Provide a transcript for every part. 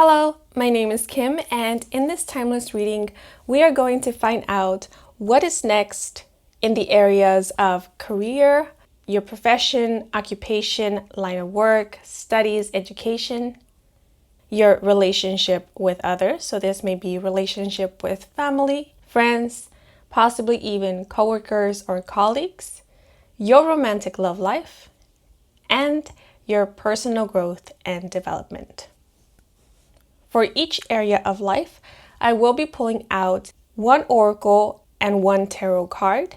Hello, my name is Kim, and in this timeless reading, we are going to find out what is next in the areas of career, your profession, occupation, line of work, studies, education, your relationship with others. So this may be relationship with family, friends, possibly even coworkers or colleagues, your romantic love life, and your personal growth and development. For each area of life, I will be pulling out one oracle and one tarot card.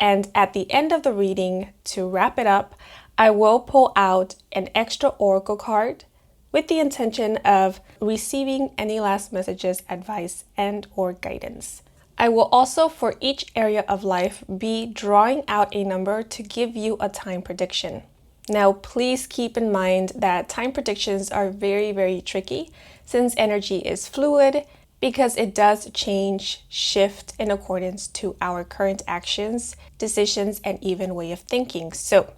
And at the end of the reading, to wrap it up, I will pull out an extra oracle card with the intention of receiving any last messages, advice, and or guidance. I will also, for each area of life, be drawing out a number to give you a time prediction. Now, please keep in mind that time predictions are very, very tricky since energy is fluid because it does change, shift in accordance to our current actions, decisions, and even way of thinking. So,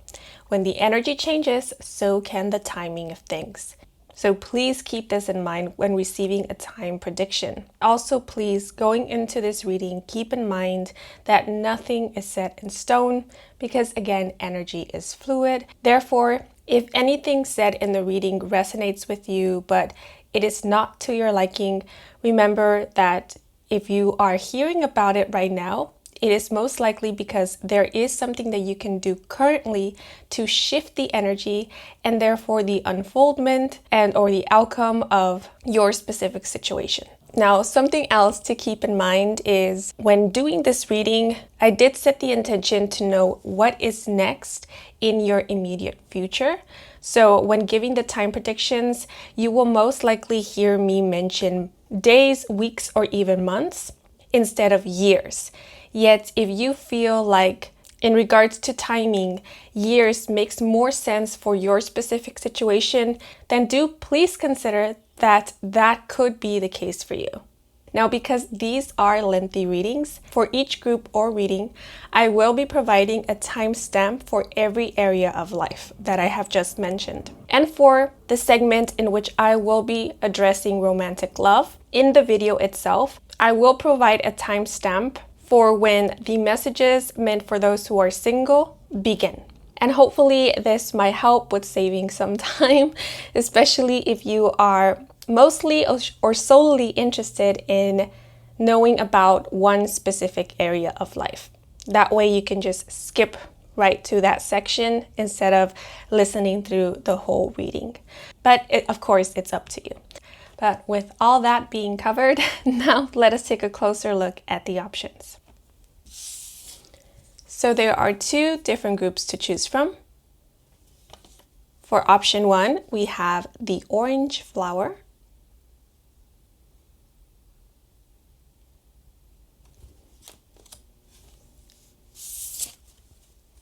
when the energy changes, so can the timing of things. So please keep this in mind when receiving a time prediction. Also, please, going into this reading, keep in mind that nothing is set in stone because, again, energy is fluid. Therefore, if anything said in the reading resonates with you, but it is not to your liking, remember that if you are hearing about it right now, it is most likely because there is something that you can do currently to shift the energy and therefore the unfoldment and or the outcome of your specific situation. Now, something else to keep in mind is when doing this reading, I did set the intention to know what is next in your immediate future. So when giving the time predictions, you will most likely hear me mention days, weeks, or even months instead of years. Yet, if you feel like in regards to timing, years makes more sense for your specific situation, then do please consider that that could be the case for you. Now, because these are lengthy readings, for each group or reading, I will be providing a timestamp for every area of life that I have just mentioned. And for the segment in which I will be addressing romantic love, in the video itself, I will provide a timestamp for when the messages meant for those who are single begin. And hopefully this might help with saving some time, especially if you are mostly or solely interested in knowing about one specific area of life. That way you can just skip right to that section instead of listening through the whole reading. But of course, it's up to you. But with all that being covered, now let us take a closer look at the options. So there are two different groups to choose from. For option 1, we have the orange flower.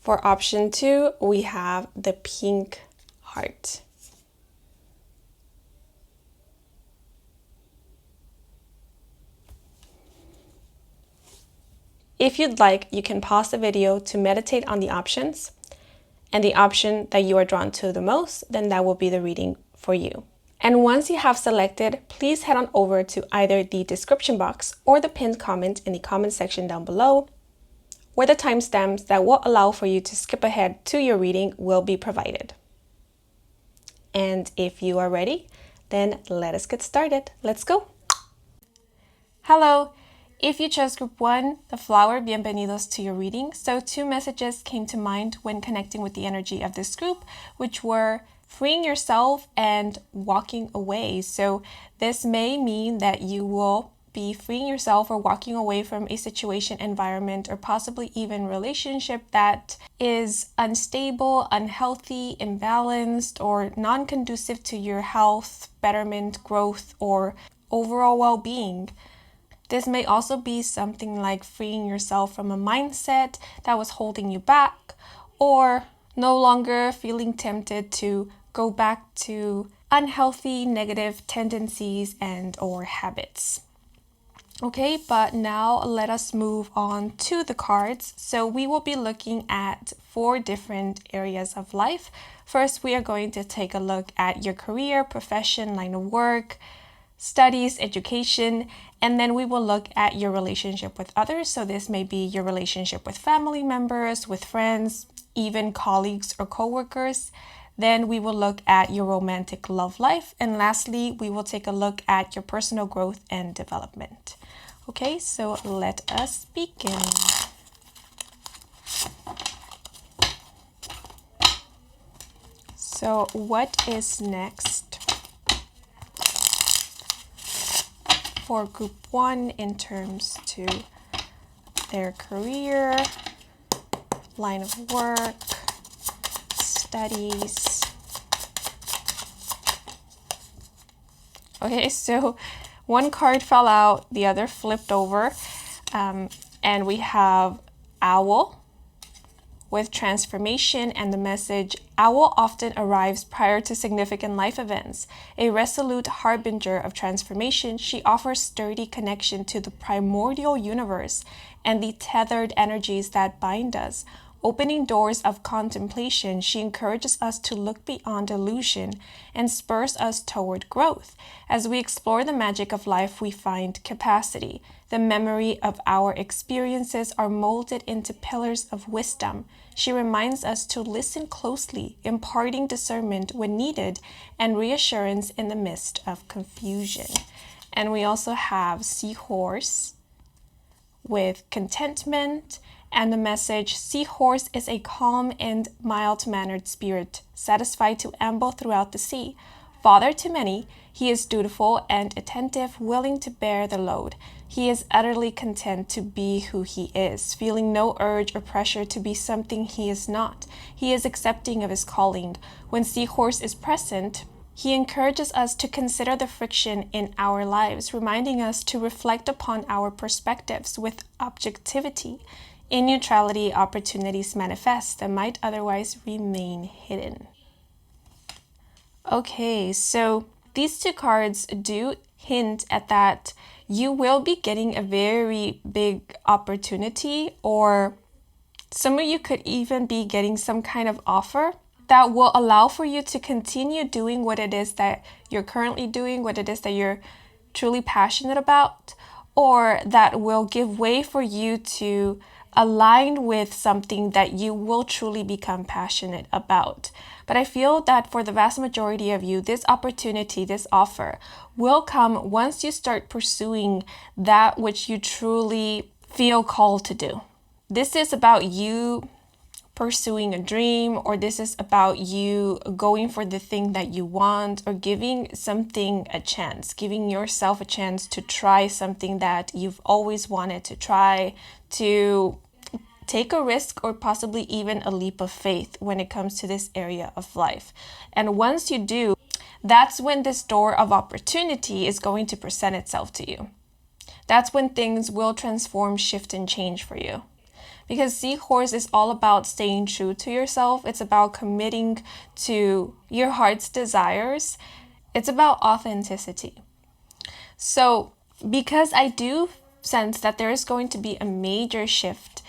For option 2, we have the pink heart. If you'd like, you can pause the video to meditate on the options, and the option that you are drawn to the most, then that will be the reading for you. And once you have selected, please head on over to either the description box or the pinned comment in the comment section down below, where the timestamps that will allow for you to skip ahead to your reading will be provided. And if you are ready, then let us get started. Let's go. Hello. If you chose group 1, the flower, bienvenidos to your reading. So 2 messages came to mind when connecting with the energy of this group, which were freeing yourself and walking away. So this may mean that you will be freeing yourself or walking away from a situation, environment, or possibly even relationship that is unstable, unhealthy, imbalanced, or non-conducive to your health, betterment, growth, or overall well-being. This may also be something like freeing yourself from a mindset that was holding you back, or no longer feeling tempted to go back to unhealthy, negative tendencies and or habits. Okay, but now let us move on to the cards. So we will be looking at 4 different areas of life. First, we are going to take a look at your career, profession, line of work, studies, education, and then we will look at your relationship with others. So this may be your relationship with family members, with friends, even colleagues or coworkers. Then we will look at your romantic love life. And lastly, we will take a look at your personal growth and development. Okay, so let us begin. So what is next for group 1 in terms to their career, line of work, studies? Okay, so one card fell out, the other flipped over, and we have Owl with transformation and the message. Owl often arrives prior to significant life events. A resolute harbinger of transformation, she offers sturdy connection to the primordial universe and the tethered energies that bind us. Opening doors of contemplation, she encourages us to look beyond illusion and spurs us toward growth. As we explore the magic of life, we find capacity. The memory of our experiences are molded into pillars of wisdom. She reminds us to listen closely, imparting discernment when needed and reassurance in the midst of confusion. And we also have Seahorse with contentment and the message. Seahorse is a calm and mild-mannered spirit, satisfied to amble throughout the sea. Father to many, he is dutiful and attentive, willing to bear the load. He is utterly content to be who he is, feeling no urge or pressure to be something he is not. He is accepting of his calling. When Seahorse is present, he encourages us to consider the friction in our lives, reminding us to reflect upon our perspectives with objectivity. In neutrality, opportunities manifest that might otherwise remain hidden. Okay, so these two cards do hint at that you will be getting a very big opportunity, or some of you could even be getting some kind of offer that will allow for you to continue doing what it is that you're currently doing, what it is that you're truly passionate about, or that will give way for you to align with something that you will truly become passionate about. But I feel that for the vast majority of you, this opportunity, this offer will come once you start pursuing that which you truly feel called to do. This is about you pursuing a dream, or this is about you going for the thing that you want, or giving something a chance, giving yourself a chance to try something that you've always wanted to try, to take a risk or possibly even a leap of faith when it comes to this area of life. And once you do, that's when this door of opportunity is going to present itself to you. That's when things will transform, shift, and change for you. Because Seahorse is all about staying true to yourself. It's about committing to your heart's desires. It's about authenticity. So because I do sense that there is going to be a major shift,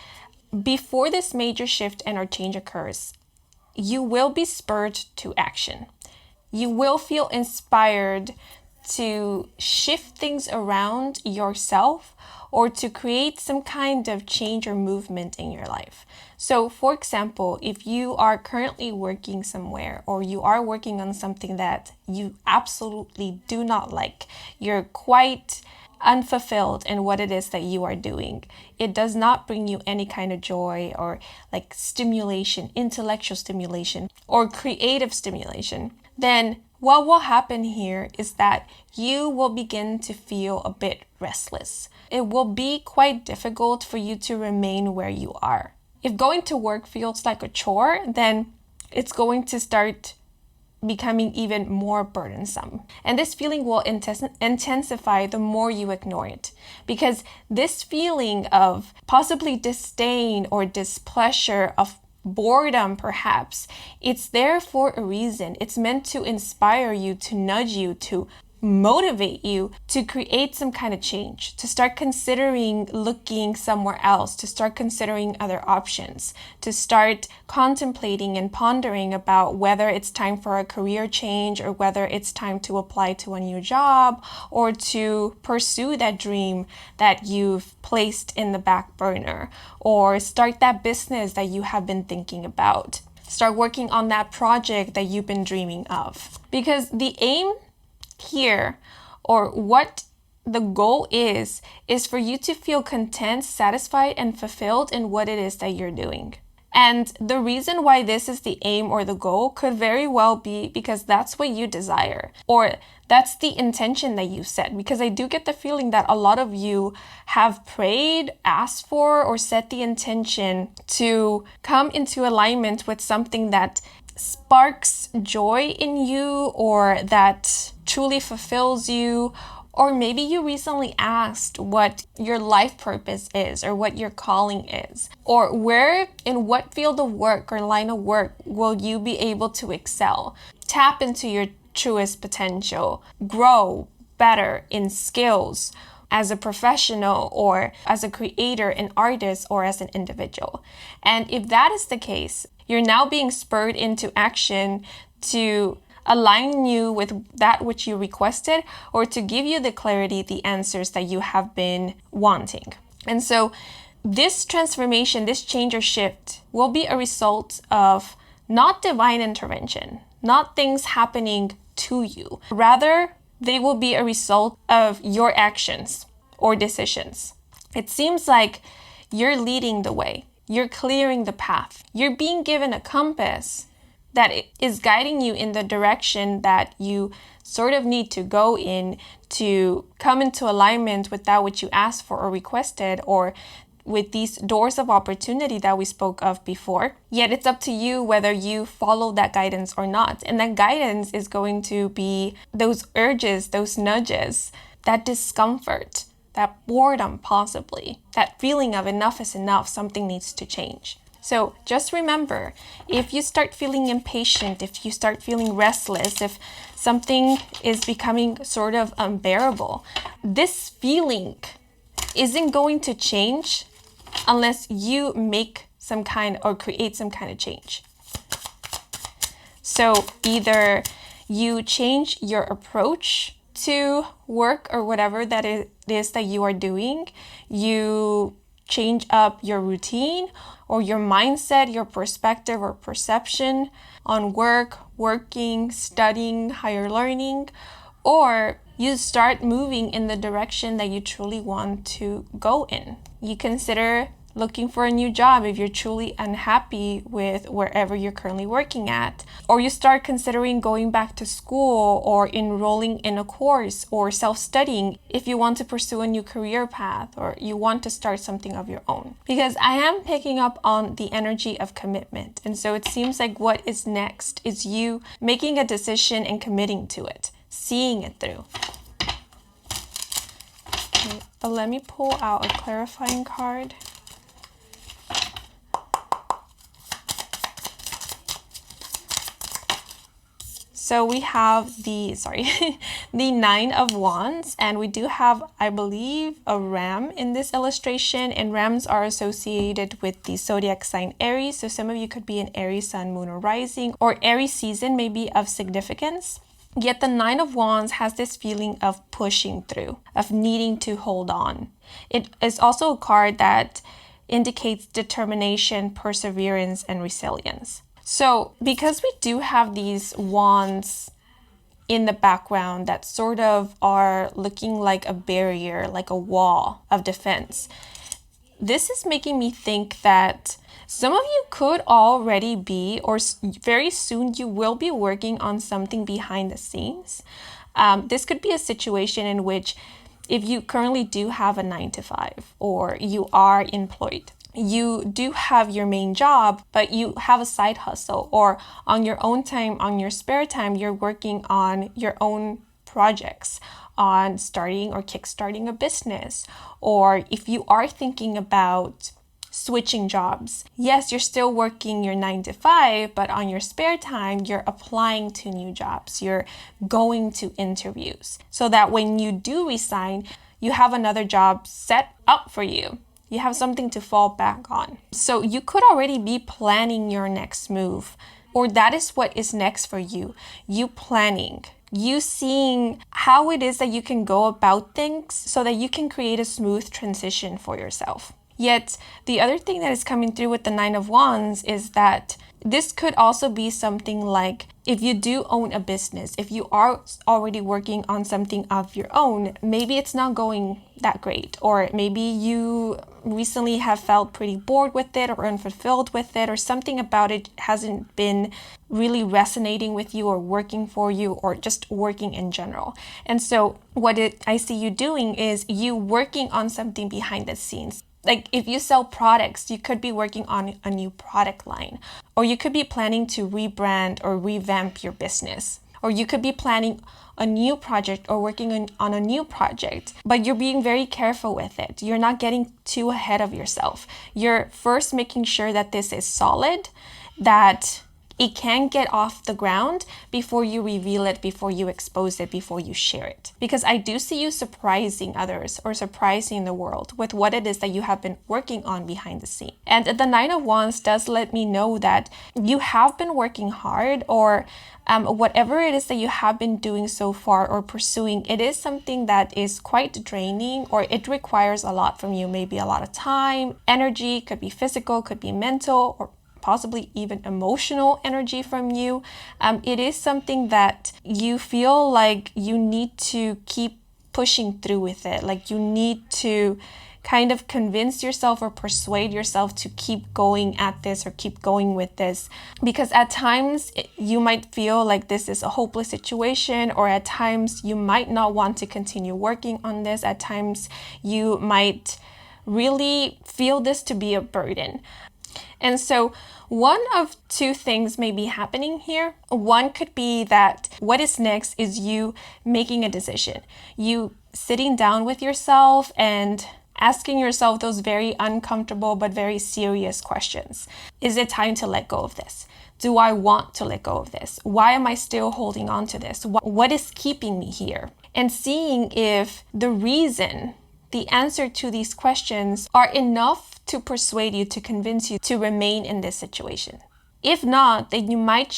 before this major shift and or change occurs, you will be spurred to action. You will feel inspired to shift things around yourself or to create some kind of change or movement in your life. So for example, if you are currently working somewhere, or you are working on something that you absolutely do not like, you're quite unfulfilled in what it is that you are doing, it does not bring you any kind of joy or like stimulation, intellectual stimulation or creative stimulation, then what will happen here is that you will begin to feel a bit restless. It will be quite difficult for you to remain where you are. If going to work feels like a chore, then it's going to start becoming even more burdensome. And this feeling will intensify the more you ignore it. Because this feeling of possibly disdain or displeasure, of boredom perhaps, it's there for a reason. It's meant to inspire you, to nudge you, to motivate you to create some kind of change, to start considering looking somewhere else, to start considering other options, to start contemplating and pondering about whether it's time for a career change or whether it's time to apply to a new job or to pursue that dream that you've placed in the back burner, or start that business that you have been thinking about. Start working on that project that you've been dreaming of. Because the aim here, or what the goal is for you to feel content, satisfied, and fulfilled in what it is that you're doing. And the reason why this is the aim or the goal could very well be because that's what you desire, or that's the intention that you set. Because I do get the feeling that a lot of you have prayed, asked for, or set the intention to come into alignment with something that sparks joy in you, or that truly fulfills you. Or maybe you recently asked what your life purpose is, or what your calling is, or where, in what field of work or line of work will you be able to excel, tap into your truest potential, grow better in skills as a professional, or as a creator, an artist, or as an individual. And if that is the case, you're now being spurred into action to align you with that which you requested, or to give you the clarity, the answers that you have been wanting. And so this transformation, this change or shift will be a result of not divine intervention, not things happening to you. Rather, they will be a result of your actions or decisions. It seems like you're leading the way. You're clearing the path. You're being given a compass that is guiding you in the direction that you sort of need to go in to come into alignment with that which you asked for or requested, or with these doors of opportunity that we spoke of before. Yet it's up to you whether you follow that guidance or not. And that guidance is going to be those urges, those nudges, that discomfort, that boredom possibly, that feeling of enough is enough, something needs to change. So just remember, if you start feeling impatient, if you start feeling restless, if something is becoming sort of unbearable, this feeling isn't going to change unless you make some kind or create some kind of change. So either you change your approach to work or whatever that it is that you are doing, you change up your routine or your mindset, your perspective or perception on work, working, studying, higher learning, or you start moving in the direction that you truly want to go in. You consider looking for a new job if you're truly unhappy with wherever you're currently working at, or you start considering going back to school or enrolling in a course or self-studying if you want to pursue a new career path or you want to start something of your own. Because I am picking up on the energy of commitment, and so it seems like what is next is you making a decision and committing to it, seeing it through. Okay, but let me pull out a clarifying card. So we have the Nine of Wands, and we do have, I believe, a ram in this illustration, and rams are associated with the zodiac sign Aries. So some of you could be an Aries sun, moon, or rising, or Aries season may be of significance. Yet the Nine of Wands has this feeling of pushing through, of needing to hold on. It is also a card that indicates determination, perseverance, and resilience. So because we do have these wands in the background that sort of are looking like a barrier, like a wall of defense, this is making me think that some of you could already be, or very soon you will be working on something behind the scenes. This could be a situation in which if you currently do have a 9-to-5 or you are employed, you do have your main job, but you have a side hustle, or on your own time, on your spare time, you're working on your own projects, on starting or kickstarting a business. Or if you are thinking about switching jobs. Yes, you're still working your 9 to 5, but on your spare time, you're applying to new jobs. You're going to interviews so that when you do resign, you have another job set up for you. You have something to fall back on. So you could already be planning your next move, or that is what is next for you. You planning, you seeing how it is that you can go about things so that you can create a smooth transition for yourself. Yet the other thing that is coming through with the 9 of Wands is that this could also be something like if you do own a business, if you are already working on something of your own, maybe it's not going that great, or maybe you recently have felt pretty bored with it or unfulfilled with it, or something about it hasn't been really resonating with you or working for you, or just working in general. And so what I see you doing is you working on something behind the scenes. Like if you sell products, you could be working on a new product line, or you could be planning to rebrand or revamp your business, or you could be planning a new project or working on a new project, but you're being very careful with it. You're not getting too ahead of yourself. You're first making sure that this is solid, that it can get off the ground before you reveal it, before you expose it, before you share it. Because I do see you surprising others or surprising the world with what it is that you have been working on behind the scene. And the 9 of Wands does let me know that you have been working hard, or whatever it is that you have been doing so far or pursuing, it is something that is quite draining, or it requires a lot from you, maybe a lot of time, energy, could be physical, could be mental, or possibly even emotional energy from you. It is something that you feel like you need to keep pushing through with it. Like you need to kind of convince yourself or persuade yourself to keep going at this or keep going with this. Because at times you might feel like this is a hopeless situation, or at times you might not want to continue working on this. At times you might really feel this to be a burden. And so one of two things may be happening here. One could be that what is next is you making a decision. You sitting down with yourself and asking yourself those very uncomfortable but very serious questions. Is it time to let go of this? Do I want to let go of this? Why am I still holding on to this? What is keeping me here? And seeing if the answer to these questions are enough to persuade you, to convince you to remain in this situation. If not, then you might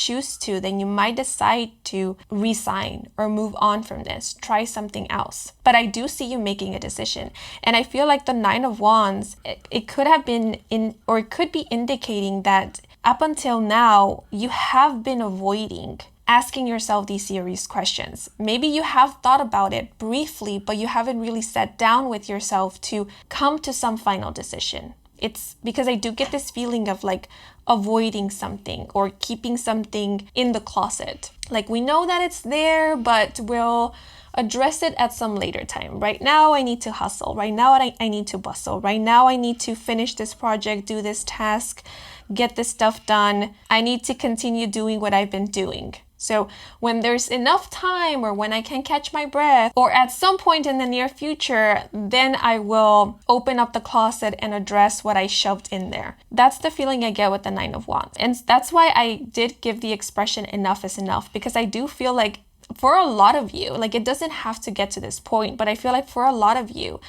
decide to resign or move on from this, try something else. But I do see you making a decision. And I feel like the 9 of Wands, it could have been it could be indicating that up until now, you have been avoiding asking yourself these serious questions. Maybe you have thought about it briefly, but you haven't really sat down with yourself to come to some final decision. It's because I do get this feeling of like avoiding something or keeping something in the closet. Like we know that it's there, but we'll address it at some later time. Right now I need to hustle. Right now I need to bustle. Right now I need to finish this project, do this task, get this stuff done. I need to continue doing what I've been doing. So when there's enough time, or when I can catch my breath, or at some point in the near future, then I will open up the closet and address what I shoved in there. That's the feeling I get with the 9 of Wands. And that's why I did give the expression enough is enough, because I do feel like for a lot of you, like it doesn't have to get to this point, but I feel like for a lot of you,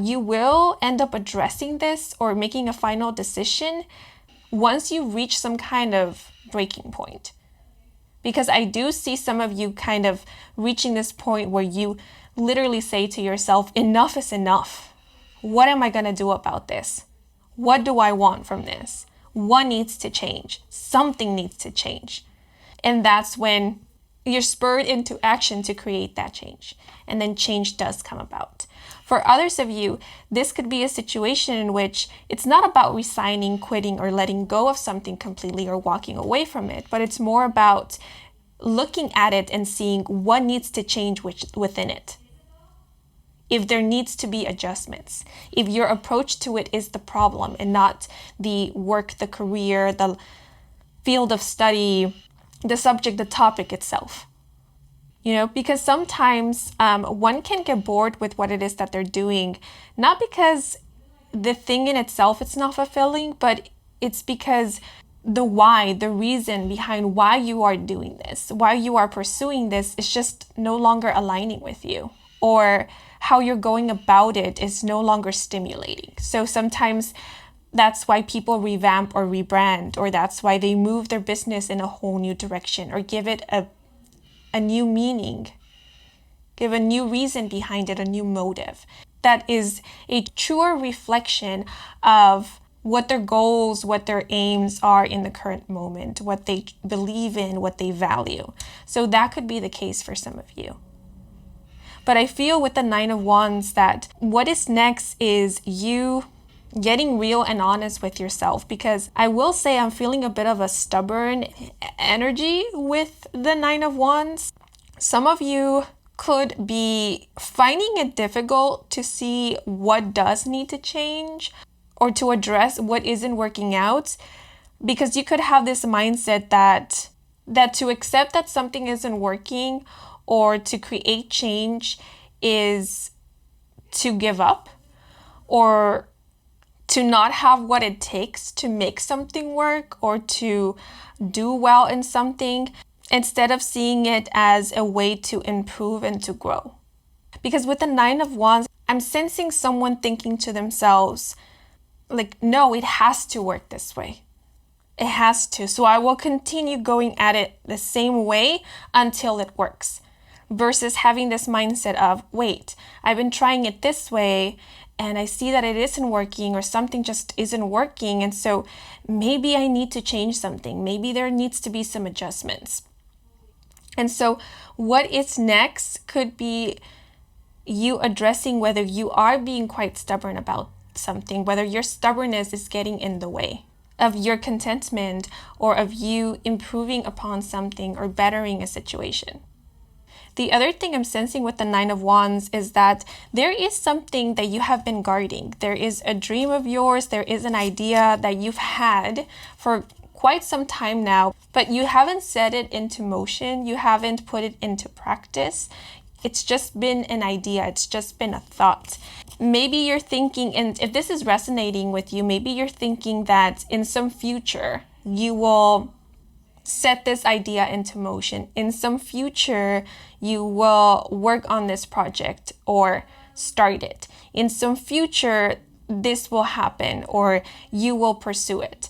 you will end up addressing this or making a final decision once you reach some kind of breaking point. Because I do see some of you kind of reaching this point where you literally say to yourself, enough is enough. What am I going to do about this? What do I want from this? What needs to change? Something needs to change. And that's when you're spurred into action to create that change. And then change does come about. For others of you, this could be a situation in which it's not about resigning, quitting, or letting go of something completely or walking away from it, but it's more about looking at it and seeing what needs to change within it. If there needs to be adjustments, if your approach to it is the problem and not the work, the career, the field of study, the subject, the topic itself. Because sometimes one can get bored with what it is that they're doing, not because the thing in itself, it's not fulfilling, but it's because the why, the reason behind why you are doing this, why you are pursuing this is just no longer aligning with you, or how you're going about it is no longer stimulating. So sometimes that's why people revamp or rebrand, or that's why they move their business in a whole new direction, or give it a new meaning, give a new reason behind it, a new motive. That is a truer reflection of what their goals, what their aims are in the current moment, what they believe in, what they value. So that could be the case for some of you. But I feel with the Nine of Wands that what is next is you getting real and honest with yourself, because I will say I'm feeling a bit of a stubborn energy with the Nine of Wands. Some of you could be finding it difficult to see what does need to change or to address what isn't working out, because you could have this mindset that to accept that something isn't working or to create change is to give up, or to not have what it takes to make something work or to do well in something, instead of seeing it as a way to improve and to grow. Because with the Nine of Wands, I'm sensing someone thinking to themselves, like, no, it has to work this way. It has to. So I will continue going at it the same way until it works. Versus having this mindset of, wait, I've been trying it this way and I see that it isn't working, or something just isn't working. And so maybe I need to change something. Maybe there needs to be some adjustments. And so what is next could be you addressing whether you are being quite stubborn about something, whether your stubbornness is getting in the way of your contentment or of you improving upon something or bettering a situation. The other thing I'm sensing with the Nine of Wands is that there is something that you have been guarding. There is a dream of yours. There is an idea that you've had for quite some time now, but you haven't set it into motion. You haven't put it into practice. It's just been an idea. It's just been a thought. Maybe you're thinking, and if this is resonating with you, maybe you're thinking that in some future you will set this idea into motion. In some future, you will work on this project or start it. In some future, this will happen, or you will pursue it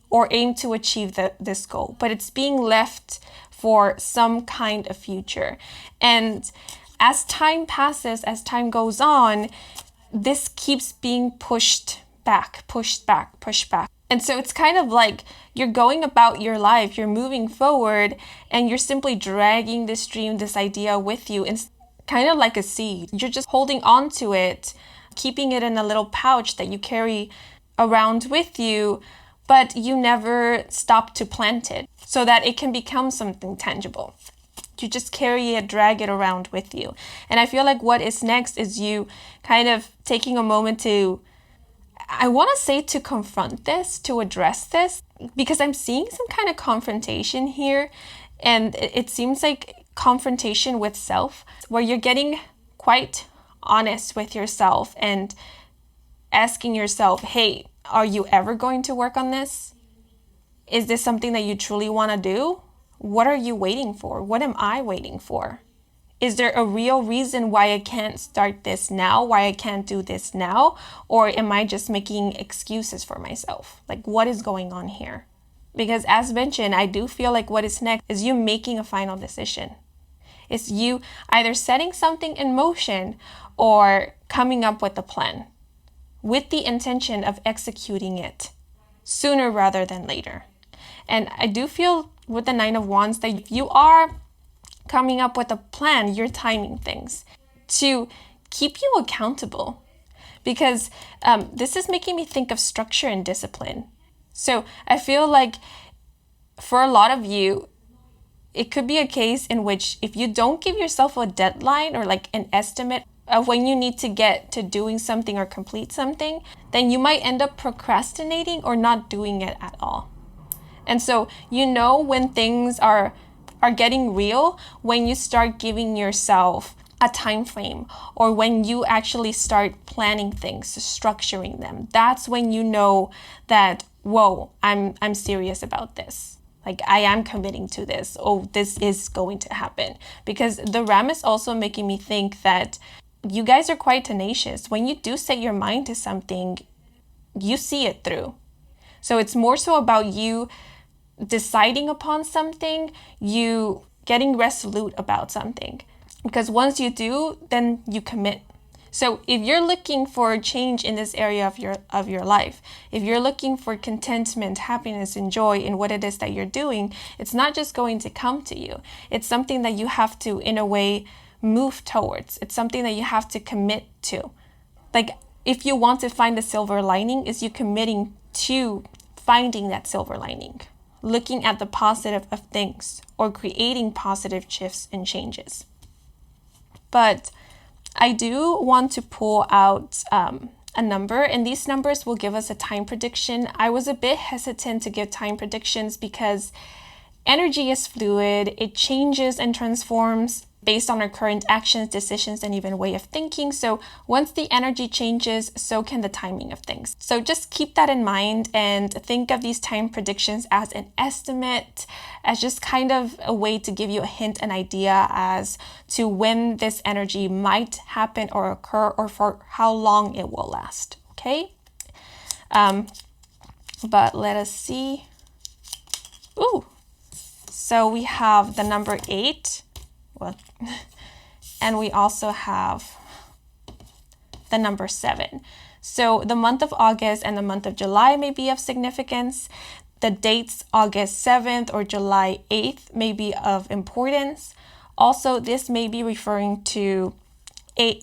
or aim to achieve this goal. But it's being left for some kind of future. And as time passes, as time goes on, this keeps being pushed back. And so it's kind of like you're going about your life, you're moving forward, and you're simply dragging this dream, this idea with you. It's kind of like a seed. You're just holding on to it, keeping it in a little pouch that you carry around with you, but you never stop to plant it so that it can become something tangible. You just carry it, drag it around with you. And I feel like what is next is you kind of taking a moment to, I want to say, to confront this, to address this, because I'm seeing some kind of confrontation here. And it seems like confrontation with self, where you're getting quite honest with yourself and asking yourself, hey, are you ever going to work on this? Is this something that you truly want to do? What are you waiting for? What am I waiting for? Is there a real reason why I can't start this now? Why I can't do this now? Or am I just making excuses for myself? Like, what is going on here? Because as mentioned, I do feel like what is next is you making a final decision. It's you either setting something in motion or coming up with a plan with the intention of executing it sooner rather than later. And I do feel with the Nine of Wands that if you are coming up with a plan, you're timing things to keep you accountable, because this is making me think of structure and discipline. So I feel like for a lot of you, it could be a case in which if you don't give yourself a deadline or like an estimate of when you need to get to doing something or complete something, then you might end up procrastinating or not doing it at all. And so you know when things are getting real when you start giving yourself a time frame, or when you actually start planning things, structuring them, that's when you know that, whoa, I'm serious about this. Like, I am committing to this. Oh, this is going to happen. Because the Ram is also making me think that you guys are quite tenacious. When you do set your mind to something, you see it through. So it's more so about you deciding upon something, you getting resolute about something. Because once you do, then you commit. So if you're looking for a change in this area of your life, if you're looking for contentment, happiness, and joy in what it is that you're doing, it's not just going to come to you. It's something that you have to, in a way, move towards. It's something that you have to commit to. Like, if you want to find the silver lining, is you committing to finding that silver lining, looking at the positive of things, or creating positive shifts and changes. But I do want to pull out a number, and these numbers will give us a time prediction. I was a bit hesitant to give time predictions because energy is fluid. It changes and transforms based on our current actions, decisions, and even way of thinking. So once the energy changes, so can the timing of things. So just keep that in mind and think of these time predictions as an estimate, as just kind of a way to give you a hint, an idea as to when this energy might happen or occur, or for how long it will last, okay? But let us see. Ooh, so we have the number 8. Well, and we also have the number 7. So the month of August and the month of July may be of significance. The dates August 7th or July 8th may be of importance. Also, this may be referring to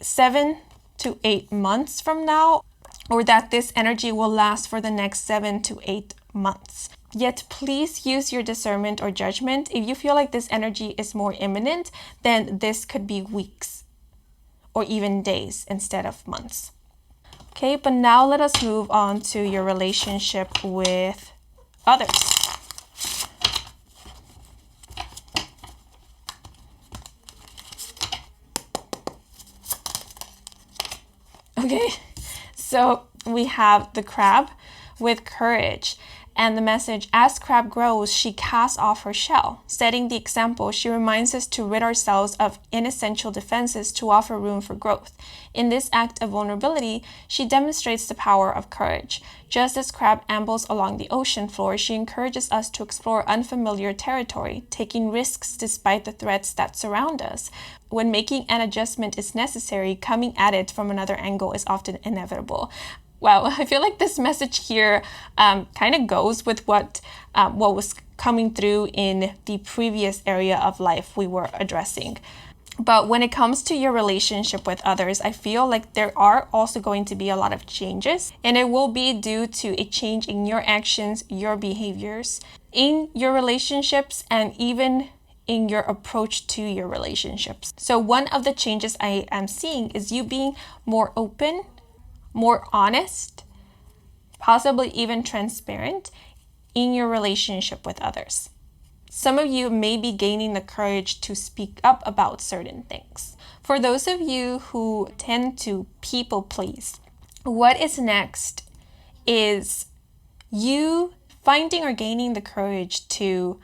7 to 8 months from now, or that this energy will last for the next 7 to 8 months. Yet please use your discernment or judgment. If you feel like this energy is more imminent, then this could be weeks or even days instead of months. Okay, but now let us move on to your relationship with others. Okay, so we have the crab with courage. And the message, as crab grows, she casts off her shell. Setting the example, she reminds us to rid ourselves of inessential defenses to offer room for growth. In this act of vulnerability, she demonstrates the power of courage. Just as crab ambles along the ocean floor, she encourages us to explore unfamiliar territory, taking risks despite the threats that surround us. When making an adjustment is necessary, coming at it from another angle is often inevitable. Wow, I feel like this message here kind of goes with what was coming through in the previous area of life we were addressing. But when it comes to your relationship with others, I feel like there are also going to be a lot of changes, and it will be due to a change in your actions, your behaviors, in your relationships, and even in your approach to your relationships. So one of the changes I am seeing is you being more open, more honest, possibly even transparent in your relationship with others. Some of you may be gaining the courage to speak up about certain things. For those of you who tend to people please, what is next is you finding or gaining the courage to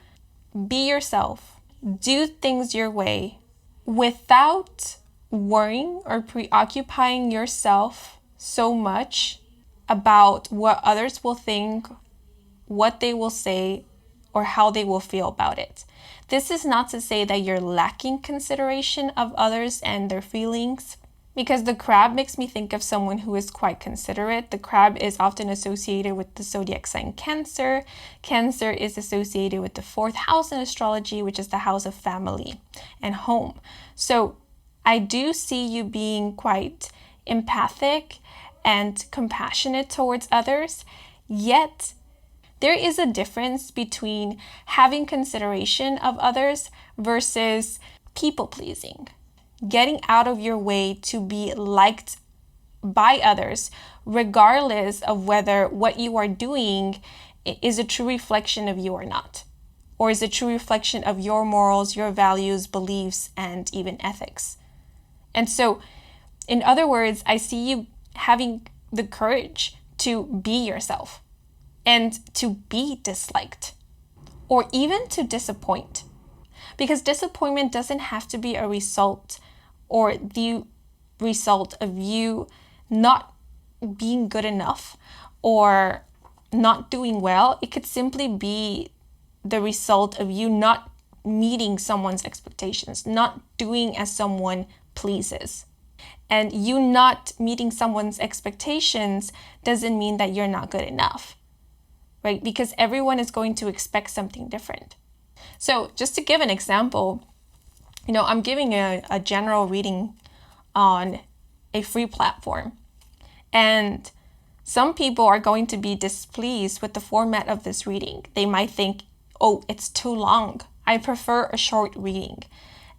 be yourself, do things your way without worrying or preoccupying yourself so much about what others will think, what they will say, or how they will feel about it. This is not to say that you're lacking consideration of others and their feelings, because the crab makes me think of someone who is quite considerate. The crab is often associated with the zodiac sign Cancer. Cancer is associated with the 4th house in astrology, which is the house of family and home. So I do see you being quite empathic and compassionate towards others, yet there is a difference between having consideration of others versus people-pleasing, getting out of your way to be liked by others, regardless of whether what you are doing is a true reflection of you or not, or is a true reflection of your morals, your values, beliefs, and even ethics. And so, in other words, I see you having the courage to be yourself and to be disliked or even to disappoint. Because disappointment doesn't have to be a result or the result of you not being good enough or not doing well. It could simply be the result of you not meeting someone's expectations, not doing as someone pleases. And you not meeting someone's expectations doesn't mean that you're not good enough, right? Because everyone is going to expect something different. So just to give an example, I'm giving a general reading on a free platform. And some people are going to be displeased with the format of this reading. They might think, oh, it's too long. I prefer a short reading.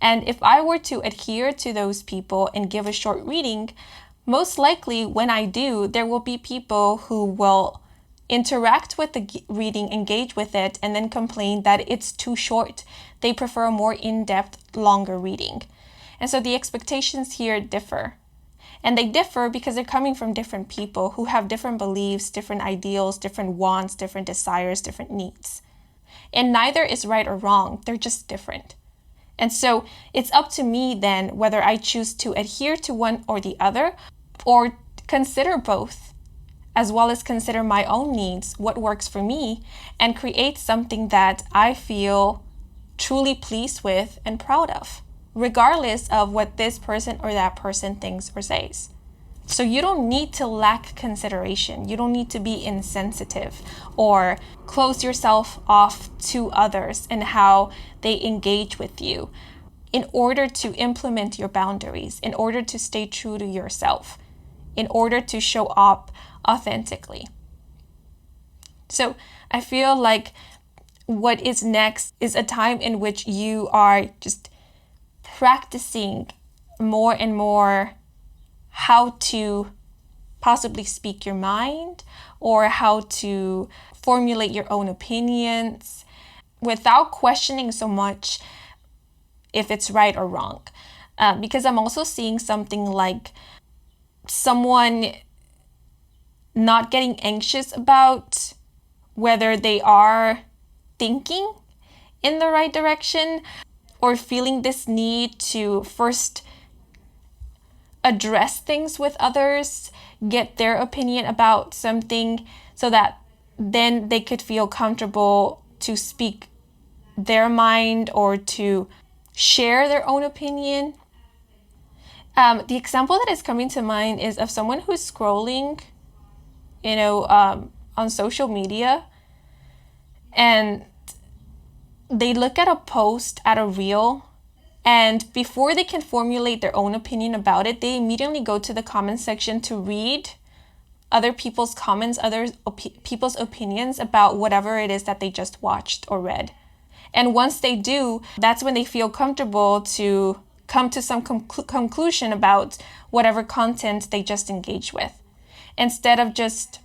And if I were to adhere to those people and give a short reading, most likely when I do, there will be people who will interact with the reading, engage with it, and then complain that it's too short. They prefer a more in-depth, longer reading. And so the expectations here differ. And they differ because they're coming from different people who have different beliefs, different ideals, different wants, different desires, different needs. And neither is right or wrong. They're just different. And so it's up to me then whether I choose to adhere to one or the other or consider both, as well as consider my own needs, what works for me, and create something that I feel truly pleased with and proud of, regardless of what this person or that person thinks or says. So you don't need to lack consideration. You don't need to be insensitive or close yourself off to others and how they engage with you in order to implement your boundaries, in order to stay true to yourself, in order to show up authentically. So I feel like what is next is a time in which you are just practicing more and more how to possibly speak your mind or how to formulate your own opinions without questioning so much if it's right or wrong. Because I'm also seeing something like someone not getting anxious about whether they are thinking in the right direction or feeling this need to first address things with others, get their opinion about something so that then they could feel comfortable to speak their mind or to share their own opinion. The example that is coming to mind is of someone who's scrolling, on social media, and they look at a post, at a reel, and before they can formulate their own opinion about it, they immediately go to the comment section to read other people's comments, people's opinions about whatever it is that they just watched or read. And once they do, that's when they feel comfortable to come to some conclusion about whatever content they just engaged with. Instead of just,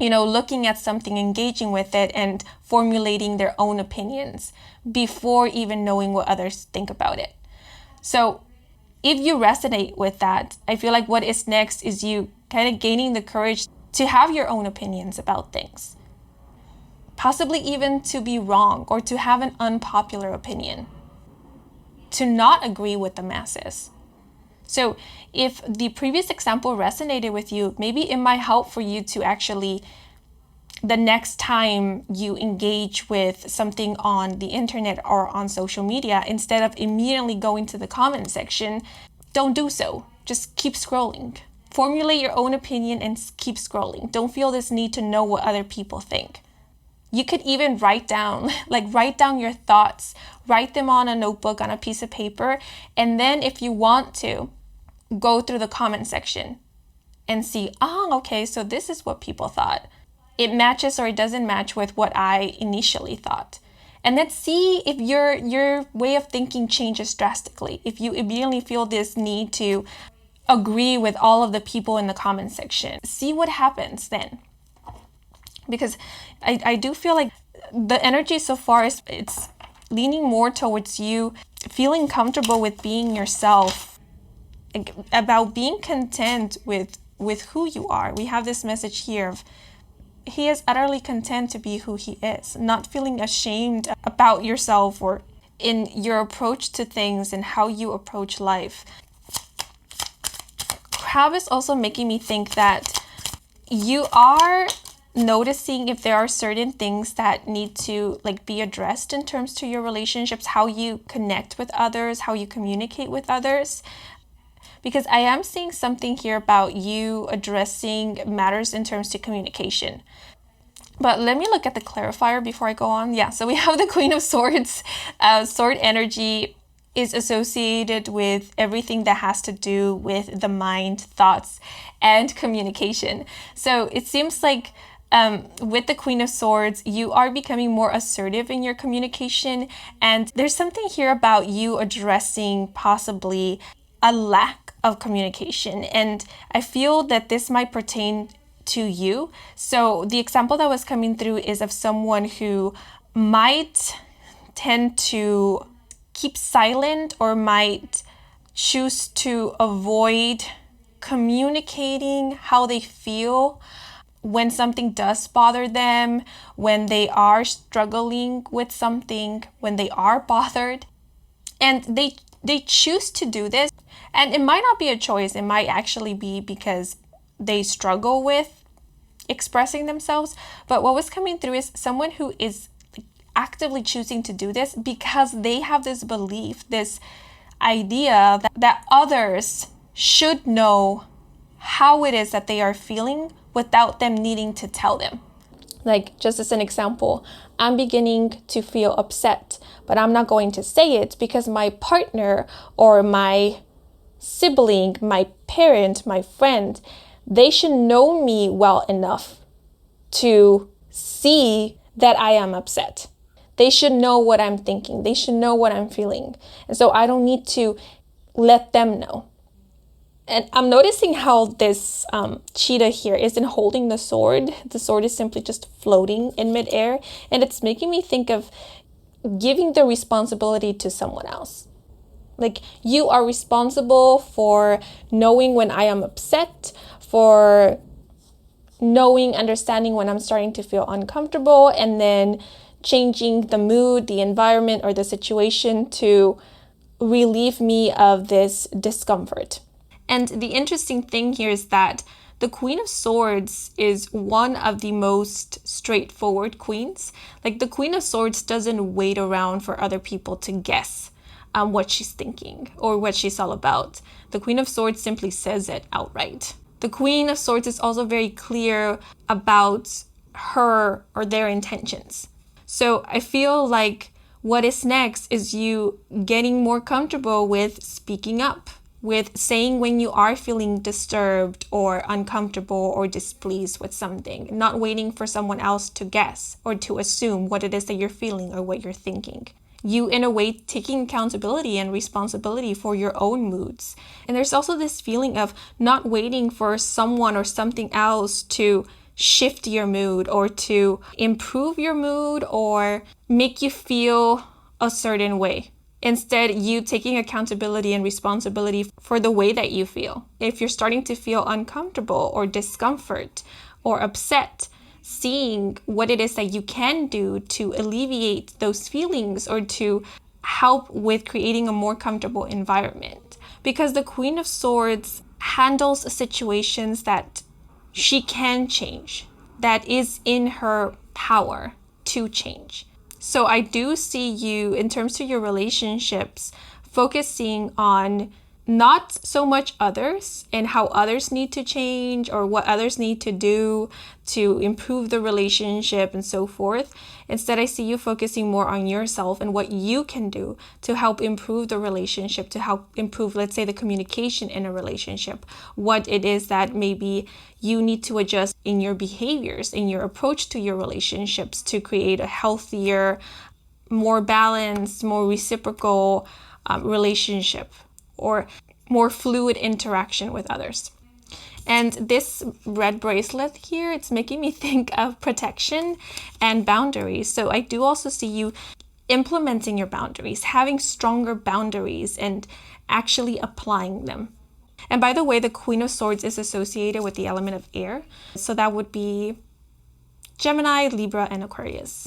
looking at something, engaging with it, and formulating their own opinions before even knowing what others think about it. So if you resonate with that, I feel like what is next is you kind of gaining the courage to have your own opinions about things. Possibly even to be wrong or to have an unpopular opinion. To not agree with the masses. So if the previous example resonated with you, maybe it might help for you to actually, the next time you engage with something on the internet or on social media, instead of immediately going to the comment section, don't do so. Just keep scrolling. Formulate your own opinion and keep scrolling. Don't feel this need to know what other people think. You could even write down your thoughts, write them on a notebook, on a piece of paper, and then if you want to, go through the comment section and see, okay, so this is what people thought. It matches or it doesn't match with what I initially thought. And then see if your way of thinking changes drastically. If you immediately feel this need to agree with all of the people in the comment section, see what happens then. Because I do feel like the energy so far it's leaning more towards you feeling comfortable with being yourself about being content with who you are. We have this message here of he is utterly content to be who he is, not feeling ashamed about yourself or in your approach to things and how you approach life. Crab is also making me think that you are noticing if there are certain things that need to be addressed in terms to your relationships, how you connect with others, how you communicate with others. Because I am seeing something here about you addressing matters in terms to communication. But let me look at the clarifier before I go on. Yeah, so we have the Queen of Swords. Sword energy is associated with everything that has to do with the mind, thoughts, and communication. So it seems like with the Queen of Swords, you are becoming more assertive in your communication. And there's something here about you addressing possibly a lack of communication. And I feel that this might pertain to you. So the example that was coming through is of someone who might tend to keep silent or might choose to avoid communicating how they feel when something does bother them, when they are struggling with something, when they are bothered. And they choose to do this. And it might not be a choice. It might actually be because they struggle with expressing themselves. But what was coming through is someone who is actively choosing to do this because they have this belief, this idea that others should know how it is that they are feeling without them needing to tell them. Like, just as an example, I'm beginning to feel upset, but I'm not going to say it because my partner or my sibling, my parent, my friend, they should know me well enough to see that I am upset. They should know what I'm thinking. They should know what I'm feeling. And so I don't need to let them know. And I'm noticing how this cheetah here isn't holding the sword. The sword is simply just floating in midair. And it's making me think of giving the responsibility to someone else. Like, you are responsible for knowing when I am upset, for knowing, understanding when I'm starting to feel uncomfortable, and then changing the mood, the environment, or the situation to relieve me of this discomfort. And the interesting thing here is that the Queen of Swords is one of the most straightforward queens. Like, the Queen of Swords doesn't wait around for other people to guess what she's thinking or what she's all about. The Queen of Swords simply says it outright. The Queen of Swords is also very clear about her or their intentions. So I feel like what is next is you getting more comfortable with speaking up, with saying when you are feeling disturbed or uncomfortable or displeased with something, not waiting for someone else to guess or to assume what it is that you're feeling or what you're thinking. You, in a way, taking accountability and responsibility for your own moods. And there's also this feeling of not waiting for someone or something else to shift your mood or to improve your mood or make you feel a certain way. Instead, you taking accountability and responsibility for the way that you feel. If you're starting to feel uncomfortable or discomfort or upset, seeing what it is that you can do to alleviate those feelings or to help with creating a more comfortable environment. Because the Queen of Swords handles situations that she can change, that is in her power to change. So I do see you, in terms of your relationships, focusing on not so much others and how others need to change or what others need to do to improve the relationship and so forth. Instead, I see you focusing more on yourself and what you can do to help improve the relationship, to help improve, let's say, the communication in a relationship, what it is that maybe you need to adjust in your behaviors, in your approach to your relationships to create a healthier, more balanced, more reciprocal relationship, or more fluid interaction with others. And this red bracelet here, it's making me think of protection and boundaries. So I do also see you implementing your boundaries, having stronger boundaries and actually applying them. And by the way, the Queen of Swords is associated with the element of air. So that would be Gemini, Libra, and Aquarius.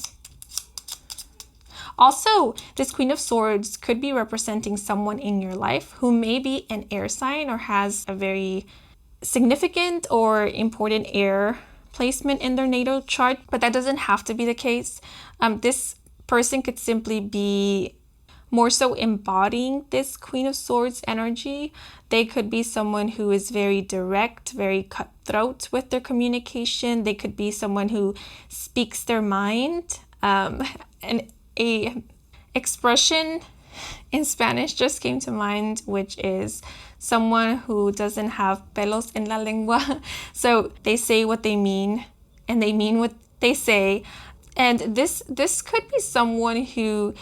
Also, this Queen of Swords could be representing someone in your life who may be an air sign or has a very significant or important air placement in their natal chart, but that doesn't have to be the case. This person could simply be more so embodying this Queen of Swords energy. They could be someone who is very direct, very cutthroat with their communication. They could be someone who speaks their mind. And a expression in Spanish just came to mind, which is someone who doesn't have pelos en la lengua. So they say what they mean and they mean what they say. And this could be someone who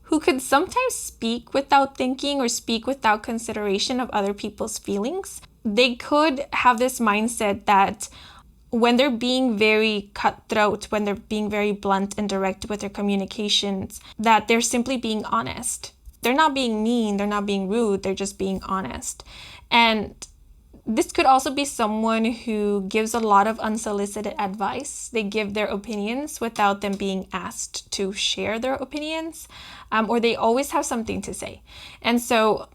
could sometimes speak without thinking or speak without consideration of other people's feelings. They could have this mindset that when they're being very cutthroat, when they're being very blunt and direct with their communications, that they're simply being honest. They're not being mean, they're not being rude, they're just being honest. And this could also be someone who gives a lot of unsolicited advice. They give their opinions without them being asked to share their opinions, or they always have something to say. And so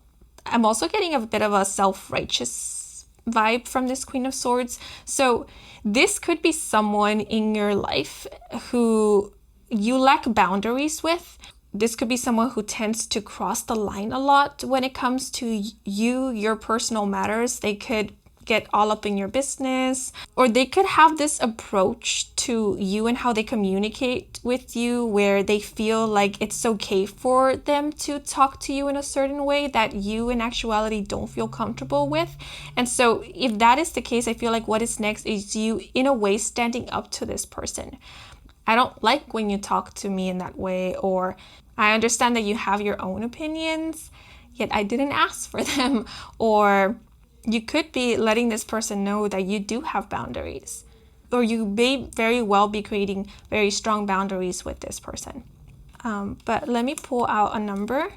I'm also getting a bit of a self-righteous vibe from this Queen of Swords. So this could be someone in your life who you lack boundaries with. This could be someone who tends to cross the line a lot when it comes to you, your personal matters. They could get all up in your business, or they could have this approach to you and how they communicate with you where they feel like it's okay for them to talk to you in a certain way that you in actuality don't feel comfortable with. And so if that is the case, I feel like what is next is you in a way standing up to this person. I don't like when you talk to me in that way, or I understand that you have your own opinions, yet I didn't ask for them. Or you could be letting this person know that you do have boundaries, or you may very well be creating very strong boundaries with this person. But let me pull out a number.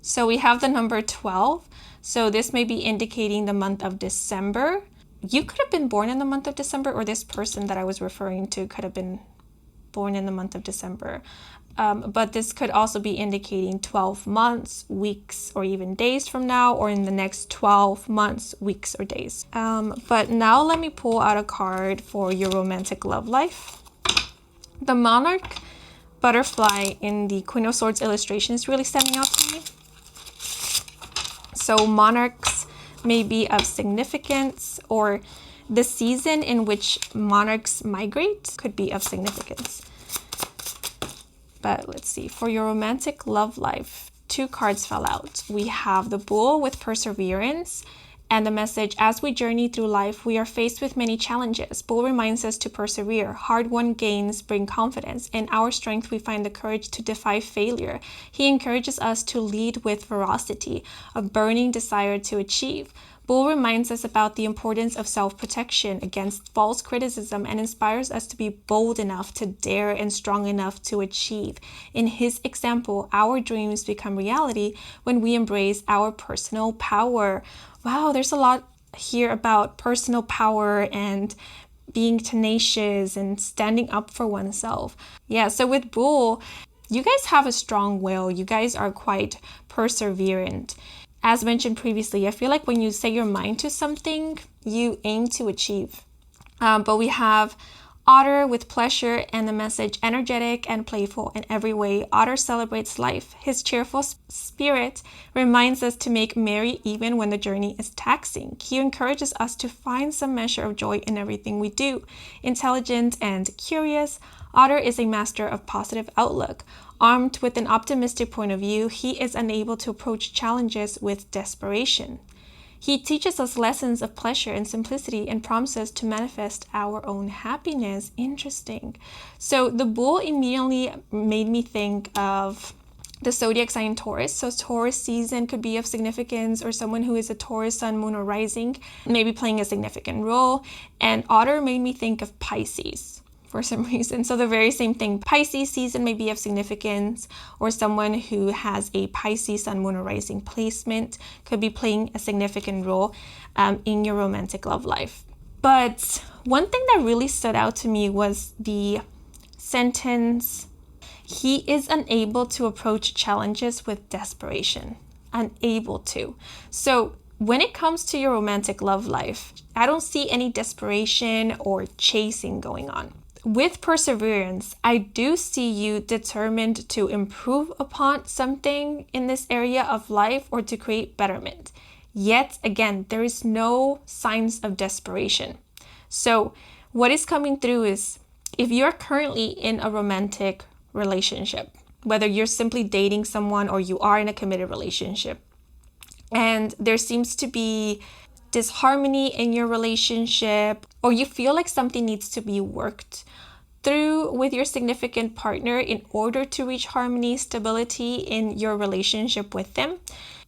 So we have the number 12. So this may be indicating the month of December. You could have been born in the month of December, or this person that I was referring to could have been born in the month of December. But this could also be indicating 12 months, weeks, or even days from now, or in the next 12 months, weeks, or days. But now let me pull out a card for your romantic love life. The monarch butterfly in the Queen of Swords illustration is really standing out to me. So monarchs may be of significance, or the season in which monarchs migrate could be of significance. But let's see, for your romantic love life, 2 cards fell out. We have the Bull with perseverance and the message, as we journey through life, we are faced with many challenges. Bull reminds us to persevere. Hard-won gains bring confidence. In our strength, we find the courage to defy failure. He encourages us to lead with ferocity, a burning desire to achieve. Bull reminds us about the importance of self-protection against false criticism and inspires us to be bold enough to dare and strong enough to achieve. In his example, our dreams become reality when we embrace our personal power. Wow, there's a lot here about personal power and being tenacious and standing up for oneself. Yeah, so with Bull, you guys have a strong will. You guys are quite perseverant. As mentioned previously, I feel like when you set your mind to something, you aim to achieve. But we have Otter with pleasure and the message, energetic and playful in every way. Otter celebrates life. His cheerful spirit reminds us to make merry even when the journey is taxing. He encourages us to find some measure of joy in everything we do. Intelligent and curious, Otter is a master of positive outlook. Armed with an optimistic point of view, he is unable to approach challenges with desperation. He teaches us lessons of pleasure and simplicity and prompts us to manifest our own happiness. Interesting. So the Bull immediately made me think of the zodiac sign Taurus. So Taurus season could be of significance, or someone who is a Taurus sun, moon, or rising, maybe playing a significant role. And Otter made me think of Pisces for some reason. So the very same thing. Pisces season may be of significance, or someone who has a Pisces sun, moon, or rising placement could be playing a significant role in your romantic love life. But one thing that really stood out to me was the sentence, he is unable to approach challenges with desperation. Unable to. So when it comes to your romantic love life, I don't see any desperation or chasing going on. With perseverance, I do see you determined to improve upon something in this area of life or to create betterment. Yet again, there is no signs of desperation. So what is coming through is, if you're currently in a romantic relationship, whether you're simply dating someone or you are in a committed relationship, and there seems to be disharmony in your relationship, or you feel like something needs to be worked through with your significant partner in order to reach harmony, stability in your relationship with them,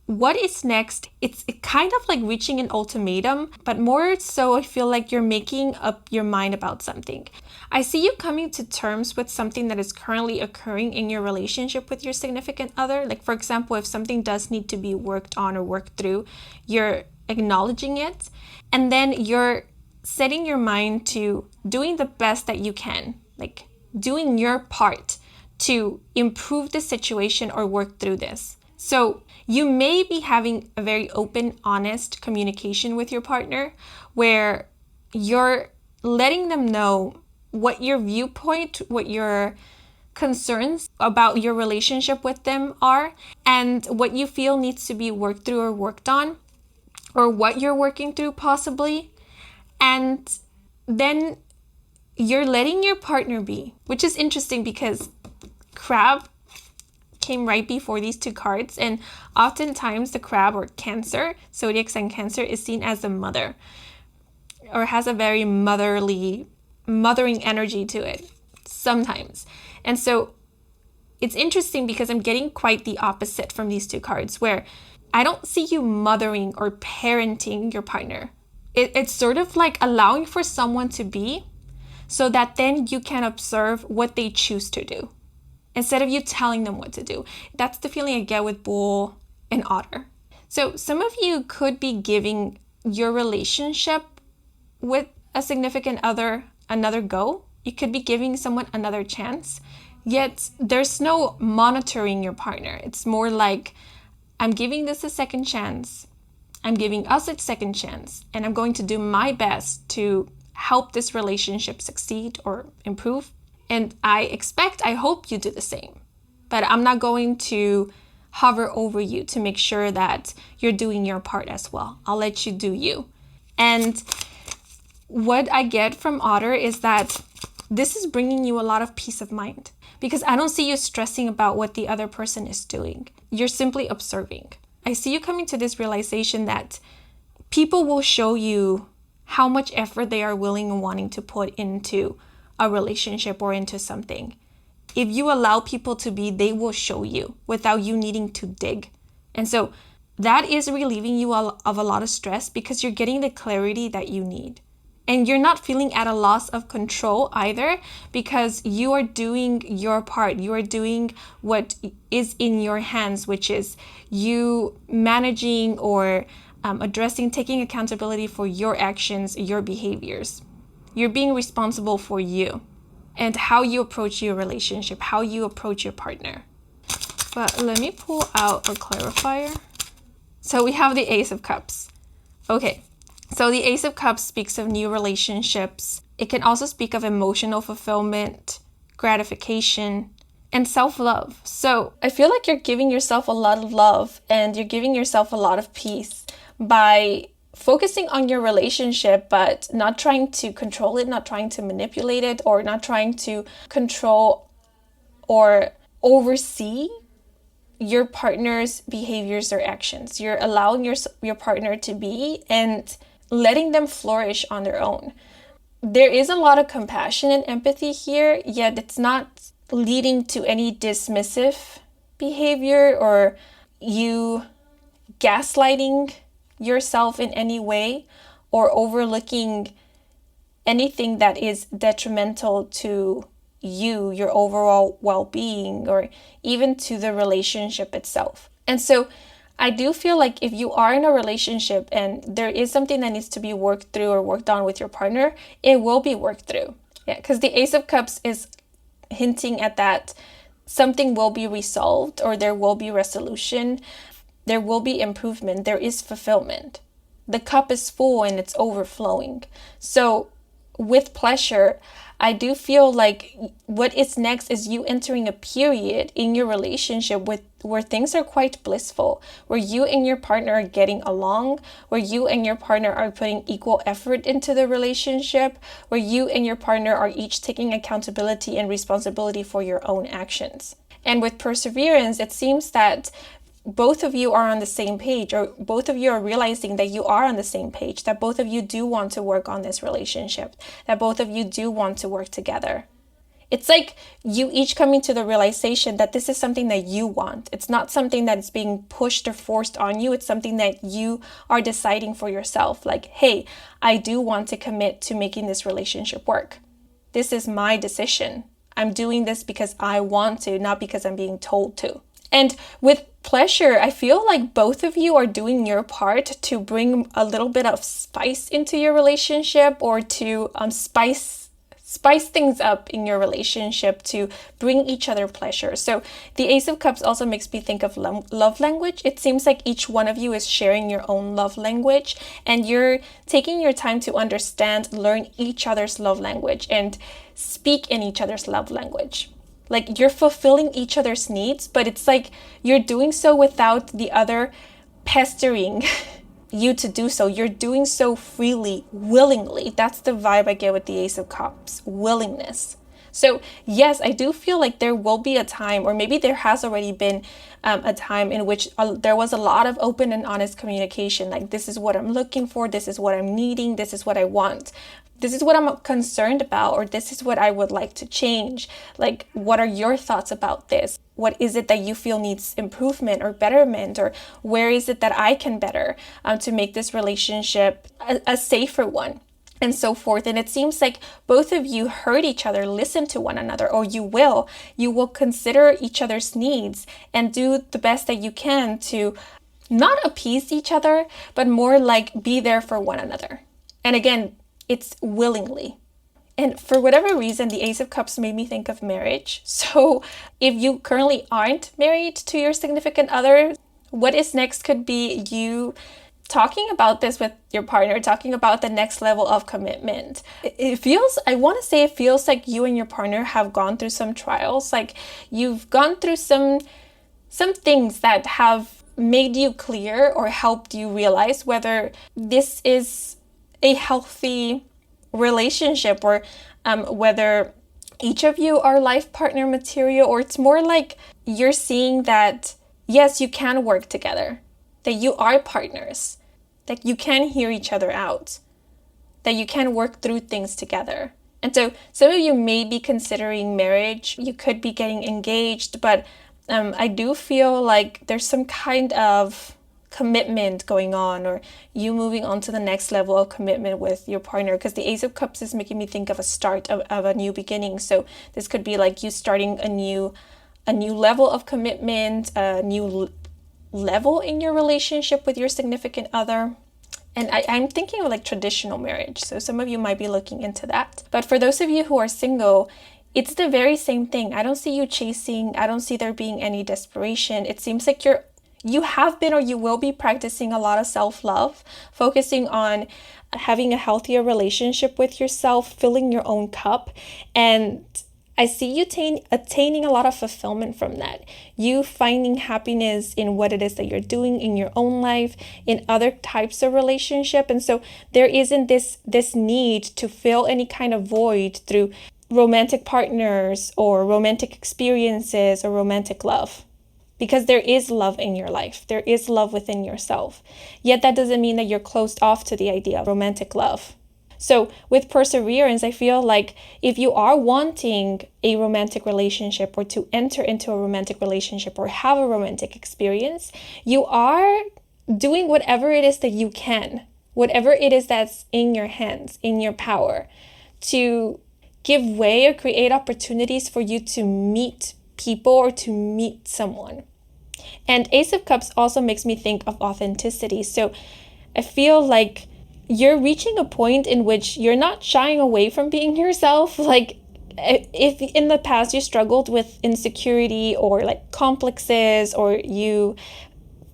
what is next? It's kind of like reaching an ultimatum, but more so I feel like you're making up your mind about something. I see you coming to terms with something that is currently occurring in your relationship with your significant other. Like, for example, if something does need to be worked on or worked through, you're acknowledging it, and then you're setting your mind to doing the best that you can, like doing your part to improve the situation or work through this. So you may be having a very open, honest communication with your partner where you're letting them know what your viewpoint, what your concerns about your relationship with them are, and what you feel needs to be worked through or worked on, or what you're working through possibly. And then you're letting your partner be, which is interesting because crab came right before these two cards, and oftentimes the crab, or Cancer, zodiac sign Cancer, is seen as a mother or has a very mothering energy to it sometimes. And so it's interesting because I'm getting quite the opposite from these two cards, where I don't see you mothering or parenting your partner. It's sort of like allowing for someone to be, so that then you can observe what they choose to do instead of you telling them what to do. That's the feeling I get with Bull and Otter. So some of you could be giving your relationship with a significant other another go. You could be giving someone another chance, yet there's no monitoring your partner. It's more like, I'm giving this a second chance. I'm giving us a second chance, and I'm going to do my best to help this relationship succeed or improve. And I hope you do the same. But I'm not going to hover over you to make sure that you're doing your part as well. I'll let you do you. And what I get from Otter is that this is bringing you a lot of peace of mind, because I don't see you stressing about what the other person is doing. You're simply observing. I see you coming to this realization that people will show you how much effort they are willing and wanting to put into a relationship or into something. If you allow people to be, they will show you without you needing to dig. And so that is relieving you of a lot of stress, because you're getting the clarity that you need. And you're not feeling at a loss of control either, because you are doing your part. You are doing what is in your hands, which is you managing or addressing, taking accountability for your actions, your behaviors. You're being responsible for you and how you approach your relationship, how you approach your partner. But let me pull out a clarifier. So we have the Ace of Cups. Okay, so the Ace of Cups speaks of new relationships. It can also speak of emotional fulfillment, gratification, and self-love. So I feel like you're giving yourself a lot of love and you're giving yourself a lot of peace by focusing on your relationship, but not trying to control it, not trying to manipulate it, or not trying to control or oversee your partner's behaviors or actions. You're allowing your partner to be and letting them flourish on their own. There is a lot of compassion and empathy here, yet it's not leading to any dismissive behavior or you gaslighting yourself in any way or overlooking anything that is detrimental to you, your overall well-being, or even to the relationship itself. And so I do feel like if you are in a relationship and there is something that needs to be worked through or worked on with your partner, it will be worked through. Yeah, because the Ace of Cups is hinting at that something will be resolved, or there will be resolution, there will be improvement, there is fulfillment. The cup is full and it's overflowing. So with pleasure, I do feel like what is next is you entering a period in your relationship with where things are quite blissful, where you and your partner are getting along, where you and your partner are putting equal effort into the relationship, where you and your partner are each taking accountability and responsibility for your own actions. And with perseverance, it seems that both of you are on the same page, or both of you are realizing that you are on the same page, that both of you do want to work on this relationship, that both of you do want to work together. It's like you each coming to the realization that this is something that you want. It's not something that's being pushed or forced on you. It's something that you are deciding for yourself. Like, hey, I do want to commit to making this relationship work. This is my decision. I'm doing this because I want to, not because I'm being told to. And with pleasure, I feel like both of you are doing your part to bring a little bit of spice into your relationship, or to spice things up in your relationship, to bring each other pleasure. So the Ace of Cups also makes me think of love language. It seems like each one of you is sharing your own love language, and you're taking your time to understand, learn each other's love language, and speak in each other's love language. Like, you're fulfilling each other's needs, but it's like you're doing so without the other pestering you to do so. You're doing so freely, willingly. That's the vibe I get with the Ace of Cups, willingness. So yes, I do feel like there will be a time, or maybe there has already been a time in which there was a lot of open and honest communication. Like, this is what I'm looking for, this is what I'm needing, this is what I want. This is what I'm concerned about, or this is what I would like to change. Like, what are your thoughts about this? What is it that you feel needs improvement or betterment? Or where is it that I can better to make this relationship a safer one? And so forth. And it seems like both of you heard each other, listen to one another, or you will consider each other's needs and do the best that you can to not appease each other, but more like be there for one another. And again, it's willingly. And for whatever reason, the Ace of Cups made me think of marriage. So if you currently aren't married to your significant other, what is next could be you talking about this with your partner, talking about the next level of commitment. It feels like you and your partner have gone through some trials. Like, you've gone through some things that have made you clear or helped you realize whether this is a healthy relationship, or whether each of you are life partner material, or it's more like you're seeing that, yes, you can work together, that you are partners, that you can hear each other out, that you can work through things together. And so some of you may be considering marriage, you could be getting engaged, but I do feel like there's some kind of commitment going on, or you moving on to the next level of commitment with your partner, because the Ace of Cups is making me think of a start of a new beginning. So this could be like you starting a new level of commitment, a new level in your relationship with your significant other. And I'm thinking of like traditional marriage. So some of you might be looking into that. But for those of you who are single, it's the very same thing. I don't see you chasing. I don't see there being any desperation. It seems like you have been, or you will be, practicing a lot of self-love, focusing on having a healthier relationship with yourself, filling your own cup. And I see you attaining a lot of fulfillment from that. You finding happiness in what it is that you're doing in your own life, in other types of relationship. And so there isn't this need to fill any kind of void through romantic partners or romantic experiences or romantic love. Because there is love in your life. There is love within yourself. Yet that doesn't mean that you're closed off to the idea of romantic love. So with perseverance, I feel like if you are wanting a romantic relationship, or to enter into a romantic relationship, or have a romantic experience, you are doing whatever it is that you can, whatever it is that's in your hands, in your power, to give way or create opportunities for you to meet people or to meet someone. And Ace of Cups also makes me think of authenticity. So I feel like you're reaching a point in which you're not shying away from being yourself. Like if in the past you struggled with insecurity or like complexes, or you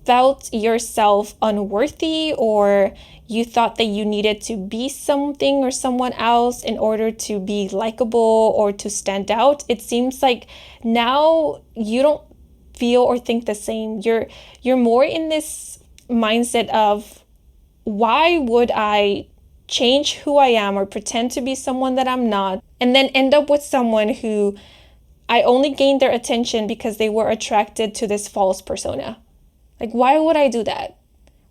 felt yourself unworthy, or you thought that you needed to be something or someone else in order to be likable or to stand out, it seems like now you don't feel or think the same. You're more in this mindset of, why would I change who I am or pretend to be someone that I'm not, and then end up with someone who I only gained their attention because they were attracted to this false persona? Like, why would I do that?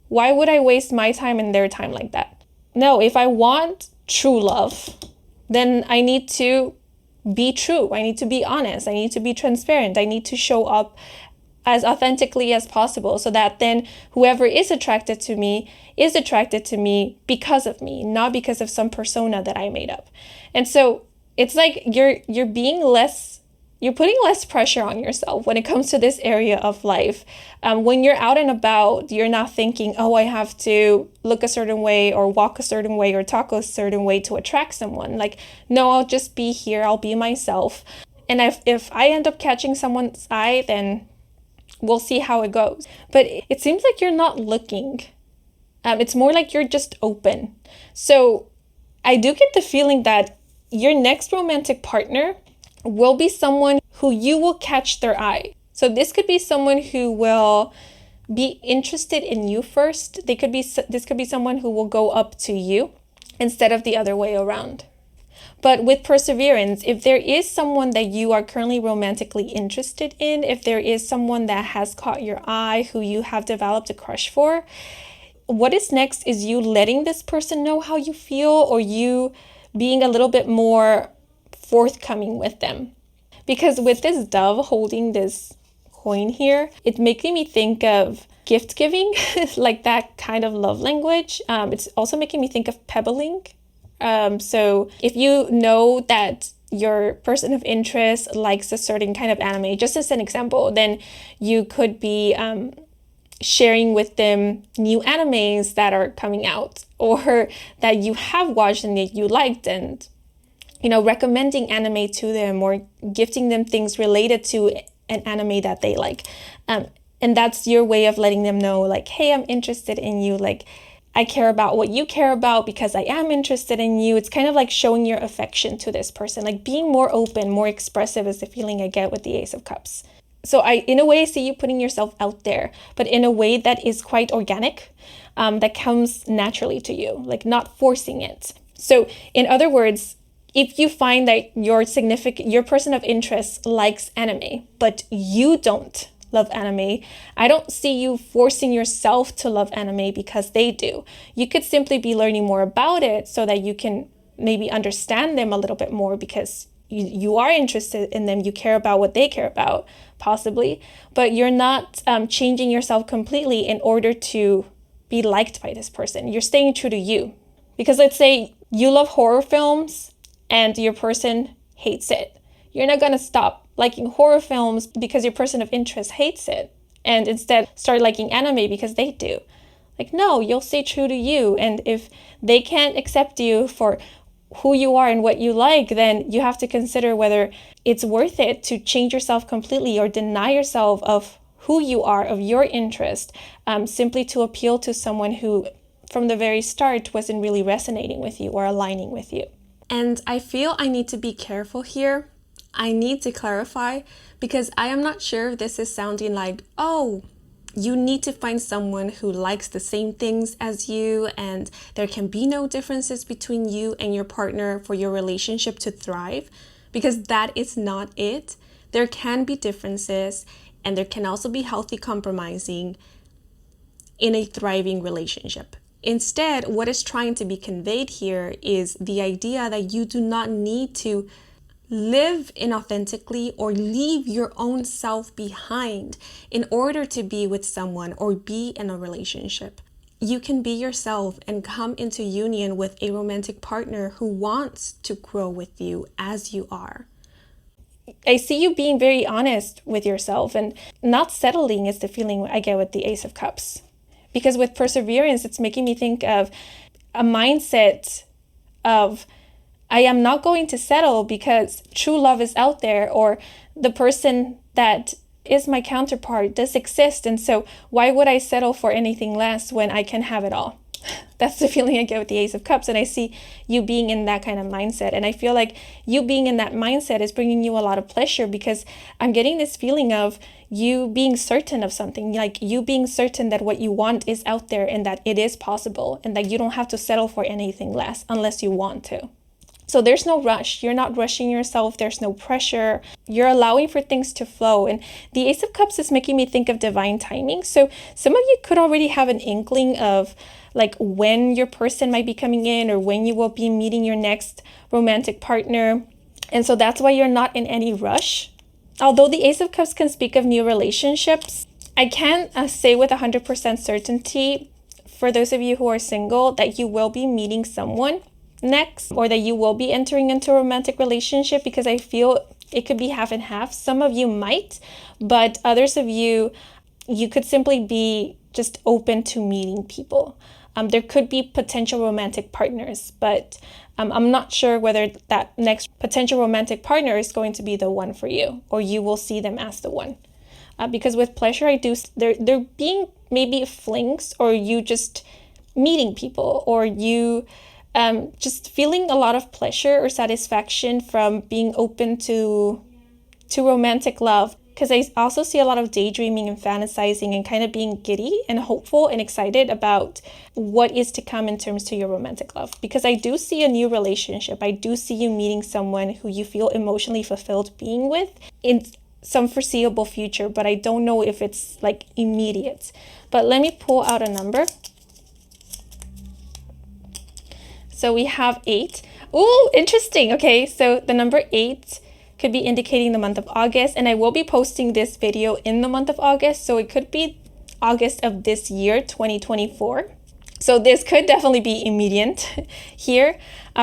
Why would I waste my time and their time like that? No, if I want true love, then I need to be true. I need to be honest. I need to be transparent. I need to show up as authentically as possible, so that then whoever is attracted to me because of me, not because of some persona that I made up. And so it's like you're putting less pressure on yourself when it comes to this area of life. When you're out and about, you're not thinking, oh, I have to look a certain way or walk a certain way or talk a certain way to attract someone. Like, no, I'll just be here. I'll be myself. And if I end up catching someone's eye, then we'll see how it goes. But it seems like you're not looking. It's more like you're just open. So I do get the feeling that your next romantic partner will be someone who you will catch their eye. So this could be someone who will be interested in you first. This could be someone who will go up to you instead of the other way around. But with perseverance, if there is someone that you are currently romantically interested in, if there is someone that has caught your eye, who you have developed a crush for, what is next is you letting this person know how you feel, or you being a little bit more forthcoming with them. Because with this dove holding this coin here, it's making me think of gift giving, like that kind of love language. It's also making me think of pebbling. So if you know that your person of interest likes a certain kind of anime, just as an example, then you could be sharing with them new animes that are coming out, or that you have watched and that you liked, and recommending anime to them, or gifting them things related to an anime that they like. And that's your way of letting them know, like, hey, I'm interested in you. Like, I care about what you care about because I am interested in you. It's kind of like showing your affection to this person, like being more open, more expressive is the feeling I get with the Ace of Cups. So in a way, I see you putting yourself out there, but in a way that is quite organic, that comes naturally to you, like not forcing it. So in other words, if you find that your person of interest likes anime, but you don't love anime, I don't see you forcing yourself to love anime because they do. You could simply be learning more about it so that you can maybe understand them a little bit more, because you are interested in them, you care about what they care about, possibly, but you're not changing yourself completely in order to be liked by this person. You're staying true to you. Because let's say you love horror films and your person hates it. You're not going to stop liking horror films because your person of interest hates it, and instead start liking anime because they do. Like, no, you'll stay true to you. And if they can't accept you for who you are and what you like, then you have to consider whether it's worth it to change yourself completely or deny yourself of who you are, of your interest, simply to appeal to someone who from the very start wasn't really resonating with you or aligning with you. And I feel I need to be careful here. I need to clarify, because I am not sure if this is sounding like, oh, you need to find someone who likes the same things as you, and there can be no differences between you and your partner for your relationship to thrive, because that is not it. There can be differences, and there can also be healthy compromising in a thriving relationship. Instead, what is trying to be conveyed here is the idea that you do not need to live inauthentically or leave your own self behind in order to be with someone or be in a relationship. you can be yourself and come into union with a romantic partner who wants to grow with you as you are. I see you being very honest with yourself, and not settling is the feeling I get with the Ace of Cups. Because with perseverance, it's making me think of a mindset of, I am not going to settle because true love is out there, or the person that is my counterpart does exist. And so why would I settle for anything less when I can have it all? That's the feeling I get with the Ace of Cups. And I see you being in that kind of mindset. And I feel like you being in that mindset is bringing you a lot of pleasure, because I'm getting this feeling of you being certain of something, like you being certain that what you want is out there and that it is possible, and that you don't have to settle for anything less unless you want to. So there's no rush. You're not rushing yourself. There's no pressure. You're allowing for things to flow. And the Ace of Cups is making me think of divine timing. So some of you could already have an inkling of like when your person might be coming in, or when you will be meeting your next romantic partner. And so that's why you're not in any rush. Although the Ace of Cups can speak of new relationships, I can't say with 100% certainty, for those of you who are single, that you will be meeting someone next, or that you will be entering into a romantic relationship, because I feel it could be half and half. Some of you might, but others of you could simply be just open to meeting people. There could be potential romantic partners, but I'm not sure whether that next potential romantic partner is going to be the one for you, or you will see them as the one. Because with pleasure, there being maybe flings, or you just meeting people, or you just feeling a lot of pleasure or satisfaction from being open to romantic love. Because I also see a lot of daydreaming and fantasizing and kind of being giddy and hopeful and excited about what is to come in terms to your romantic love. Because I do see a new relationship. I do see you meeting someone who you feel emotionally fulfilled being with in some foreseeable future, but I don't know if it's like immediate. But let me pull out a number. So we have 8. Ooh, interesting. Okay, so the number 8 could be indicating the month of August, and I will be posting this video in the month of August, so it could be August of this year, 2024. So this could definitely be immediate here.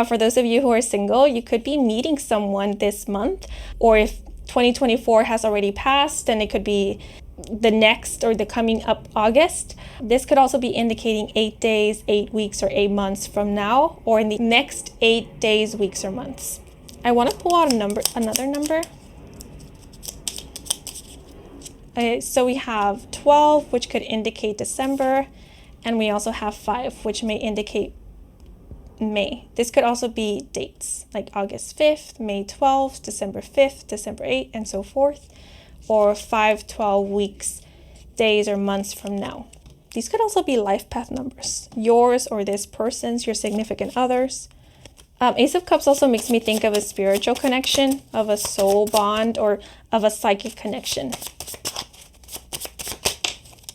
For those of you who are single, you could be meeting someone this month, or if 2024 has already passed, then it could be the next or the coming up August. This could also be indicating 8 days, 8 weeks, or 8 months from now, or in the next 8 days, weeks, or months. I want to pull out another number. Okay, so we have 12, which could indicate December, and we also have 5, which may indicate May. This could also be dates, like August 5th, May 12th, December 5th, December 8th, and so forth, or 5, 12 weeks, days, or months from now. These could also be life path numbers, yours or this person's, your significant others. Ace of Cups also makes me think of a spiritual connection, of a soul bond, or of a psychic connection.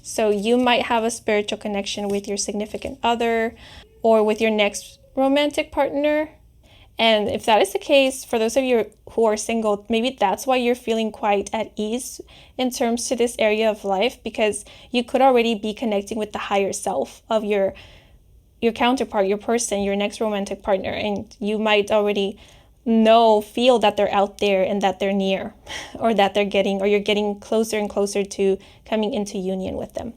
So you might have a spiritual connection with your significant other, or with your next romantic partner. And if that is the case, for those of you who are single, maybe that's why you're feeling quite at ease in terms to this area of life, because you could already be connecting with the higher self of your counterpart, your person, your next romantic partner, and you might already feel that they're out there and that they're near, or that you're getting closer and closer to coming into union with them.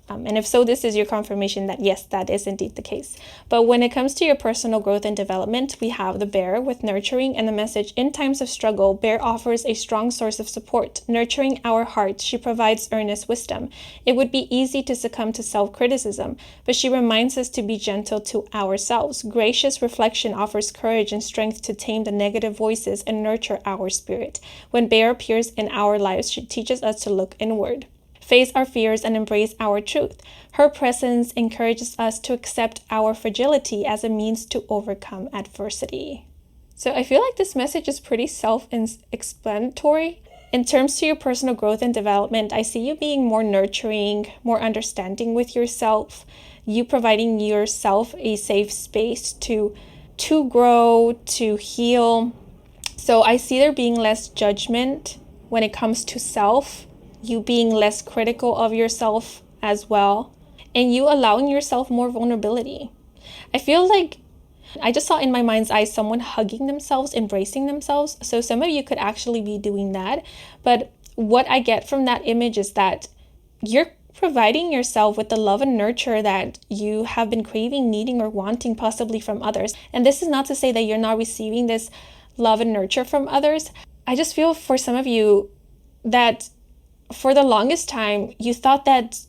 And if so, this is your confirmation that yes, that is indeed the case. But when it comes to your personal growth and development, we have the Bear with nurturing and the message: in times of struggle, Bear offers a strong source of support, nurturing our hearts. She provides earnest wisdom. It would be easy to succumb to self-criticism, but she reminds us to be gentle to ourselves. Gracious reflection offers courage and strength to tame the negative voices and nurture our spirit. When Bear appears in our lives, she teaches us to look inward, face our fears, and embrace our truth. Her presence encourages us to accept our fragility as a means to overcome adversity. So I feel like this message is pretty self-explanatory. In terms to your personal growth and development, I see you being more nurturing, more understanding with yourself, you providing yourself a safe space to grow, to heal. So I see there being less judgment when it comes to self, you being less critical of yourself as well. and you allowing yourself more vulnerability. I feel like I just saw in my mind's eye someone hugging themselves, embracing themselves. So some of you could actually be doing that. But what I get from that image is that you're providing yourself with the love and nurture that you have been craving, needing, or wanting possibly from others. And this is not to say that you're not receiving this love and nurture from others. I just feel for some of you that for the longest time, you thought that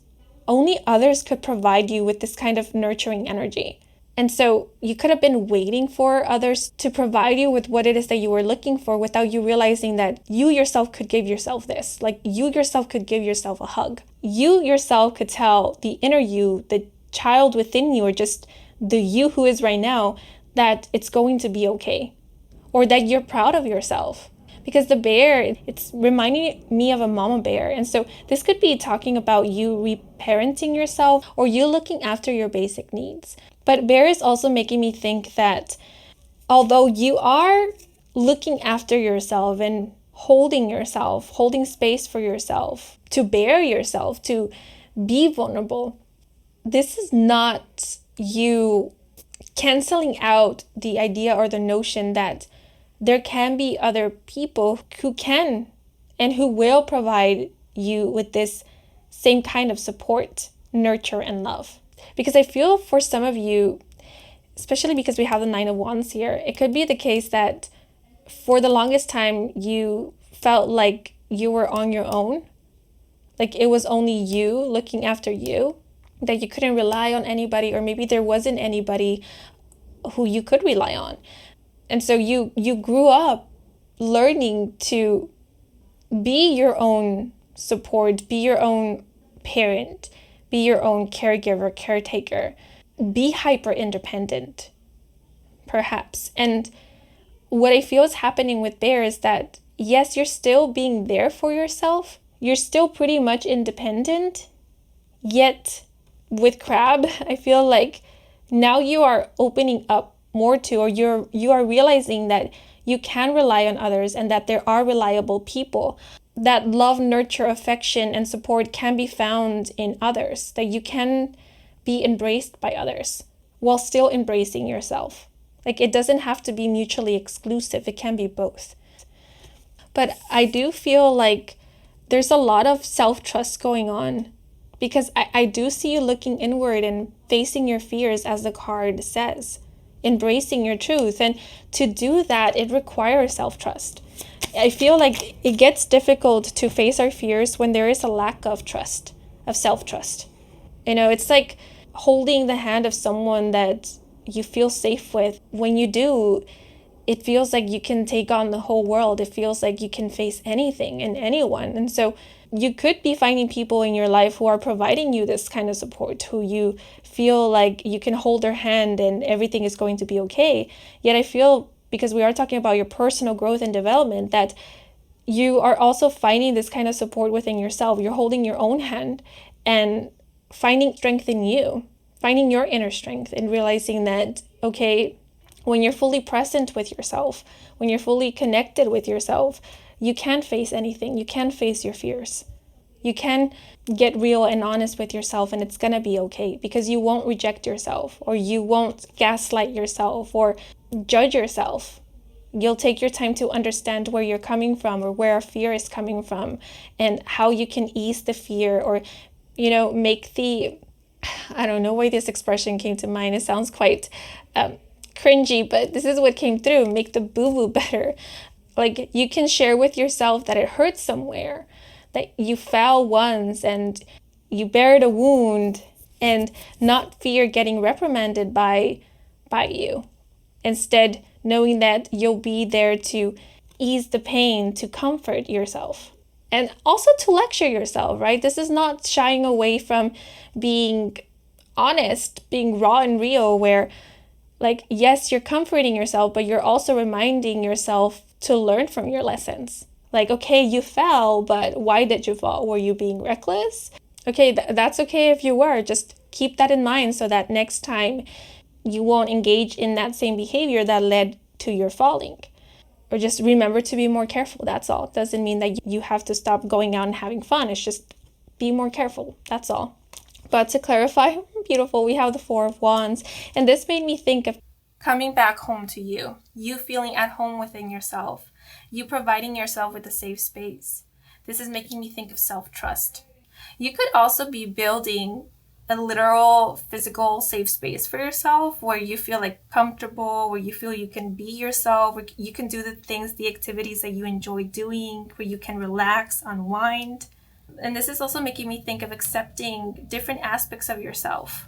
only others could provide you with this kind of nurturing energy. And so you could have been waiting for others to provide you with what it is that you were looking for without you realizing that you yourself could give yourself this. Like you yourself could give yourself a hug. You yourself could tell the inner you, the child within you, or just the you who is right now, that it's going to be okay, or that you're proud of yourself. Because the bear, it's reminding me of a mama bear. And so this could be talking about you reparenting yourself or you looking after your basic needs. But bear is also making me think that although you are looking after yourself and holding space for yourself, to bear yourself, to be vulnerable, this is not you canceling out the idea or the notion that there can be other people who can and who will provide you with this same kind of support, nurture, and love. Because I feel for some of you, especially because we have the Nine of Wands here, it could be the case that for the longest time you felt like you were on your own, like it was only you looking after you, that you couldn't rely on anybody, or maybe there wasn't anybody who you could rely on. And so you grew up learning to be your own support, be your own parent, be your own caregiver, caretaker, be hyper independent, perhaps. And what I feel is happening with Bear is that, yes, you're still being there for yourself. You're still pretty much independent. Yet with Crab, I feel like now you are opening up more to, or you are realizing that you can rely on others and that there are reliable people, that love, nurture, affection, and support can be found in others, that you can be embraced by others while still embracing yourself. Like it doesn't have to be mutually exclusive, it can be both. But I do feel like there's a lot of self-trust going on, because I do see you looking inward and facing your fears, as the card says, embracing your truth. And to do that, it requires self-trust. I feel like it gets difficult to face our fears when there is a lack of trust, of self-trust. You know, it's like holding the hand of someone that you feel safe with. When you do, it feels like you can take on the whole world. It feels like you can face anything and anyone. And so you could be finding people in your life who are providing you this kind of support, who you feel like you can hold their hand and everything is going to be okay. Yet I feel, because we are talking about your personal growth and development, that you are also finding this kind of support within yourself. You're holding your own hand and finding strength in you, finding your inner strength, and realizing that, okay, when you're fully present with yourself, when you're fully connected with yourself, you can face anything. You can face your fears. You can get real and honest with yourself, and it's going to be okay, because you won't reject yourself, or you won't gaslight yourself or judge yourself. You'll take your time to understand where you're coming from, or where a fear is coming from, and how you can ease the fear, or, you know, make the, I don't know why this expression came to mind. It sounds quite cringy, but this is what came through. Make the boo-boo better. Like, you can share with yourself that it hurts somewhere, that you fell once and you buried a wound, and not fear getting reprimanded by you. Instead, knowing that you'll be there to ease the pain, to comfort yourself, and also to lecture yourself, right? This is not shying away from being honest, being raw and real, where, like, yes, you're comforting yourself, but you're also reminding yourself to learn from your lessons. Like, okay, you fell, but why did you fall? Were you being reckless? Okay, that's okay if you were. Just keep that in mind so that next time you won't engage in that same behavior that led to your falling. Or just remember to be more careful, that's all. It doesn't mean that you have to stop going out and having fun. It's just be more careful, that's all. But to clarify, beautiful, we have the Four of Wands. And this made me think of coming back home to you. You feeling at home within yourself. You providing yourself with a safe space. This is making me think of self-trust. You could also be building a literal physical safe space for yourself where you feel like comfortable, where you feel you can be yourself, where you can do the things, the activities that you enjoy doing, where you can relax, unwind. And this is also making me think of accepting different aspects of yourself,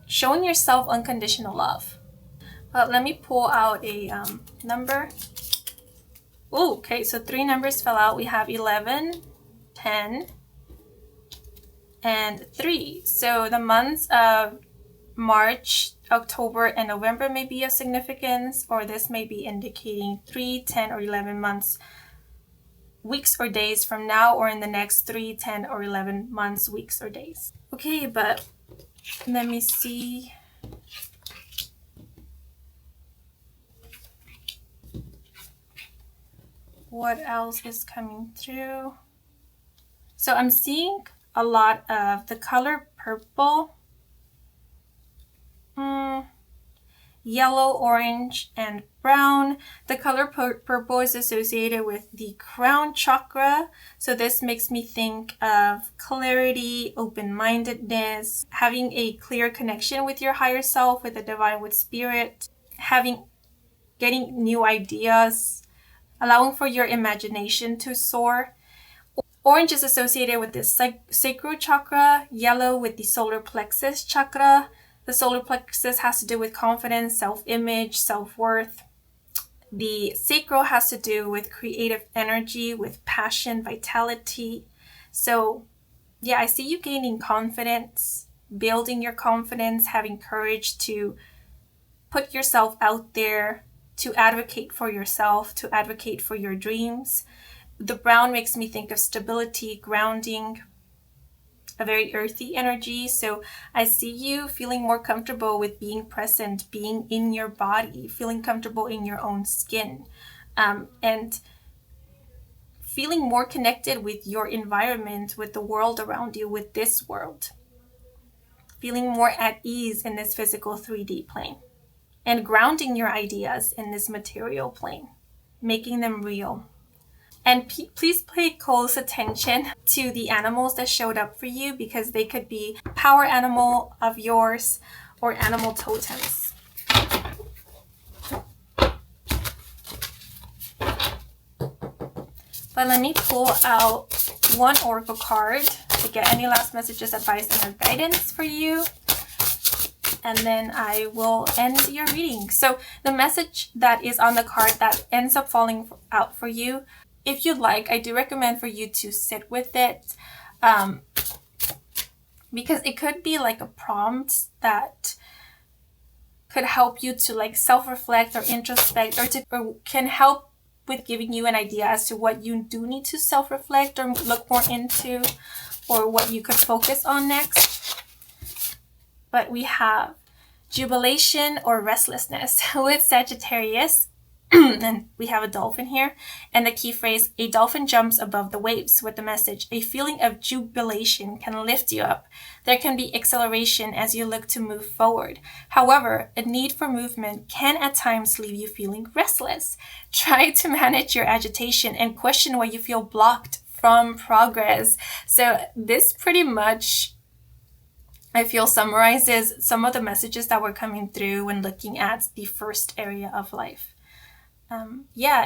showing yourself unconditional love. Let me pull out a number. Oh, okay, so 3 numbers fell out. We have 11, 10, and 3. So the months of March, October, and November may be of significance, or this may be indicating 3, 10, or 11 months, weeks or days from now, or in the next 3, 10, or 11 months, weeks, or days. Okay, but let me see. What else is coming through? So I'm seeing a lot of the color purple, yellow, orange, and brown. The color purple is associated with the crown chakra. So this makes me think of clarity, open-mindedness, having a clear connection with your higher self, with the divine, with spirit, getting new ideas, allowing for your imagination to soar. Orange is associated with the sacral chakra, yellow with the solar plexus chakra. The solar plexus has to do with confidence, self-image, self-worth. The sacral has to do with creative energy, with passion, vitality. So yeah, I see you gaining confidence, building your confidence, having courage to put yourself out there, to advocate for yourself, to advocate for your dreams. The brown makes me think of stability, grounding, a very earthy energy. So I see you feeling more comfortable with being present, being in your body, feeling comfortable in your own skin, and feeling more connected with your environment, with the world around you, with this world. Feeling more at ease in this physical 3D plane. And grounding your ideas in this material plane, making them real. And please pay close attention to the animals that showed up for you, because they could be a power animal of yours or animal totems. But let me pull out one oracle card to get any last messages, advice, and guidance for you. And then I will end your reading. So the message that is on the card that ends up falling out for you, if you'd like, I do recommend for you to sit with it, because it could be like a prompt that could help you to like self-reflect or introspect, or can help with giving you an idea as to what you do need to self-reflect or look more into, or what you could focus on next. But we have jubilation or restlessness with Sagittarius. And we have a dolphin here. And the key phrase, a dolphin jumps above the waves, with the message, a feeling of jubilation can lift you up. There can be acceleration as you look to move forward. However, a need for movement can at times leave you feeling restless. Try to manage your agitation and question why you feel blocked from progress. So this pretty much, I feel, summarizes some of the messages that were coming through when looking at the first area of life.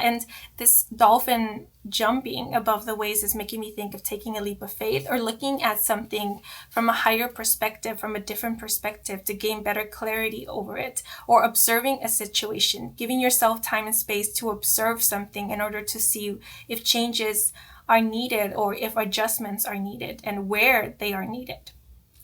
And this dolphin jumping above the waves is making me think of taking a leap of faith, or looking at something from a higher perspective, from a different perspective, to gain better clarity over it, or observing a situation, giving yourself time and space to observe something in order to see if changes are needed or if adjustments are needed and where they are needed.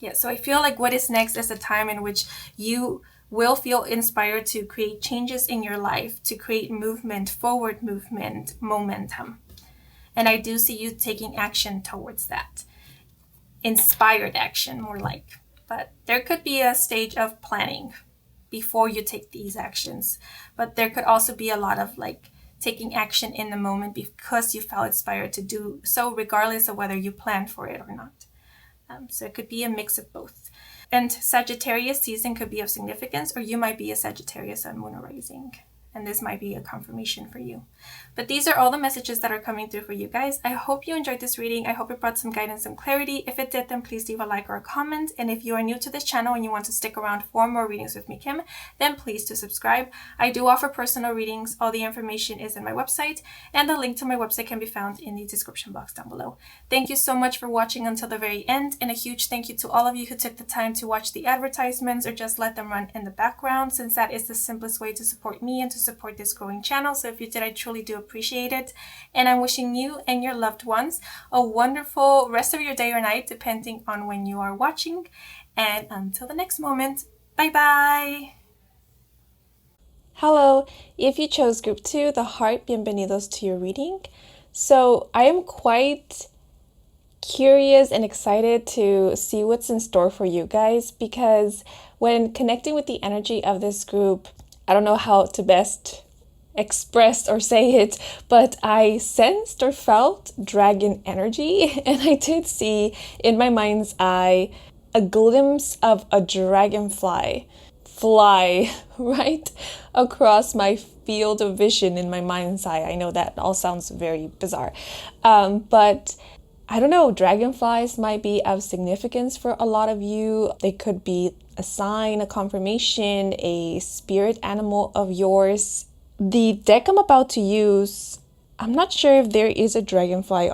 Yeah, so I feel like what is next is a time in which you will feel inspired to create changes in your life, to create movement, forward movement, momentum. And I do see you taking action towards that. Inspired action, more like. But there could be a stage of planning before you take these actions. But there could also be a lot of like taking action in the moment because you felt inspired to do so, regardless of whether you planned for it or not. So it could be a mix of both. And Sagittarius season could be of significance, or you might be a Sagittarius sun, moon, or rising. And this might be a confirmation for you. But these are all the messages that are coming through for you guys. I hope you enjoyed this reading. I hope it brought some guidance and clarity. If it did, then please leave a like or a comment. And if you are new to this channel and you want to stick around for more readings with me, Kim, then please do subscribe. I do offer personal readings. All the information is in my website, and the link to my website can be found in the description box down below. Thank you so much for watching until the very end, and a huge thank you to all of you who took the time to watch the advertisements or just let them run in the background, since that is the simplest way to support me and to support this growing channel. So if you did, I truly do appreciate it. And I'm wishing you and your loved ones a wonderful rest of your day or night, depending on when you are watching. And until the next moment, bye bye. Hello, if you chose group 2, the heart, bienvenidos to your reading. So I am quite curious and excited to see what's in store for you guys, because when connecting with the energy of this group, I don't know how to best express or say it, but I sensed or felt dragon energy, and I did see in my mind's eye a glimpse of a dragonfly fly right across my field of vision in my mind's eye. I know that all sounds very bizarre, but I don't know, dragonflies might be of significance for a lot of you. They could be a sign, a confirmation, a spirit animal of yours. The deck I'm about to use, I'm not sure if there is a dragonfly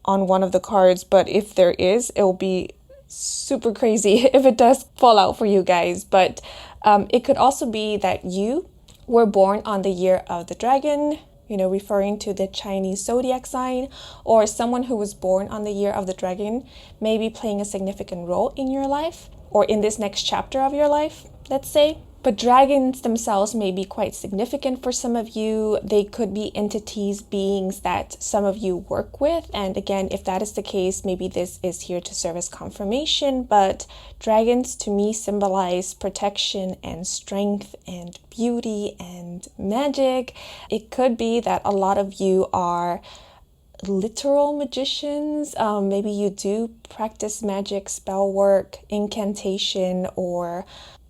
on one of the cards, but if there is, it will be super crazy if it does fall out for you guys. But it could also be that you were born on the year of the dragon, you know, referring to the Chinese zodiac sign, or someone who was born on the year of the dragon may be playing a significant role in your life, or in this next chapter of your life, let's say. But dragons themselves may be quite significant for some of you. They could be entities, beings that some of you work with. And again, if that is the case, maybe this is here to serve as confirmation. But dragons to me symbolize protection and strength and beauty and magic. It could be that a lot of you are literal magicians. Maybe you do practice magic, spell work, incantation, or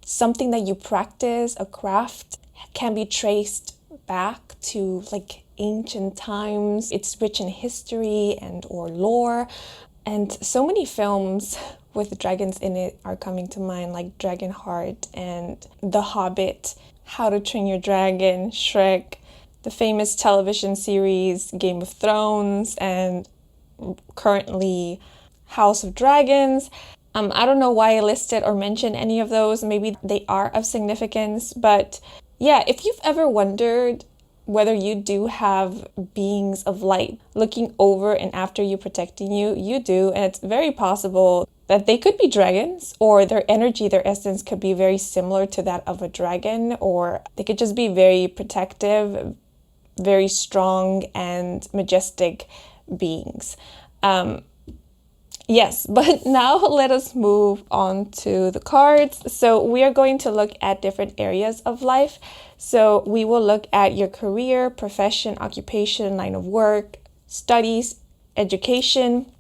something that you practice, a craft, can be traced back to like ancient times. It's rich in history and or lore. And so many films with dragons in it are coming to mind, like Dragonheart and The Hobbit, How to Train Your Dragon, Shrek, the famous television series Game of Thrones, and currently House of Dragons. I don't know why I listed or mentioned any of those. Maybe they are of significance. But yeah, if you've ever wondered whether you do have beings of light looking over and after you, protecting you, you do. And it's very possible that they could be dragons, or their energy, their essence could be very similar to that of a dragon, or they could just be very protective, very strong and majestic beings. Yes, but now let us move on to the cards. So we are going to look at different areas of life. So we will look at your career, profession, occupation, line of work, studies, education,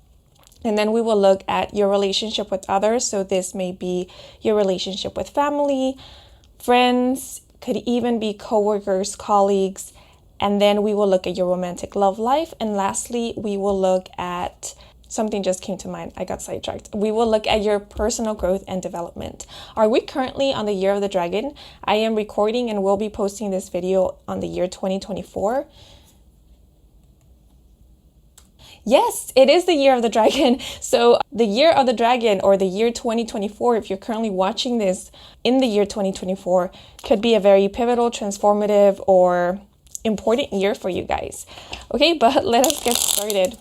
and then we will look at your relationship with others. So this may be your relationship with family, friends, could even be coworkers, colleagues, and then we will look at your romantic love life. And lastly, we will look at something just came to mind. I got sidetracked. We will look at your personal growth and development. Are we currently on the year of the dragon? I am recording and will be posting this video on the year 2024. Yes, it is the year of the dragon. So the year of the dragon, or the year 2024, if you're currently watching this in the year 2024, could be a very pivotal, transformative, or important year for you guys. Okay, but let us get started.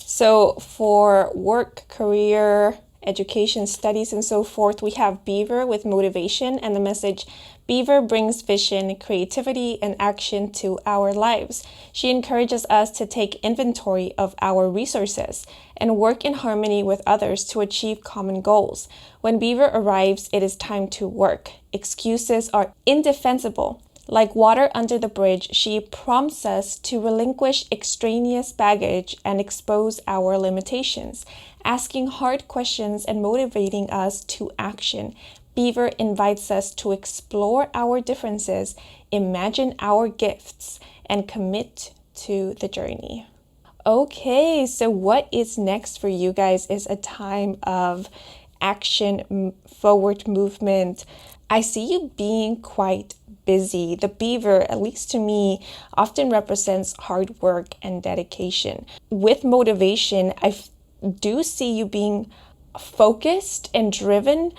So for work, career, education, studies, and so forth, we have Beaver with motivation and the message, Beaver brings vision, creativity, and action to our lives. She encourages us to take inventory of our resources and work in harmony with others to achieve common goals. When Beaver arrives, it is time to work. Excuses are indefensible. Like water under the bridge, she prompts us to relinquish extraneous baggage and expose our limitations, asking hard questions and motivating us to action. Beaver invites us to explore our differences, imagine our gifts, and commit to the journey. Okay, so what is next for you guys is a time of action, forward movement. I see you being quite busy. The beaver, at least to me, often represents hard work and dedication. With motivation, do see you being focused and driven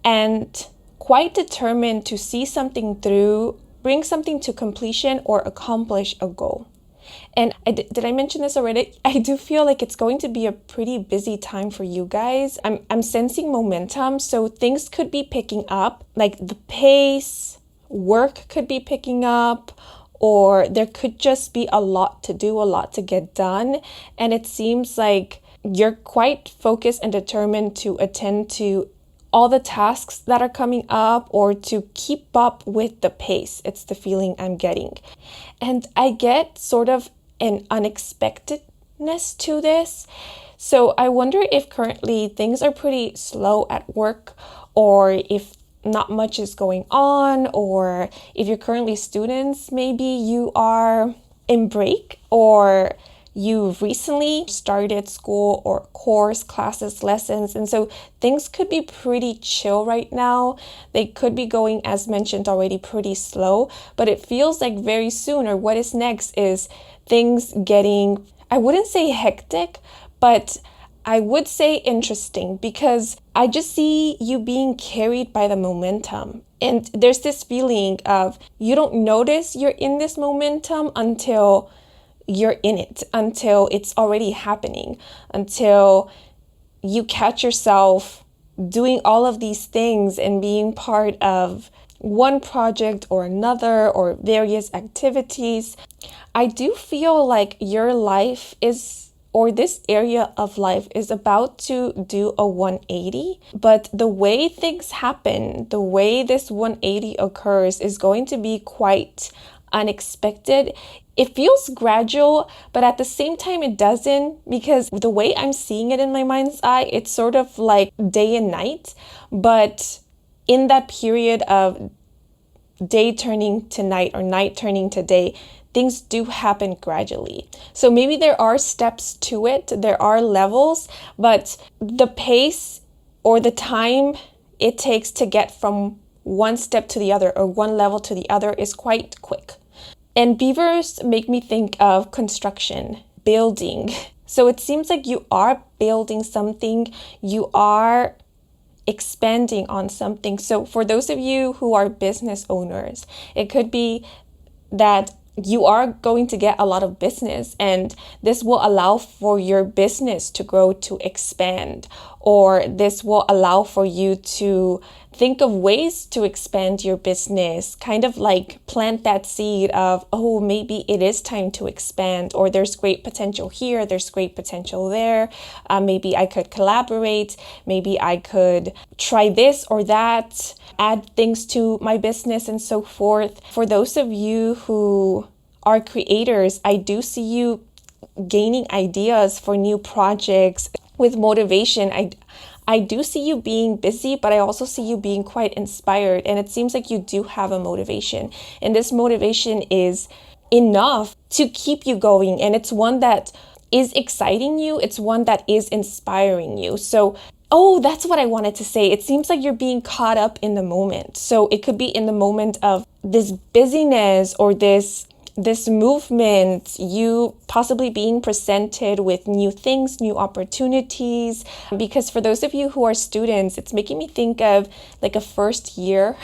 and quite determined to see something through, bring something to completion, or accomplish a goal. And did I mention this already? I do feel like it's going to be a pretty busy time for you guys. I'm sensing momentum, so things could be picking up, like the pace, work could be picking up, or there could just be a lot to do, a lot to get done. And it seems like you're quite focused and determined to attend to all the tasks that are coming up or to keep up with the pace. It's the feeling I'm getting. And I get sort of an unexpectedness to this. So I wonder if currently things are pretty slow at work, or if not much is going on, or if you're currently students, maybe you are in break, or you've recently started school or course, classes, lessons, and so things could be pretty chill right now. They could be going, as mentioned already, pretty slow, but it feels like very soon, or what is next, is things getting, I wouldn't say hectic, but I would say interesting, because I just see you being carried by the momentum. And there's this feeling of you don't notice you're in this momentum until you're in it, until it's already happening, until you catch yourself doing all of these things and being part of one project or another, or various activities. I do feel like your life is, or this area of life is about to do a 180, but the way things happen, the way this 180 occurs is going to be quite unexpected. It feels gradual, but at the same time it doesn't, because the way I'm seeing it in my mind's eye, it's sort of like day and night, but in that period of day turning to night or night turning to day, things do happen gradually. So maybe there are steps to it, there are levels, but the pace or the time it takes to get from one step to the other or one level to the other is quite quick. And beavers make me think of construction, building. So it seems like you are building something, you are expanding on something. So for those of you who are business owners, it could be that you are going to get a lot of business, and this will allow for your business to grow, to expand, or this will allow for you to think of ways to expand your business, kind of like plant that seed of, oh, maybe it is time to expand, or there's great potential here, there's great potential there. Maybe I could collaborate, maybe I could try this or that, add things to my business, and so forth. For those of you who are creators, I do see you gaining ideas for new projects with motivation. I do see you being busy, but I also see you being quite inspired. And it seems like you do have a motivation. And this motivation is enough to keep you going. And it's one that is exciting you. It's one that is inspiring you. So, oh, that's what I wanted to say. It seems like you're being caught up in the moment. So it could be in the moment of this busyness or this movement, you possibly being presented with new things, new opportunities. Because for those of you who are students, it's making me think of like a first year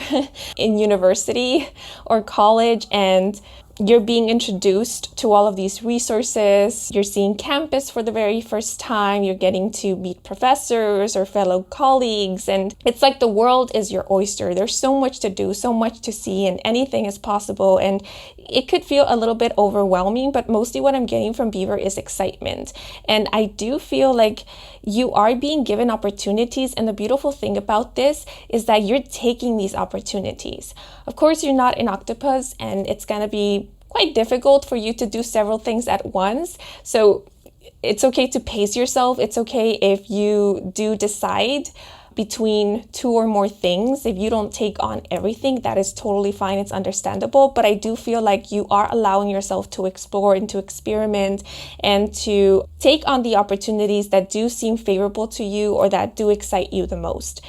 in university or college, and you're being introduced to all of these resources. You're seeing campus for the very first time. You're getting to meet professors or fellow colleagues. And it's like the world is your oyster. There's so much to do, so much to see, and anything is possible. And it could feel a little bit overwhelming, but mostly what I'm getting from Beaver is excitement. And I do feel like you are being given opportunities. And the beautiful thing about this is that you're taking these opportunities. Of course, you're not an octopus, and it's going to be quite difficult for you to do several things at once. So it's okay to pace yourself. It's okay if you do decide between two or more things. If you don't take on everything, that is totally fine. It's understandable. But I do feel like you are allowing yourself to explore and to experiment and to take on the opportunities that do seem favorable to you or that do excite you the most.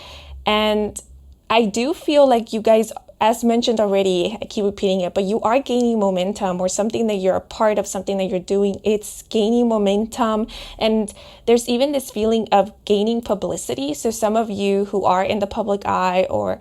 And I do feel like you guys, as mentioned already, I keep repeating it, but you are gaining momentum, or something that you're a part of, something that you're doing, it's gaining momentum. And there's even this feeling of gaining publicity. So some of you who are in the public eye, or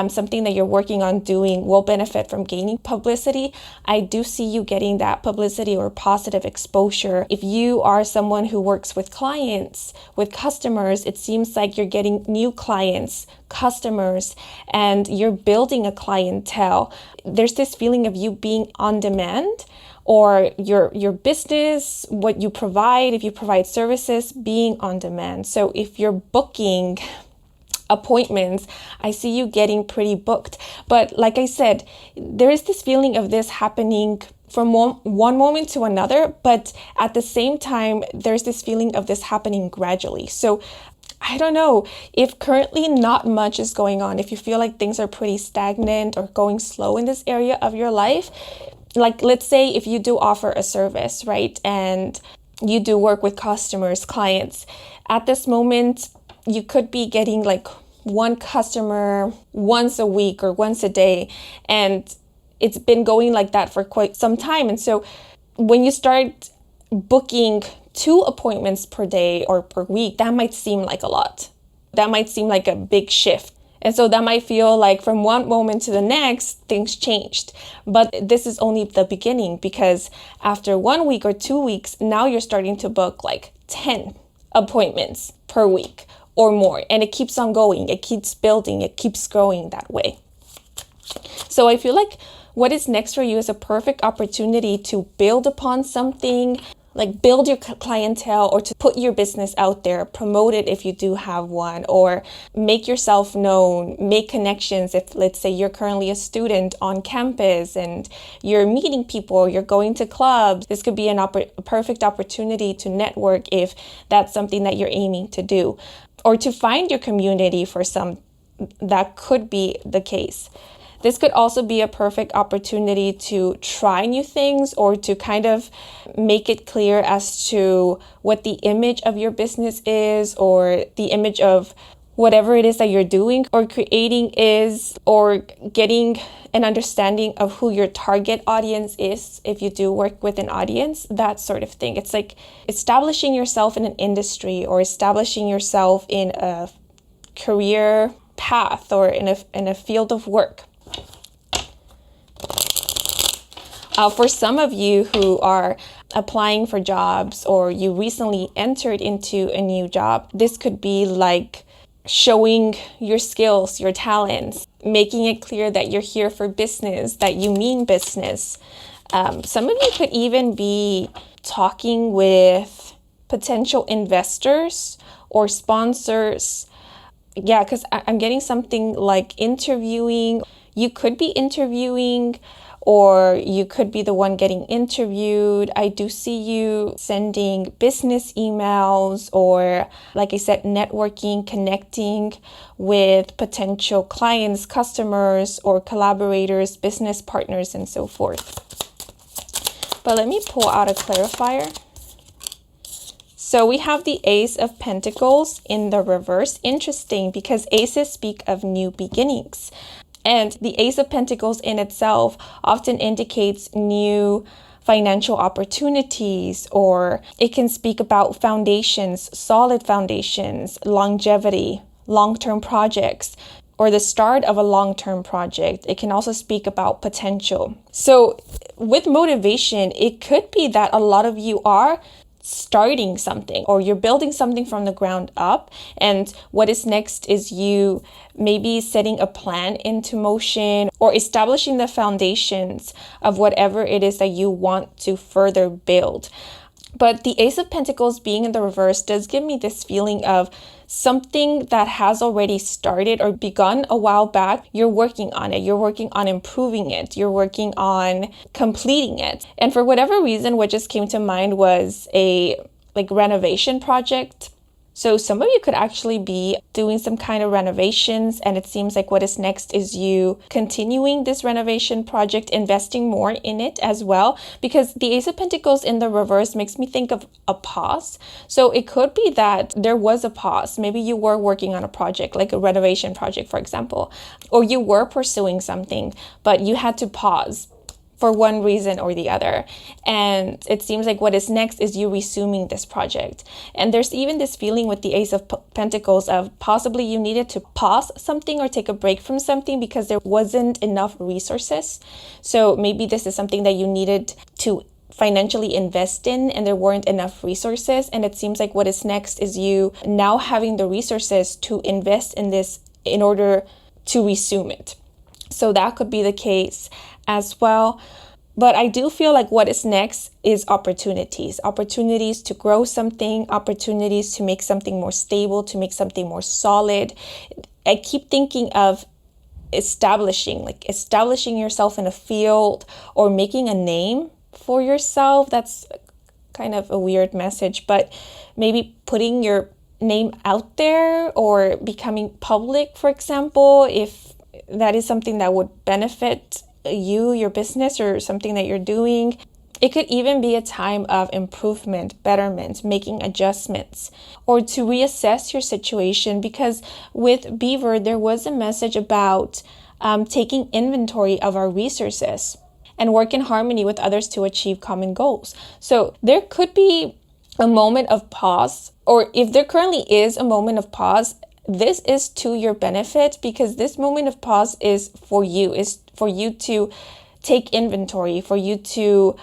something that you're working on doing, will benefit from gaining publicity. I do see you getting that publicity or positive exposure. If you are someone who works with clients, with customers, it seems like you're getting new clients, customers, and you're building a clientele. There's this feeling of you being on demand, or your business, what you provide, if you provide services, being on demand. So if you're booking appointments, I see you getting pretty booked. But like I said, there is this feeling of this happening from one moment to another, but at the same time, there's this feeling of this happening gradually. So I don't know, if currently not much is going on, if you feel like things are pretty stagnant or going slow in this area of your life, like let's say if you do offer a service, right, and you do work with customers, clients, at this moment, you could be getting like one customer once a week or once a day, and it's been going like that for quite some time. And so when you start booking 2 appointments per day or per week, that might seem like a lot. That might seem like a big shift. And so that might feel like from one moment to the next, things changed. But this is only the beginning, because after 1 week or 2 weeks, now you're starting to book like 10 appointments per week or more. And it keeps on going. It keeps building. It keeps growing that way. So I feel like what is next for you is a perfect opportunity to build upon something, like build your clientele, or to put your business out there, promote it if you do have one, or make yourself known, make connections. If let's say you're currently a student on campus and you're meeting people, you're going to clubs, this could be a perfect opportunity to network if that's something that you're aiming to do, or to find your community. For some, that could be the case. This could also be a perfect opportunity to try new things, or to kind of make it clear as to what the image of your business is, or the image of whatever it is that you're doing or creating is, or getting an understanding of who your target audience is if you do work with an audience, that sort of thing. It's like establishing yourself in an industry, or establishing yourself in a career path, or in a field of work. For some of you who are applying for jobs, or you recently entered into a new job, this could be like showing your skills, your talents, making it clear that you're here for business, that you mean business. Some of you could even be talking with potential investors or sponsors. Yeah, because I'm getting something like interviewing. You could be interviewing, or you could be the one getting interviewed. I do see you sending business emails, or like I said, networking, connecting with potential clients, customers, or collaborators, business partners, and so forth. But let me pull out a clarifier. So we have the Ace of Pentacles in the reverse. Interesting, because aces speak of new beginnings. And the Ace of Pentacles in itself often indicates new financial opportunities, or it can speak about foundations, solid foundations, longevity, long-term projects, or the start of a long-term project. It can also speak about potential. So with motivation, it could be that a lot of you are starting something, or you're building something from the ground up, and what is next is you maybe setting a plan into motion or establishing the foundations of whatever it is that you want to further build. But the Ace of Pentacles being in the reverse does give me this feeling of something that has already started or begun a while back. You're working on it. You're working on improving it. You're working on completing it. And for whatever reason, what just came to mind was a renovation project. So some of you could actually be doing some kind of renovations, and it seems like what is next is you continuing this renovation project, investing more in it as well, because the Ace of Pentacles in the reverse makes me think of a pause. So it could be that there was a pause. Maybe you were working on a project, like a renovation project, for example, or you were pursuing something, but you had to pause for one reason or the other. And it seems like what is next is you resuming this project. And there's even this feeling with the Ace of Pentacles of possibly you needed to pause something or take a break from something because there wasn't enough resources. So maybe this is something that you needed to financially invest in and there weren't enough resources. And it seems like what is next is you now having the resources to invest in this in order to resume it. So that could be the case as well. But I do feel like what is next is opportunities to grow something, opportunities to make something more stable, to make something more solid. I keep thinking of establishing yourself in a field or making a name for yourself. That's kind of a weird message, but maybe putting your name out there or becoming public, for example, if that is something that would benefit you, your business, or something that you're doing. It could even be a time of improvement, betterment, making adjustments, or to reassess your situation, because with Beaver, there was a message about taking inventory of our resources and work in harmony with others to achieve common goals. So there could be a moment of pause, or if there currently is a moment of pause, this is to your benefit, because this moment of pause is for you to take inventory, for you to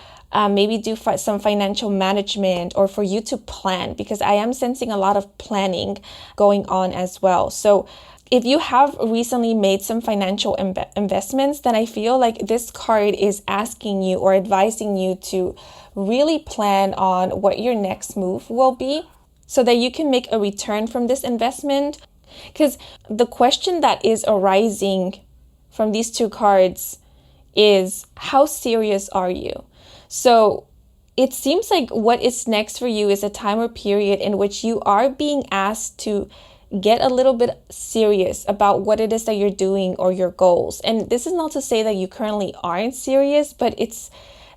maybe do some financial management, or for you to plan, because I am sensing a lot of planning going on as well. So if you have recently made some financial investments, then I feel like this card is asking you or advising you to really plan on what your next move will be so that you can make a return from this investment. Because the question that is arising from these two cards is, how serious are you? So it seems like what is next for you is a time or period in which you are being asked to get a little bit serious about what it is that you're doing or your goals. And this is not to say that you currently aren't serious, but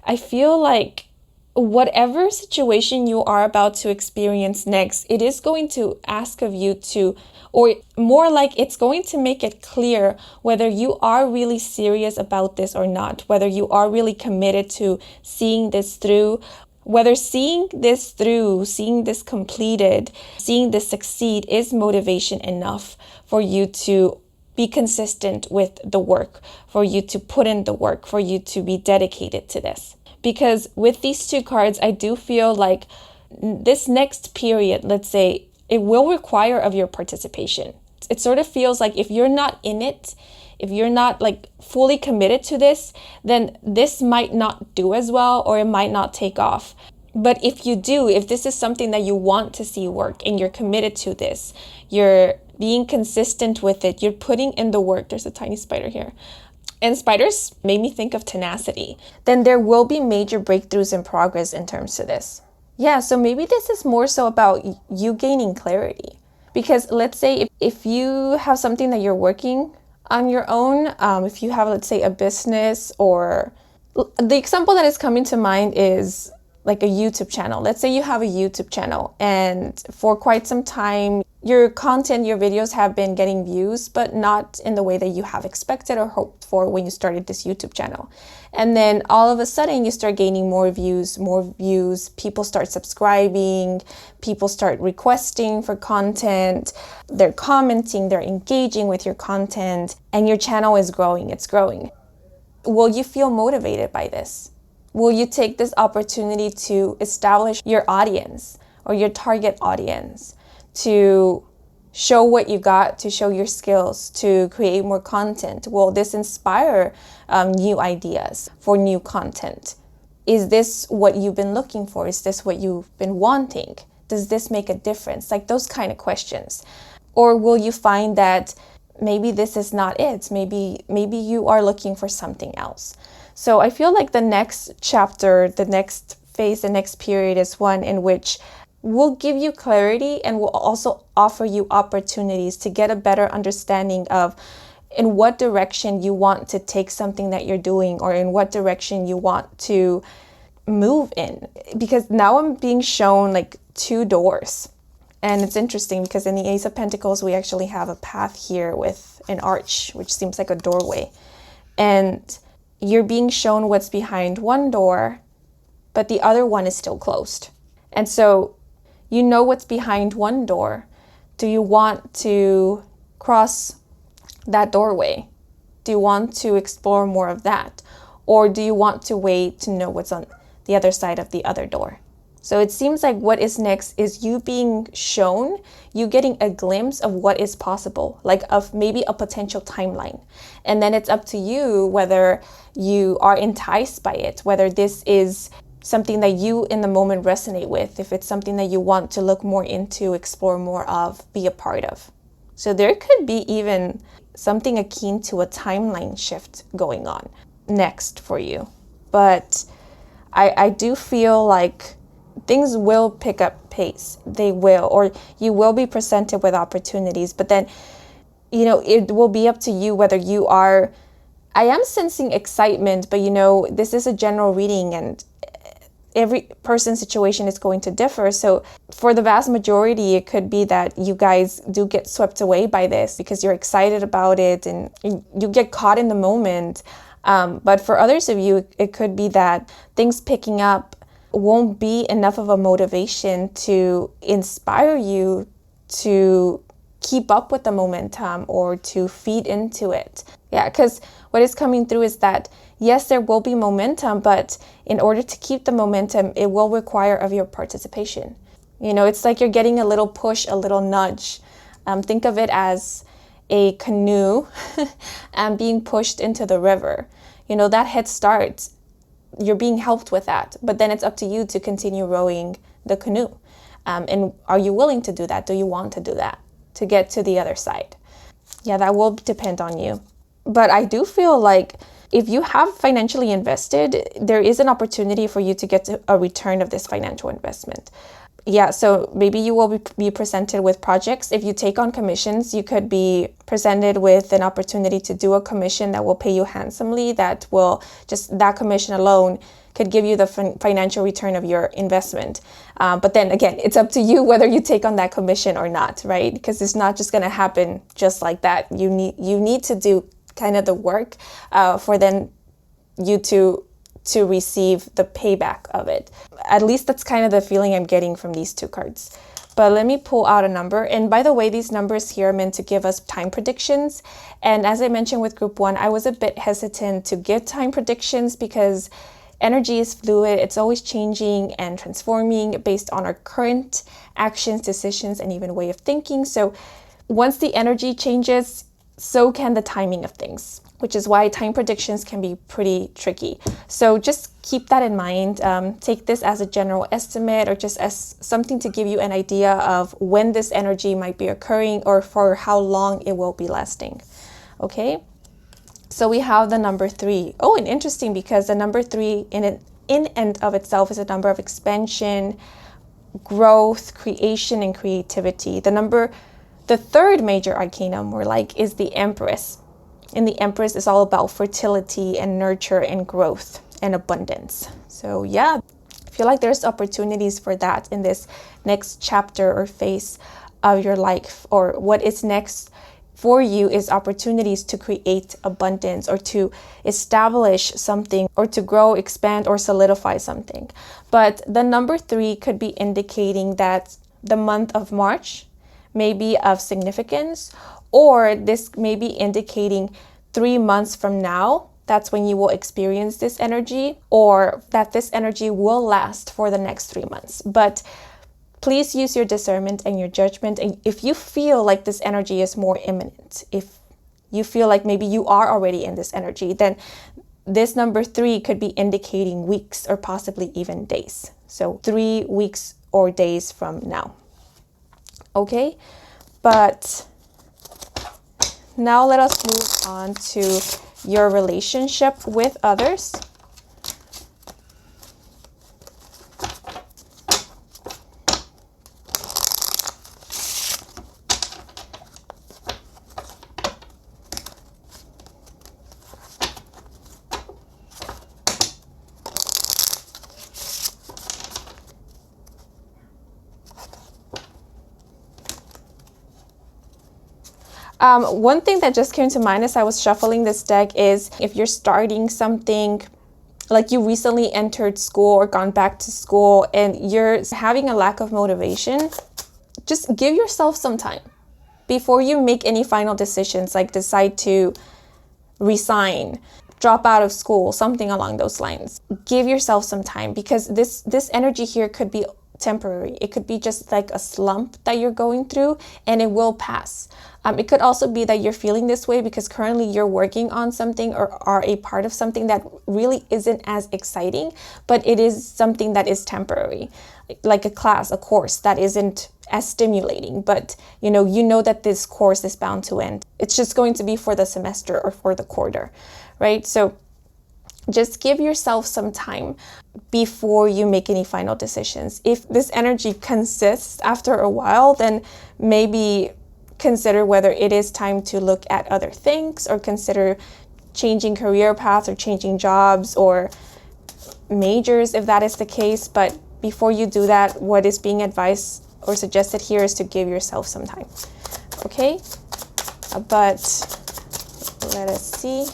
I feel like whatever situation you are about to experience next, it is going to ask of you to, or more like it's going to make it clear whether you are really serious about this or not, whether you are really committed to seeing this through, whether seeing this through, seeing this completed, seeing this succeed is motivation enough for you to be consistent with the work, for you to put in the work, for you to be dedicated to this. Because with these two cards, I do feel like this next period, let's say, it will require of your participation. It sort of feels like if you're not in it, if you're not fully committed to this, then this might not do as well, or it might not take off. But if you do, if this is something that you want to see work and you're committed to this, you're being consistent with it, you're putting in the work. There's a tiny spider here. And spiders made me think of tenacity. Then there will be major breakthroughs and progress in terms to this. Yeah, so maybe this is more so about you gaining clarity. Because let's say if you have something that you're working on your own, if you have, let's say, a business, or the example that is coming to mind is like a YouTube channel. Let's say you have a YouTube channel, and for quite some time, your content, your videos have been getting views, but not in the way that you have expected or hoped for when you started this YouTube channel. And then all of a sudden you start gaining more views, people start subscribing, people start requesting for content, they're commenting, they're engaging with your content, and your channel is growing, it's growing. Will you feel motivated by this? Will you take this opportunity to establish your audience or your target audience, to show what you got, to show your skills, to create more content? Will this inspire new ideas for new content? Is this what you've been looking for? Is this what you've been wanting? Does this make a difference? Like those kind of questions. Or will you find that maybe this is not it? Maybe you are looking for something else. So I feel like the next chapter, the next phase, the next period is one in which will give you clarity and will also offer you opportunities to get a better understanding of in what direction you want to take something that you're doing, or in what direction you want to move in. Because now I'm being shown like 2 doors. And it's interesting because in the Ace of Pentacles, we actually have a path here with an arch, which seems like a doorway. And you're being shown what's behind one door, but the other one is still closed. And so you know what's behind one door. Do you want to cross that doorway? Do you want to explore more of that? Or do you want to wait to know what's on the other side of the other door? So it seems like what is next is you being shown, you getting a glimpse of what is possible, like of maybe a potential timeline. And then it's up to you whether you are enticed by it, whether this is something that you in the moment resonate with, if it's something that you want to look more into, explore more of, be a part of. So there could be even something akin to a timeline shift going on next for you. But I do feel like things will pick up pace. They will, or you will be presented with opportunities, but then, it will be up to you whether you are, I am sensing excitement, but this is a general reading and every person's situation is going to differ. So for the vast majority, it could be that you guys do get swept away by this because you're excited about it and you get caught in the moment. But for others of you, it could be that things picking up won't be enough of a motivation to inspire you to keep up with the momentum or to feed into it. Yeah, because what is coming through is that, yes, there will be momentum, but in order to keep the momentum, it will require of your participation. It's like you're getting a little push, a little nudge. Think of it as a canoe and being pushed into the river. That head start, you're being helped with that, but then it's up to you to continue rowing the canoe. And are you willing to do that? Do you want to do that to get to the other side? Yeah, that will depend on you. But I do feel like if you have financially invested, there is an opportunity for you to get a return of this financial investment. Yeah, so maybe you will be presented with projects. If you take on commissions, you could be presented with an opportunity to do a commission that will pay you handsomely, that commission alone could give you the financial return of your investment. But then again, it's up to you whether you take on that commission or not, right? Because it's not just going to happen just like that. You need to do kind of the work for then you to receive the payback of it. At least that's kind of the feeling I'm getting from these 2 cards. But let me pull out a number. And by the way, these numbers here are meant to give us time predictions. And as I mentioned with group 1, I was a bit hesitant to give time predictions because energy is fluid. It's always changing and transforming based on our current actions, decisions, and even way of thinking. So once the energy changes, so can the timing of things, which is why time predictions can be pretty tricky. So just keep that in mind. Take this as a general estimate or just as something to give you an idea of when this energy might be occurring or for how long it will be lasting. Okay? So we have the number 3. Oh, and interesting because the number 3 in and of itself is a number of expansion, growth, creation, and creativity. The third major arcanum is the Empress. And the Empress is all about fertility and nurture and growth and abundance. So yeah, I feel like there's opportunities for that in this next chapter or phase of your life, or what is next for you is opportunities to create abundance or to establish something or to grow, expand, or solidify something. But the number 3 could be indicating that the month of March may be of significance, or this may be indicating 3 months from now, that's when you will experience this energy, or that this energy will last for the next 3 months. But please use your discernment and your judgment. And if you feel like this energy is more imminent, if you feel like maybe you are already in this energy, then this number 3 could be indicating weeks or possibly even days. So 3 weeks or days from now. Okay, but now let us move on to your relationship with others. One thing that just came to mind as I was shuffling this deck is if you're starting something, like you recently entered school or gone back to school and you're having a lack of motivation, just give yourself some time before you make any final decisions, like decide to resign, drop out of school, something along those lines. Give yourself some time, because this energy here could be temporary. It could be just like a slump that you're going through and it will pass. It could also be that you're feeling this way because currently you're working on something or are a part of something that really isn't as exciting, but it is something that is temporary, like a class, a course that isn't as stimulating, but you know that this course is bound to end. It's just going to be for the semester or for the quarter, right? So just give yourself some time before you make any final decisions. If this energy consists after a while, then maybe consider whether it is time to look at other things, or consider changing career paths or changing jobs or majors if that is the case. But before you do that, what is being advised or suggested here is to give yourself some time. Okay? But let us see.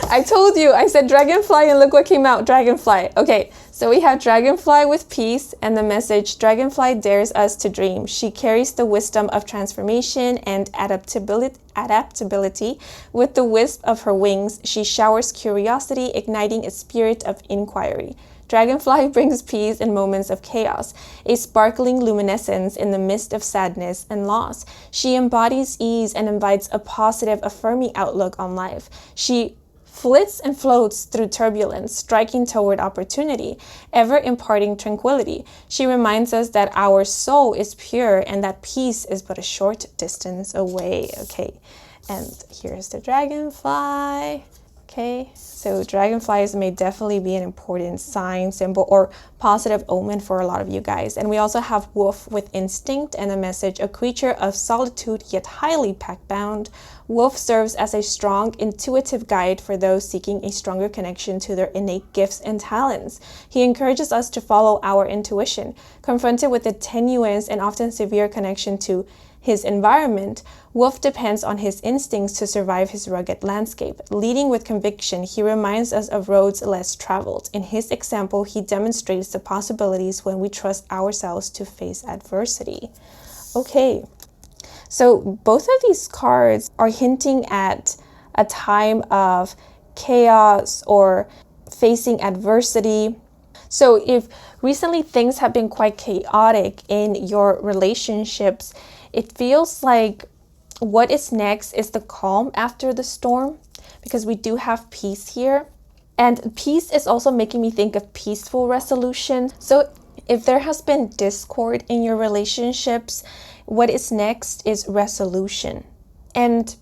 I told you, I said dragonfly and look what came out, dragonfly. Okay, so we have dragonfly with peace and the message, dragonfly dares us to dream. She carries the wisdom of transformation and adaptability. With the wisp of her wings, she showers curiosity, igniting a spirit of inquiry. Dragonfly brings peace in moments of chaos, a sparkling luminescence in the midst of sadness and loss. She embodies ease and invites a positive, affirming outlook on life. She flits and floats through turbulence, striking toward opportunity, ever imparting tranquility. She reminds us that our soul is pure and that peace is but a short distance away. Okay, and here's the dragonfly. Okay, so dragonflies may definitely be an important sign, symbol, or positive omen for a lot of you guys. And we also have wolf with instinct and a message, a creature of solitude yet highly pack-bound. Wolf serves as a strong, intuitive guide for those seeking a stronger connection to their innate gifts and talents. He encourages us to follow our intuition. Confronted with the tenuous and often severe connection to his environment, Wolf depends on his instincts to survive his rugged landscape. Leading with conviction, he reminds us of roads less traveled. In his example, he demonstrates the possibilities when we trust ourselves to face adversity. Okay, so both of these cards are hinting at a time of chaos or facing adversity. So if recently things have been quite chaotic in your relationships, it feels like what is next is the calm after the storm, because we do have peace here. And peace is also making me think of peaceful resolution. So if there has been discord in your relationships, what is next is resolution. And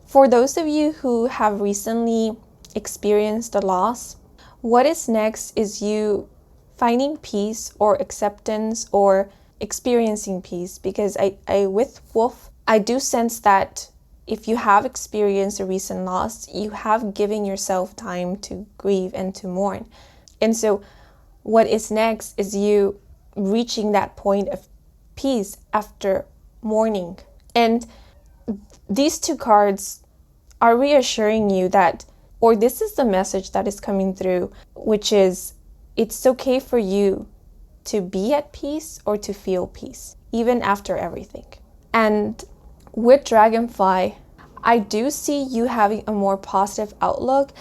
for those of you who have recently experienced a loss, what is next is you finding peace or acceptance or experiencing peace, because I with Wolf, I do sense that if you have experienced a recent loss, you have given yourself time to grieve and to mourn. And so what is next is you reaching that point of peace after mourning. And these two cards are reassuring you that, or this is the message that is coming through, which is it's okay for you to be at peace or to feel peace, even after everything. And with Dragonfly, I do see you having a more positive outlook.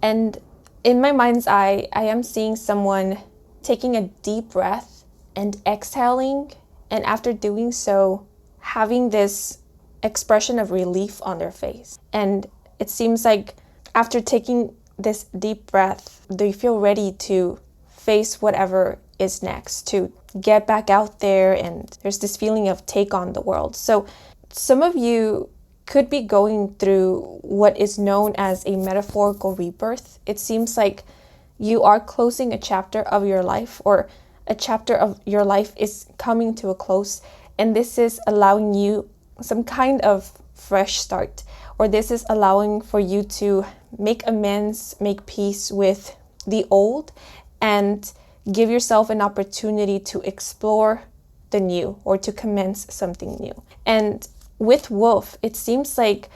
And in my mind's eye, I am seeing someone taking a deep breath and exhaling. And after doing so, having this expression of relief on their face. And it seems like after taking this deep breath, they feel ready to face whatever is next, to get back out there, and there's this feeling of take on the world. So some of you could be going through what is known as a metaphorical rebirth. It seems like you are closing a chapter of your life, or a chapter of your life is coming to a close, and this is allowing you some kind of fresh start, or this is allowing for you to make amends, make peace with the old, and give yourself an opportunity to explore the new, or to commence something new. And with Wolf, it seems like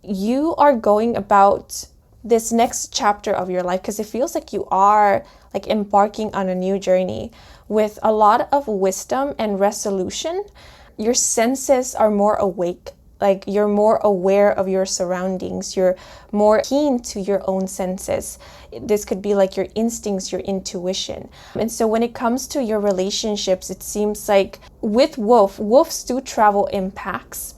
you are going about this next chapter of your life, because it feels like you are like embarking on a new journey with a lot of wisdom and resolution. Your senses are more awake, like you're more aware of your surroundings, you're more keen to your own senses. This could be like your instincts, your intuition. And so when it comes to your relationships, it seems like with wolves do travel in packs,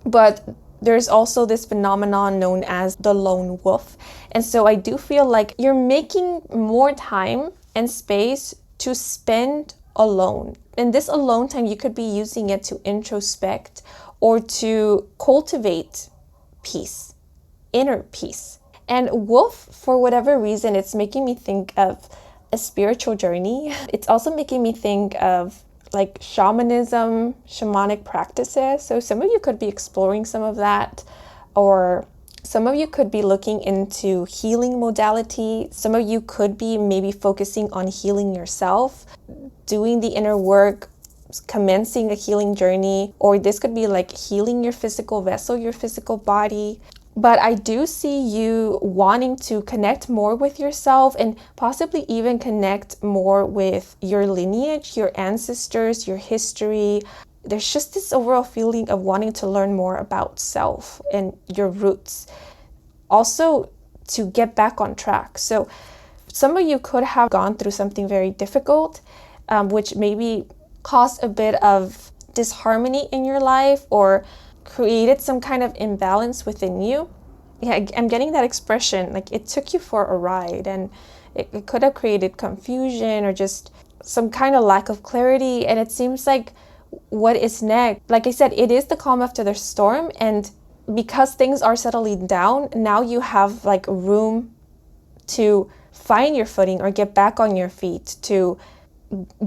but there's also this phenomenon known as the lone wolf. And so I do feel like you're making more time and space to spend alone. And this alone time, you could be using it to introspect or to cultivate peace, inner peace. And wolf, for whatever reason, it's making me think of a spiritual journey. It's also making me think of like shamanism, shamanic practices. So some of you could be exploring some of that, or some of you could be looking into healing modality. Some of you could be maybe focusing on healing yourself, doing the inner work, commencing a healing journey, or this could be like healing your physical vessel, your physical body. But I do see you wanting to connect more with yourself, and possibly even connect more with your lineage, your ancestors, your history. There's just this overall feeling of wanting to learn more about self and your roots. Also, to get back on track. So some of you could have gone through something very difficult, which maybe caused a bit of disharmony in your life, or created some kind of imbalance within you. Yeah, I'm getting that expression, like it took you for a ride, and it could have created confusion or just some kind of lack of clarity. And it seems like what is next, like I said, it is the calm after the storm. And because things are settling down, now you have like room to find your footing, or get back on your feet, to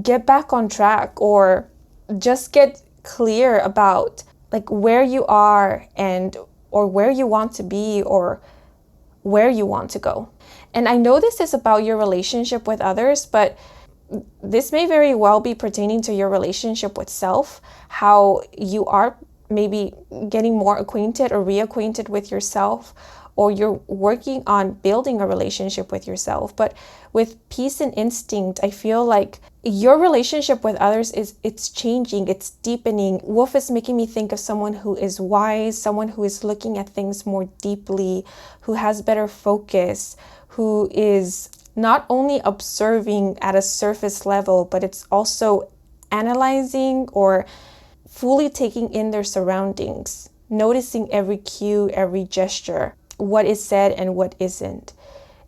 get back on track, or just get clear about like where you are, and or where you want to be, or where you want to go. And I know this is about your relationship with others, but this may very well be pertaining to your relationship with self, how you are maybe getting more acquainted or reacquainted with yourself, or you're working on building a relationship with yourself. But with peace and instinct, I feel like your relationship with others it's changing, it's deepening. Wolf is making me think of someone who is wise, someone who is looking at things more deeply, who has better focus, who is not only observing at a surface level, but it's also analyzing or fully taking in their surroundings, noticing every cue, every gesture, what is said and what isn't.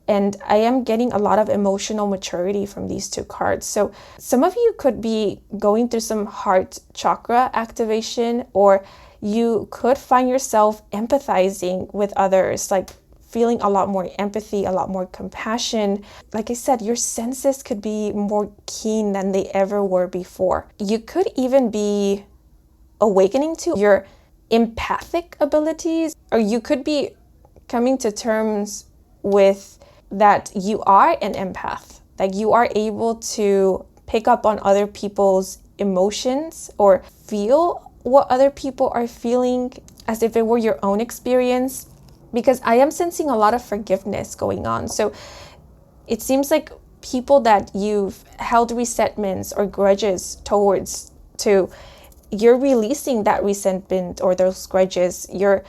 And I am getting a lot of emotional maturity from these two cards. So some of you could be going through some heart chakra activation, or you could find yourself empathizing with others, like feeling a lot more empathy, a lot more compassion. Like I said, your senses could be more keen than they ever were before. You could even be awakening to your empathic abilities, or you could be coming to terms with that you are an empath, Like you are able to pick up on other people's emotions or feel what other people are feeling as if it were your own experience, because I am sensing a lot of forgiveness going on. So it seems like people that you've held resentments or grudges towards, to you're releasing that resentment or those grudges. You're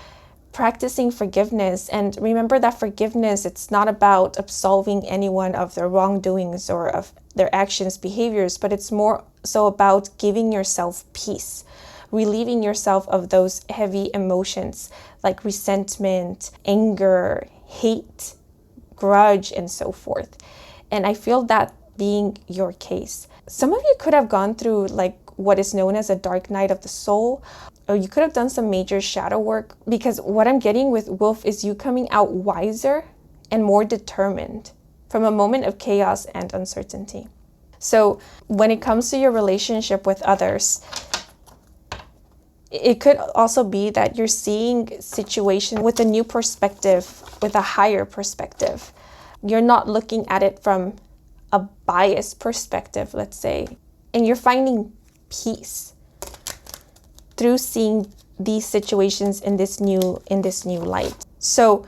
practicing forgiveness. And remember that forgiveness, it's not about absolving anyone of their wrongdoings or of their actions, behaviors, but it's more so about giving yourself peace, relieving yourself of those heavy emotions like resentment, anger, hate, grudge, and so forth. And I feel that being your case. Some of you could have gone through like what is known as a dark night of the soul, or you could have done some major shadow work, because what I'm getting with Wolf is you coming out wiser and more determined from a moment of chaos and uncertainty. So when it comes to your relationship with others, it could also be that you're seeing situations with a new perspective, with a higher perspective. You're not looking at it from a biased perspective, let's say, and you're finding peace through seeing these situations in this new light. So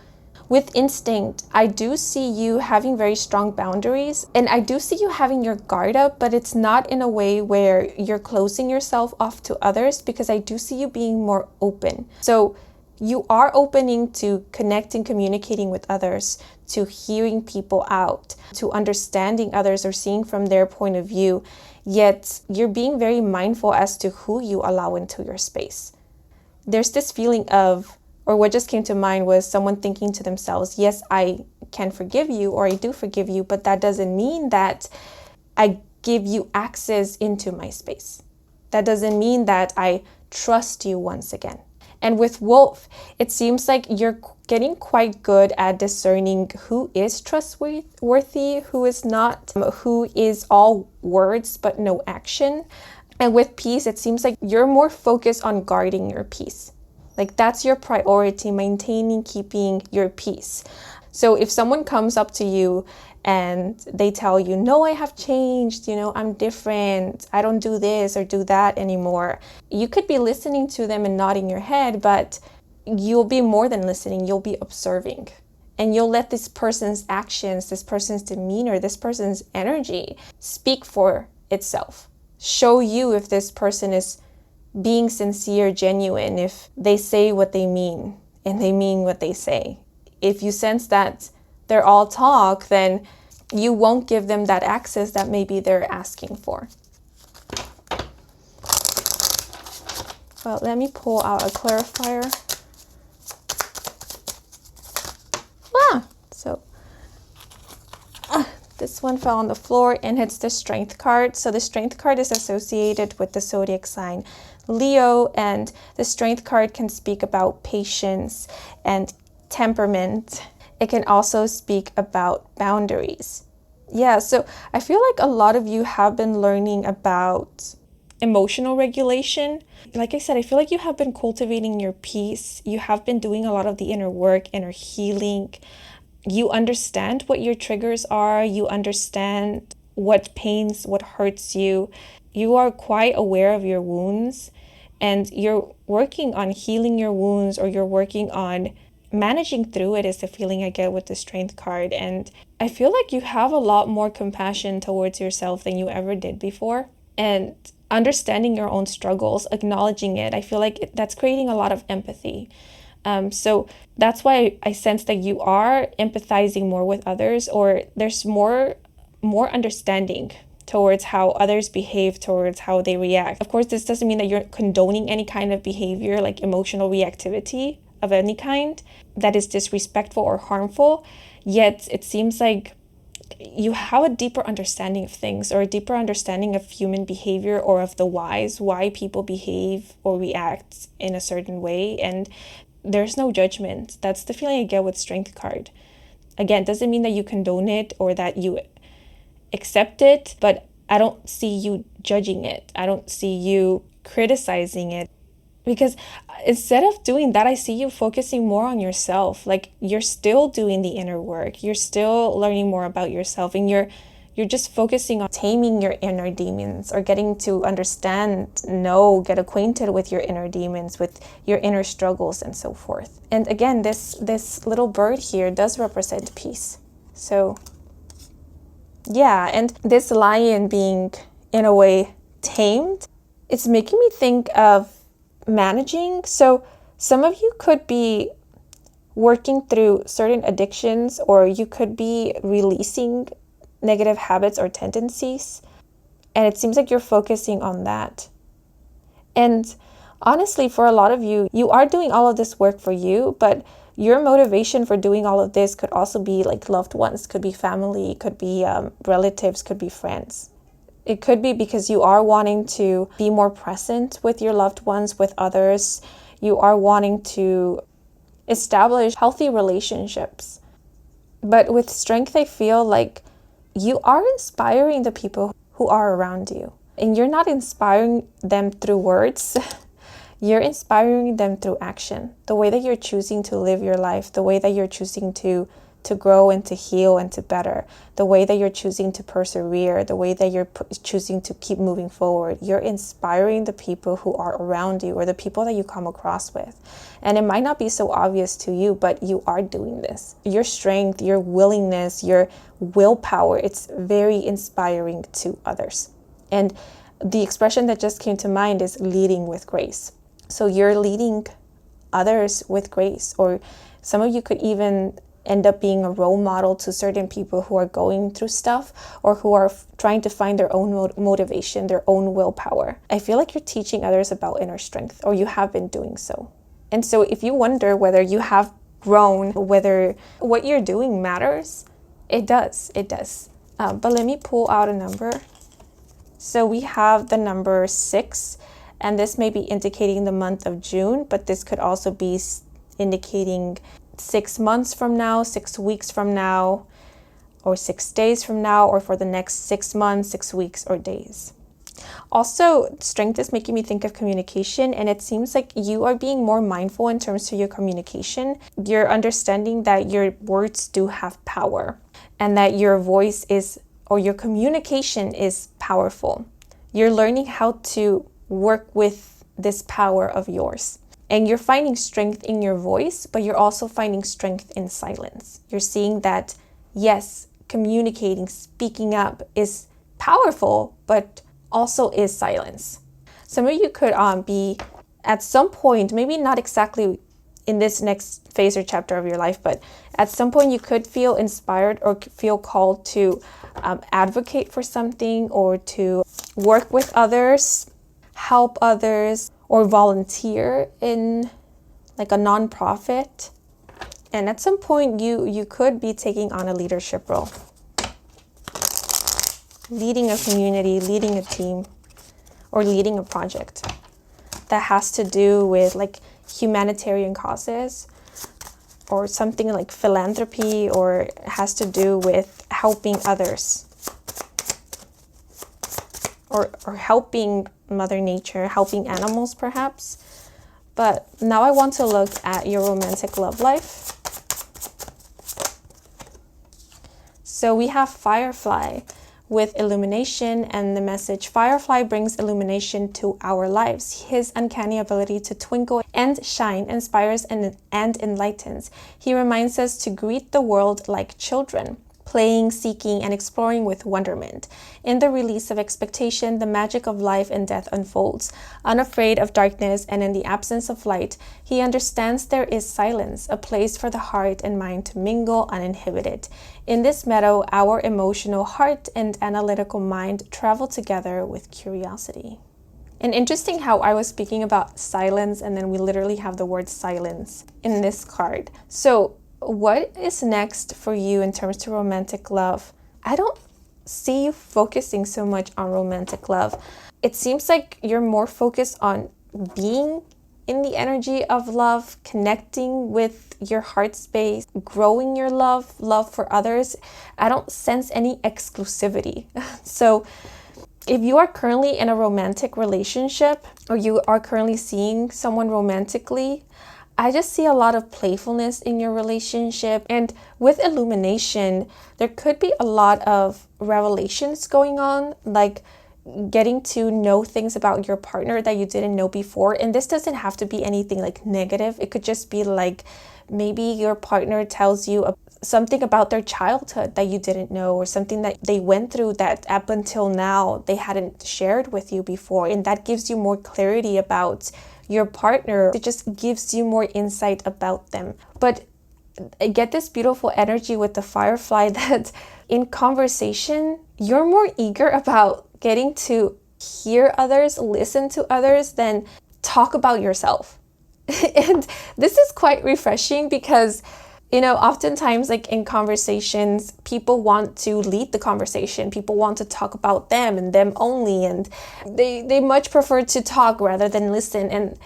with instinct, I do see you having very strong boundaries, and I do see you having your guard up, but it's not in a way where you're closing yourself off to others, because I do see you being more open. So you are opening to connecting, communicating with others, to hearing people out, to understanding others or seeing from their point of view, yet you're being very mindful as to who you allow into your space. There's this feeling of, or what just came to mind was someone thinking to themselves, yes, I can forgive you, or I do forgive you, but that doesn't mean that I give you access into my space. That doesn't mean that I trust you once again. And with Wolf, it seems like you're getting quite good at discerning who is trustworthy, who is not, who is all words but no action. And with peace, it seems like you're more focused on guarding your peace. Like that's your priority, maintaining, keeping your peace. So if someone comes up to you and they tell you, no, I have changed, I'm different, I don't do this or do that anymore, you could be listening to them and nodding your head, but you'll be more than listening, you'll be observing. And you'll let this person's actions, this person's demeanor, this person's energy speak for itself. Show you if this person is being sincere, genuine, if they say what they mean and they mean what they say. If you sense that they're all talk, then you won't give them that access that maybe they're asking for. Well, let me pull out a clarifier. This one fell on the floor, and it's the Strength card. So the Strength card is associated with the zodiac sign Leo, and the Strength card can speak about patience and temperament. It can also speak about boundaries. Yeah, so I feel like a lot of you have been learning about emotional regulation. Like I said, I feel like you have been cultivating your peace. You have been doing a lot of the inner work, inner healing. You understand what your triggers are. You understand what pains, what hurts you. You are quite aware of your wounds, and you're working on healing your wounds, or you're working on managing through it, is the feeling I get with the Strength card. And I feel like you have a lot more compassion towards yourself than you ever did before. And understanding your own struggles, acknowledging it, I feel like that's creating a lot of empathy. So that's why I sense that you are empathizing more with others, or there's more understanding towards how others behave, towards how they react. Of course, this doesn't mean that you're condoning any kind of behavior, like emotional reactivity of any kind, that is disrespectful or harmful. Yet it seems like you have a deeper understanding of things, or a deeper understanding of human behavior, or of the why people behave or react in a certain way. And there's no judgment. That's the feeling I get with Strength card. Again, doesn't mean that you condone it or that you accept it, but I don't see you judging it. I don't see you criticizing it. Because instead of doing that, I see you focusing more on yourself. Like you're still doing the inner work. You're still learning more about yourself, and you're you're just focusing on taming your inner demons, or getting to understand, get acquainted with your inner demons, with your inner struggles, and so forth. And again, this little bird here does represent peace. So yeah, and this lion being, in a way, tamed, it's making me think of managing. So some of you could be working through certain addictions, or you could be releasing negative habits or tendencies. And it seems like you're focusing on that. And honestly, for a lot of you, you are doing all of this work for you, but your motivation for doing all of this could also be like loved ones, could be family, could be relatives, could be friends. It could be because you are wanting to be more present with your loved ones, with others. You are wanting to establish healthy relationships. But with strength, I feel like you are inspiring the people who are around you. And you're not inspiring them through words. You're inspiring them through action. The way that you're choosing to live your life, the way that you're choosing to grow and to heal and to better, the way that you're choosing to persevere, the way that you're choosing to keep moving forward. You're inspiring the people who are around you, or the people that you come across with. And it might not be so obvious to you, but you are doing this. Your strength, your willingness, your willpower, it's very inspiring to others. And the expression that just came to mind is leading with grace. So you're leading others with grace, or some of you could even end up being a role model to certain people who are going through stuff, or who are trying to find their own motivation, their own willpower. I feel like you're teaching others about inner strength, or you have been doing so. And so if you wonder whether you have grown, whether what you're doing matters, it does. But let me pull out a number. So we have the number 6, and this may be indicating the month of June, but this could also be indicating 6 months from now, 6 weeks from now, or 6 days from now, or for the next 6 months, 6 weeks, or days. Also, strength is making me think of communication, and it seems like you are being more mindful in terms of your communication. You're understanding that your words do have power, and that your voice is, or your communication is powerful. You're learning how to work with this power of yours. And you're finding strength in your voice, but you're also finding strength in silence. You're seeing that, yes, communicating, speaking up is powerful, but also is silence. Some of you could be at some point, maybe not exactly in this next phase or chapter of your life, but at some point you could feel inspired or feel called to advocate for something, or to work with others, help others, or volunteer in like a nonprofit. And at some point you could be taking on a leadership role, leading a community, leading a team, or leading a project that has to do with like humanitarian causes, or something like philanthropy, or has to do with helping others, or helping Mother Nature, helping animals perhaps. But now I want to look at your romantic love life. So we have Firefly with illumination, and the message: Firefly brings illumination to our lives. His uncanny ability to twinkle and shine inspires and enlightens. He reminds us to greet the world like children, playing, seeking, and exploring with wonderment. In the release of expectation, the magic of life and death unfolds. Unafraid of darkness and in the absence of light, he understands there is silence, a place for the heart and mind to mingle uninhibited. In this meadow, our emotional heart and analytical mind travel together with curiosity. And interesting how I was speaking about silence, and then we literally have the word silence in this card. So what is next for you in terms of romantic love? I don't see you focusing so much on romantic love. It seems like you're more focused on being in the energy of love, connecting with your heart space, growing your love for others. I don't sense any exclusivity. So if you are currently in a romantic relationship, or you are currently seeing someone romantically, I just see a lot of playfulness in your relationship. And with illumination, there could be a lot of revelations going on, like getting to know things about your partner that you didn't know before. And this doesn't have to be anything like negative. It could just be like maybe your partner tells you something about their childhood that you didn't know, or something that they went through that up until now they hadn't shared with you before. And that gives you more clarity about your partner. It just gives you more insight about them. But I get this beautiful energy with the firefly that in conversation, you're more eager about getting to hear others, listen to others, than talk about yourself. And this is quite refreshing because, oftentimes like in conversations, people want to lead the conversation. People want to talk about them and them only. And they much prefer to talk rather than listen. And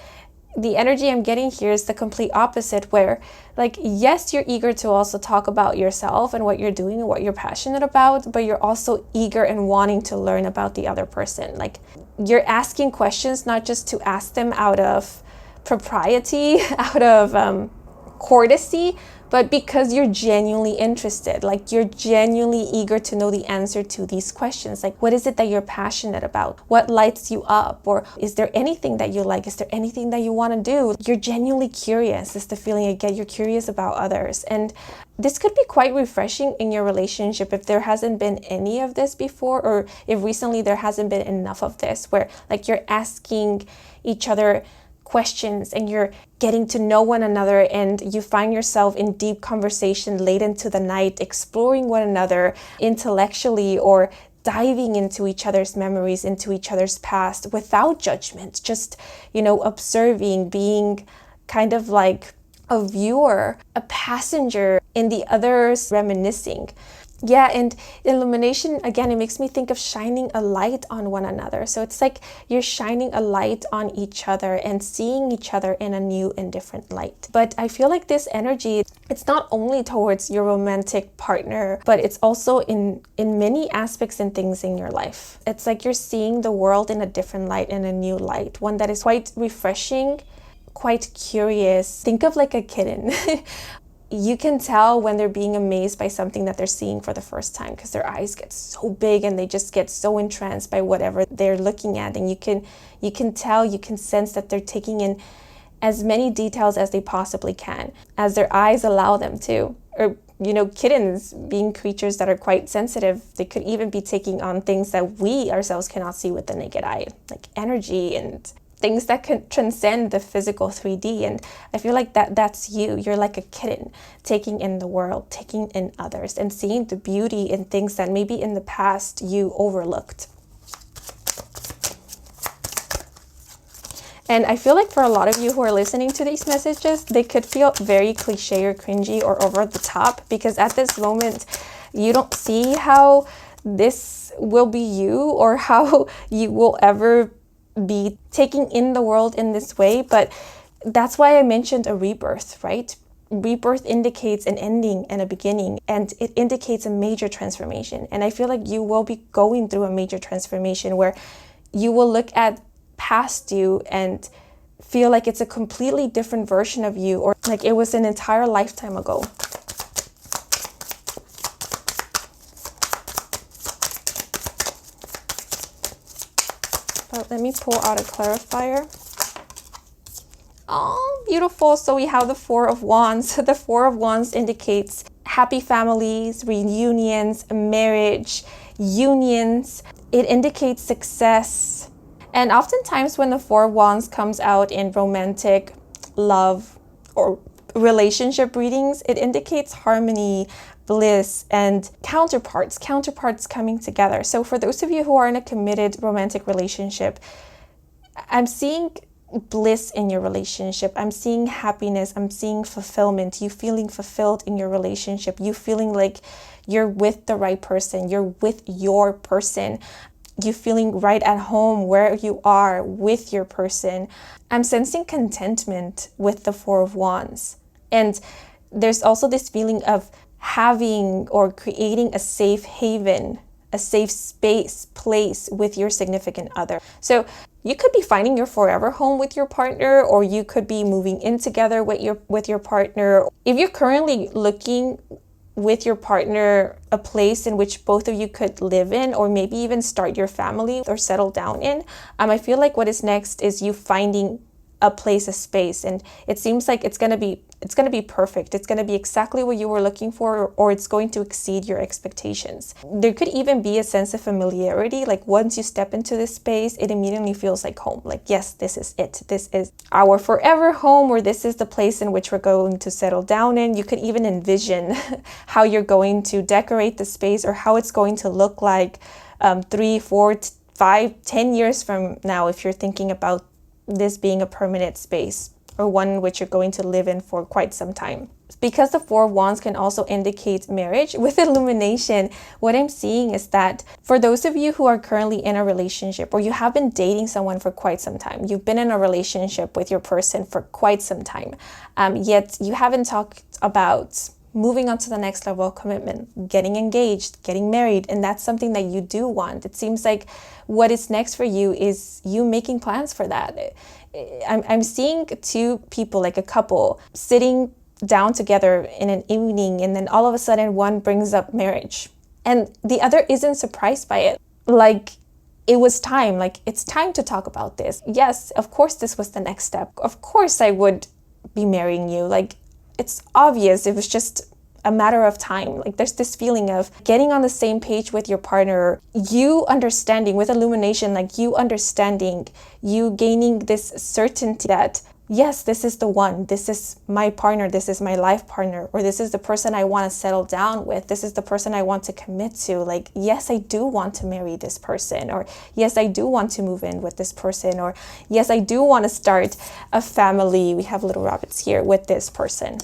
the energy I'm getting here is the complete opposite, where like, yes, you're eager to also talk about yourself and what you're doing and what you're passionate about, but you're also eager and wanting to learn about the other person. Like, you're asking questions, not just to ask them out of propriety, out of courtesy, but because you're genuinely interested. Like, you're genuinely eager to know the answer to these questions. Like, what is it that you're passionate about? What lights you up? Or is there anything that you like? Is there anything that you want to do? You're genuinely curious, is the feeling I get. You're curious about others. And this could be quite refreshing in your relationship if there hasn't been any of this before, or if recently there hasn't been enough of this, where like you're asking each other questions and you're getting to know one another, and you find yourself in deep conversation late into the night, exploring one another intellectually, or diving into each other's memories, into each other's past without judgment, just, observing, being kind of like a viewer, a passenger in the other's reminiscing. Yeah, and illumination, again, it makes me think of shining a light on one another. So it's like you're shining a light on each other and seeing each other in a new and different light. But I feel like this energy, it's not only towards your romantic partner, but it's also in many aspects and things in your life. It's like you're seeing the world in a different light, in a new light, one that is quite refreshing, quite curious. Think of like a kitten. You can tell when they're being amazed by something that they're seeing for the first time, because their eyes get so big and they just get so entranced by whatever they're looking at. And you can tell, you can sense that they're taking in as many details as they possibly can, as their eyes allow them to. Or, kittens, being creatures that are quite sensitive, they could even be taking on things that we ourselves cannot see with the naked eye, like energy and things that can transcend the physical 3D. And I feel like that's you. You're like a kitten, taking in the world, taking in others, and seeing the beauty in things that maybe in the past you overlooked. And I feel like for a lot of you who are listening to these messages, they could feel very cliche or cringy or over the top, because at this moment, you don't see how this will be you, or how you will ever be taking in the world in this way. But that's why I mentioned a rebirth, right? Rebirth indicates an ending and a beginning, and it indicates a major transformation. And I feel like you will be going through a major transformation where you will look at past you and feel like it's a completely different version of you, or like it was an entire lifetime ago. But let me pull out a clarifier. Oh, beautiful. So we have the Four of Wands. The Four of Wands indicates happy families, reunions, marriage, unions. It indicates success. And oftentimes when the Four of Wands comes out in romantic love or relationship readings, it indicates harmony, bliss, and counterparts coming together. So for those of you who are in a committed romantic relationship, I'm seeing bliss in your relationship. I'm seeing happiness. I'm seeing fulfillment. You feeling fulfilled in your relationship. You feeling like you're with the right person. You're with your person. You feeling right at home where you are with your person. I'm sensing contentment with the Four of Wands. And there's also this feeling of having or creating a safe haven a safe place with your significant other. So you could be finding your forever home with your partner, or you could be moving in together with your partner. If you're currently looking with your partner a place in which both of you could live in, or maybe even start your family or settle down in, I feel like what is next is you finding a place, a space, and it seems like it's gonna be perfect. It's gonna be exactly what you were looking for, or it's going to exceed your expectations. There could even be a sense of familiarity. Like once you step into this space, it immediately feels like home. Like, yes, this is it. This is our forever home, or this is the place in which we're going to settle down in. You could even envision how you're going to decorate the space, or how it's going to look like 3, 4, 5, 10 years from now, if you're thinking about this being a permanent space, or one in which you're going to live in for quite some time. Because the Four of Wands can also indicate marriage, with illumination, what I'm seeing is that for those of you who are currently in a relationship, or you have been dating someone for quite some time, you've been in a relationship with your person for quite some time, yet you haven't talked about moving on to the next level of commitment, getting engaged, getting married, and that's something that you do want. It seems like what is next for you is you making plans for that. I'm seeing two people, like a couple, sitting down together in an evening, and then all of a sudden one brings up marriage, and the other isn't surprised by it. Like, it was time, like it's time to talk about this. Yes, of course this was the next step. Of course I would be marrying you. Like, it's obvious, it was just a matter of time. Like, there's this feeling of getting on the same page with your partner, you understanding with illumination, like you understanding, you gaining this certainty that yes, this is the one, this is my partner, this is my life partner, or this is the person I want to settle down with, this is the person I want to commit to. Like, yes, I do want to marry this person, or yes, I do want to move in with this person, or yes, I do want to start a family, we have little rabbits here, with this person.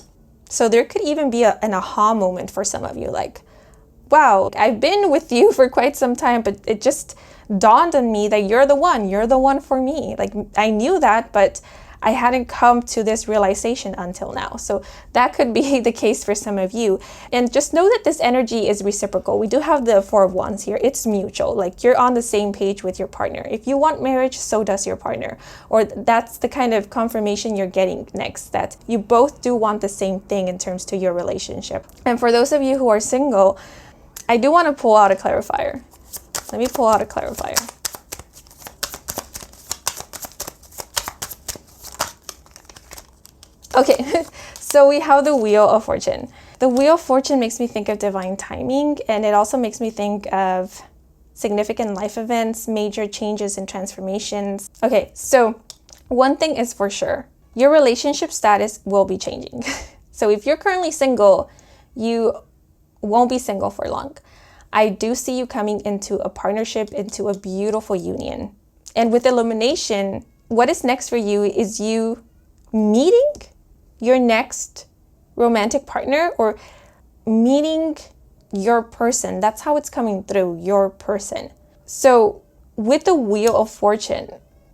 So there could even be an aha moment for some of you, like, wow, I've been with you for quite some time, but it just dawned on me that you're the one for me. Like, I knew that, but I hadn't come to this realization until now. So that could be the case for some of you. And just know that this energy is reciprocal. We do have the Four of Wands here. It's mutual. Like, you're on the same page with your partner. If you want marriage, so does your partner. Or that's the kind of confirmation you're getting next, that you both do want the same thing in terms to your relationship. And for those of you who are single, I do want to pull out a clarifier. Let me pull out a clarifier. Okay, so we have the Wheel of Fortune. The Wheel of Fortune makes me think of divine timing, and it also makes me think of significant life events, major changes and transformations. Okay, so one thing is for sure, your relationship status will be changing. So if you're currently single, you won't be single for long. I do see you coming into a partnership, into a beautiful union. And with illumination, what is next for you is you meeting your next romantic partner, or meeting your person. That's how it's coming through, your person. So with the Wheel of Fortune,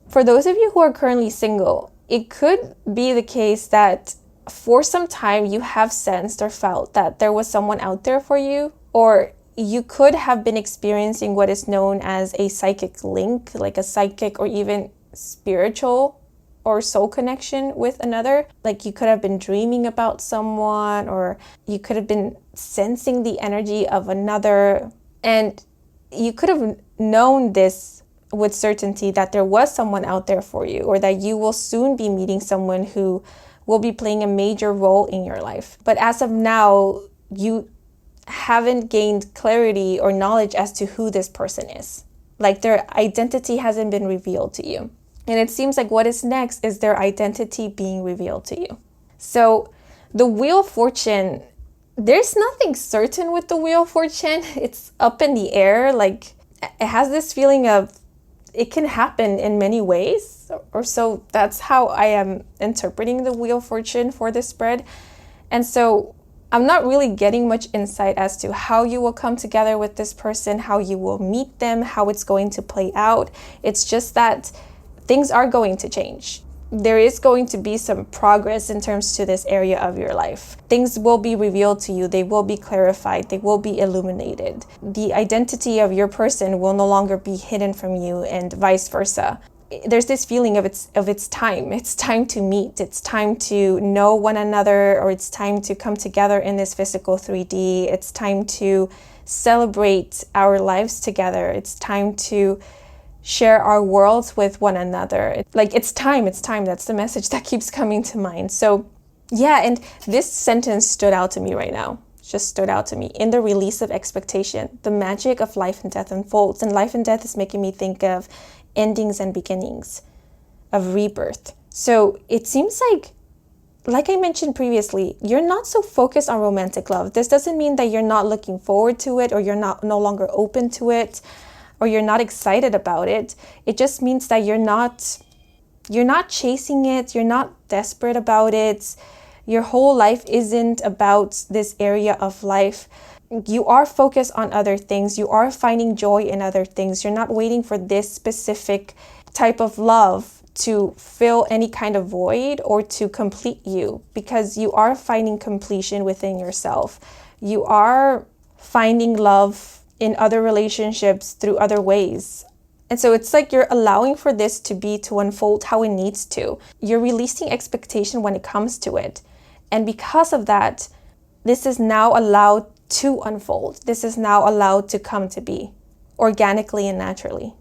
for those of you who are currently single, it could be the case that for some time you have sensed or felt that there was someone out there for you, or you could have been experiencing what is known as a psychic link, like a psychic or even spiritual or soul connection with another. Like, you could have been dreaming about someone, or you could have been sensing the energy of another, and you could have known this with certainty, that there was someone out there for you, or that you will soon be meeting someone who will be playing a major role in your life. But as of now, you haven't gained clarity or knowledge as to who this person is. Like, their identity hasn't been revealed to you. And it seems like what is next is their identity being revealed to you. So the Wheel of Fortune, there's nothing certain with the Wheel of Fortune. It's up in the air. Like, it has this feeling of it can happen in many ways, or so that's how I am interpreting the Wheel of Fortune for this spread. And so I'm not really getting much insight as to how you will come together with this person, how you will meet them, how it's going to play out. It's just that things are going to change. there is going to be some progress in terms to this area of your life. Things will be revealed to you. They will be clarified. They will be illuminated. The identity of your person will no longer be hidden from you, and vice versa. There's this feeling of it's time. It's time to meet. It's time to know one another, or it's time to come together in this physical 3D. It's time to celebrate our lives together. It's time to share our worlds with one another. It's time. That's the message that keeps coming to mind. So yeah, and this sentence stood out to me right now. Just stood out to me. In the release of expectation, the magic of life and death unfolds. And life and death is making me think of endings and beginnings, of rebirth. So it seems like I mentioned previously, you're not so focused on romantic love. This doesn't mean that you're not looking forward to it, or you're no longer open to it, or you're not excited about it. It just means that you're not chasing it. You're not desperate about it. Your whole life isn't about this area of life. You are focused on other things. You are finding joy in other things. You're not waiting for this specific type of love to fill any kind of void or to complete you, because you are finding completion within yourself. You are finding love in other relationships through other ways. And so it's like you're allowing for this to unfold how it needs to. You're releasing expectation when it comes to it. And because of that, this is now allowed to unfold. This is now allowed to come to be organically and naturally.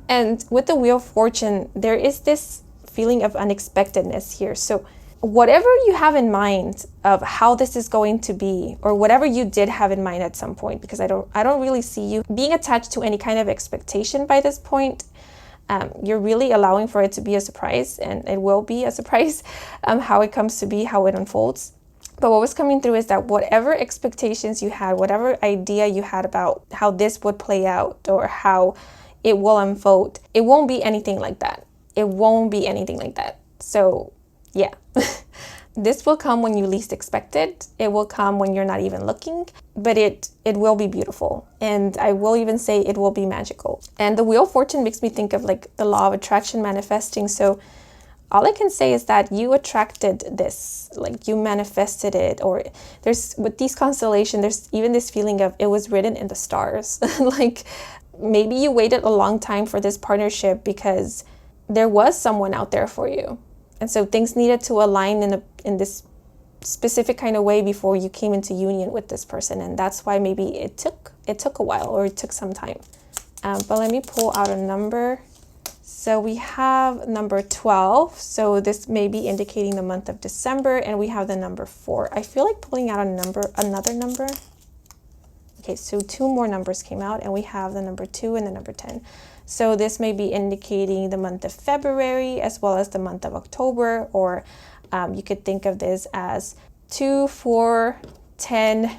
And with the Wheel of Fortune, there is this feeling of unexpectedness here. So whatever you have in mind of how this is going to be, or whatever you did have in mind at some point, because I don't really see you being attached to any kind of expectation by this point. You're really allowing for it to be a surprise, and it will be a surprise how it comes to be, how it unfolds. But what was coming through is that whatever expectations you had, whatever idea you had about how this would play out or how it will unfold, it won't be anything like that. It won't be anything like that. So yeah, this will come when you least expect it. It will come when you're not even looking, but it will be beautiful. And I will even say it will be magical. And the Wheel of Fortune makes me think of like the law of attraction manifesting. So all I can say is that you attracted this, like you manifested it, or there's, with these constellations, there's even this feeling of it was written in the stars. Like maybe you waited a long time for this partnership because there was someone out there for you. And so things needed to align in this specific kind of way before you came into union with this person. And that's why maybe it took a while, or it took some time. But let me pull out a number. So we have number 12. So this may be indicating the month of December, and we have the number 4. I feel like pulling out another number. Okay, so 2 more numbers came out, and we have the number 2 and the number 10. So this may be indicating the month of February as well as the month of October, or you could think of this as 2, 4, 10,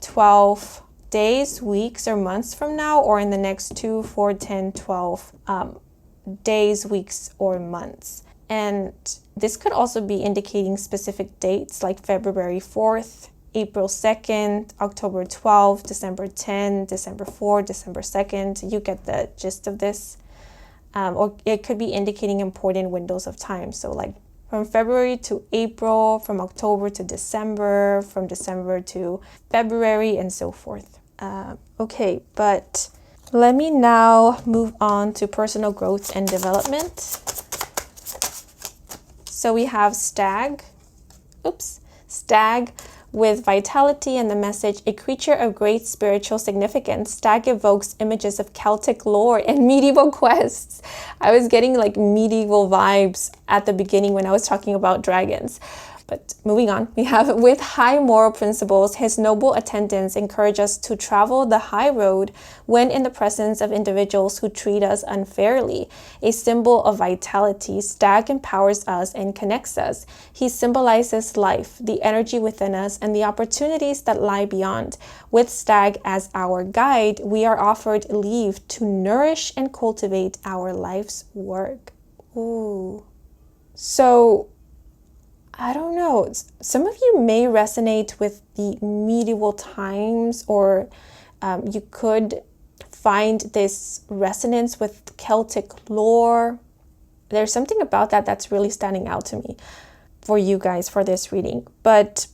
12 days, weeks, or months from now, or in the next 2, 4, 10, 12 days, weeks, or months. And this could also be indicating specific dates like February 4th, April 2nd, October 12th, December 10, December 4, December 2nd. You get the gist of this. Or it could be indicating important windows of time. So like from February to April, from October to December, from December to February, and so forth. Okay, but let me now move on to personal growth and development. So we have stag with vitality and the message, a creature of great spiritual significance. Stag evokes images of Celtic lore and medieval quests. I was getting like medieval vibes at the beginning when I was talking about dragons. But moving on, we have, with high moral principles, his noble attendants encourage us to travel the high road when in the presence of individuals who treat us unfairly. A symbol of vitality, Stag empowers us and connects us. He symbolizes life, the energy within us, and the opportunities that lie beyond. With Stag as our guide, we are offered leave to nourish and cultivate our life's work. Ooh. So, I don't know, some of you may resonate with the medieval times, or you could find this resonance with Celtic lore. There's something about that that's really standing out to me for you guys for this reading. But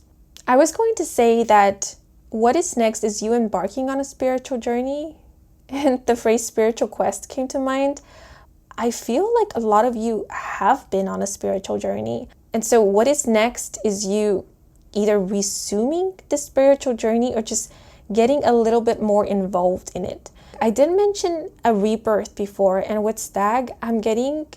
I was going to say that what is next is you embarking on a spiritual journey. And the phrase spiritual quest came to mind. I feel like a lot of you have been on a spiritual journey. And so what is next is you either resuming the spiritual journey or just getting a little bit more involved in it. I did mention a rebirth before, and with Stag, I'm getting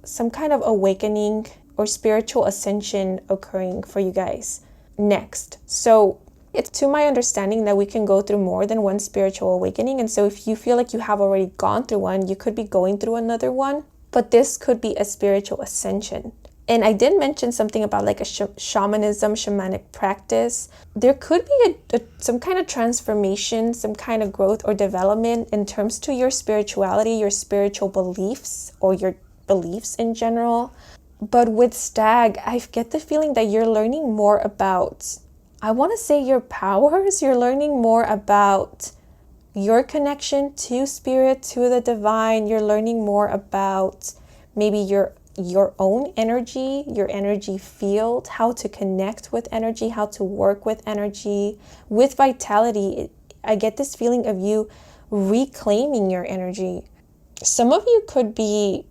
some kind of awakening or spiritual ascension occurring for you guys next. So it's to my understanding that we can go through more than one spiritual awakening. And so if you feel like you have already gone through one, you could be going through another one, but this could be a spiritual ascension. And I did mention something about like a shamanism, shamanic practice. There could be some kind of transformation, some kind of growth or development in terms to your spirituality, your spiritual beliefs, or your beliefs in general. But with Stag, I get the feeling that you're learning more about, I want to say, your powers. You're learning more about your connection to spirit, to the divine. You're learning more about maybe your own energy, your energy field, how to connect with energy, how to work with energy. With vitality, I get this feeling of you reclaiming your energy. Some of you could be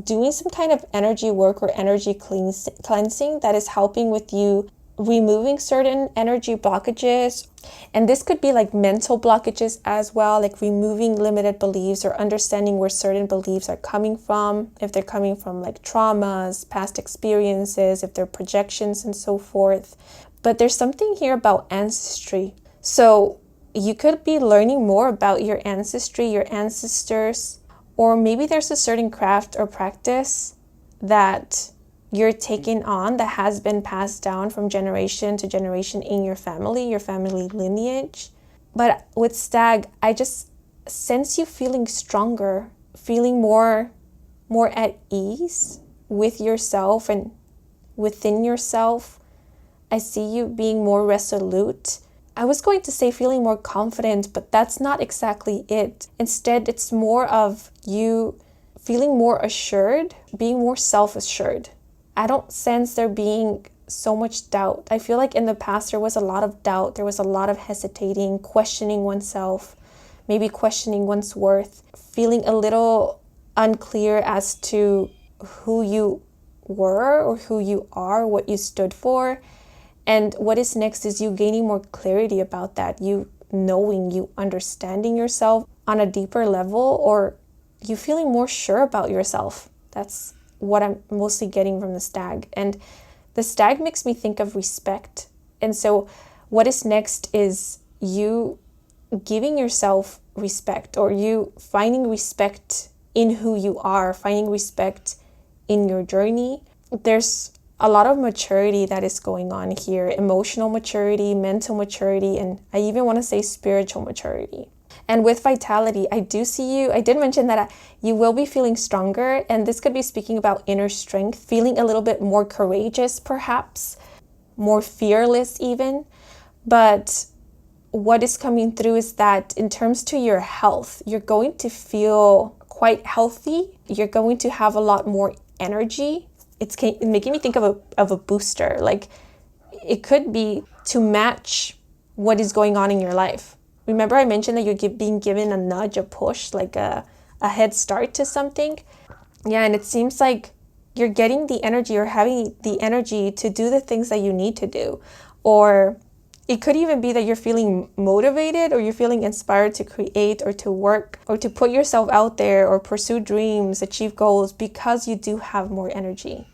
doing some kind of energy work or energy cleansing that is helping with you removing certain energy blockages. And this could be like mental blockages as well, like removing limited beliefs or understanding where certain beliefs are coming from, if they're coming from like traumas, past experiences, if they're projections and so forth. But there's something here about ancestry. So you could be learning more about your ancestry, your ancestors, or maybe there's a certain craft or practice that you're taking on that has been passed down from generation to generation in your family lineage. But with Stag, I just sense you feeling stronger, feeling more at ease with yourself and within yourself. I see you being more resolute. I was going to say feeling more confident, but that's not exactly it. Instead, it's more of you feeling more assured, being more self-assured. I don't sense there being so much doubt. I feel like in the past there was a lot of doubt. There was a lot of hesitating, questioning oneself, maybe questioning one's worth, feeling a little unclear as to who you were or who you are, what you stood for. And what is next is you gaining more clarity about that, you knowing, you understanding yourself on a deeper level, or you feeling more sure about yourself. That's what I'm mostly getting from the Stag. And the Stag makes me think of respect. And so what is next is you giving yourself respect, or you finding respect in who you are, finding respect in your journey. There's a lot of maturity that is going on here, emotional maturity, mental maturity, and I even want to say spiritual maturity. And with vitality, I do see you, I did mention that you will be feeling stronger, and this could be speaking about inner strength, feeling a little bit more courageous perhaps, more fearless even. But what is coming through is that in terms to your health, you're going to feel quite healthy. You're going to have a lot more energy. It's making me think of a booster. Like it could be to match what is going on in your life. Remember I mentioned that you're being given a nudge, a push, like a head start to something? Yeah, and it seems like you're getting the energy or having the energy to do the things that you need to do. Or it could even be that you're feeling motivated, or you're feeling inspired to create or to work or to put yourself out there or pursue dreams, achieve goals, because you do have more energy,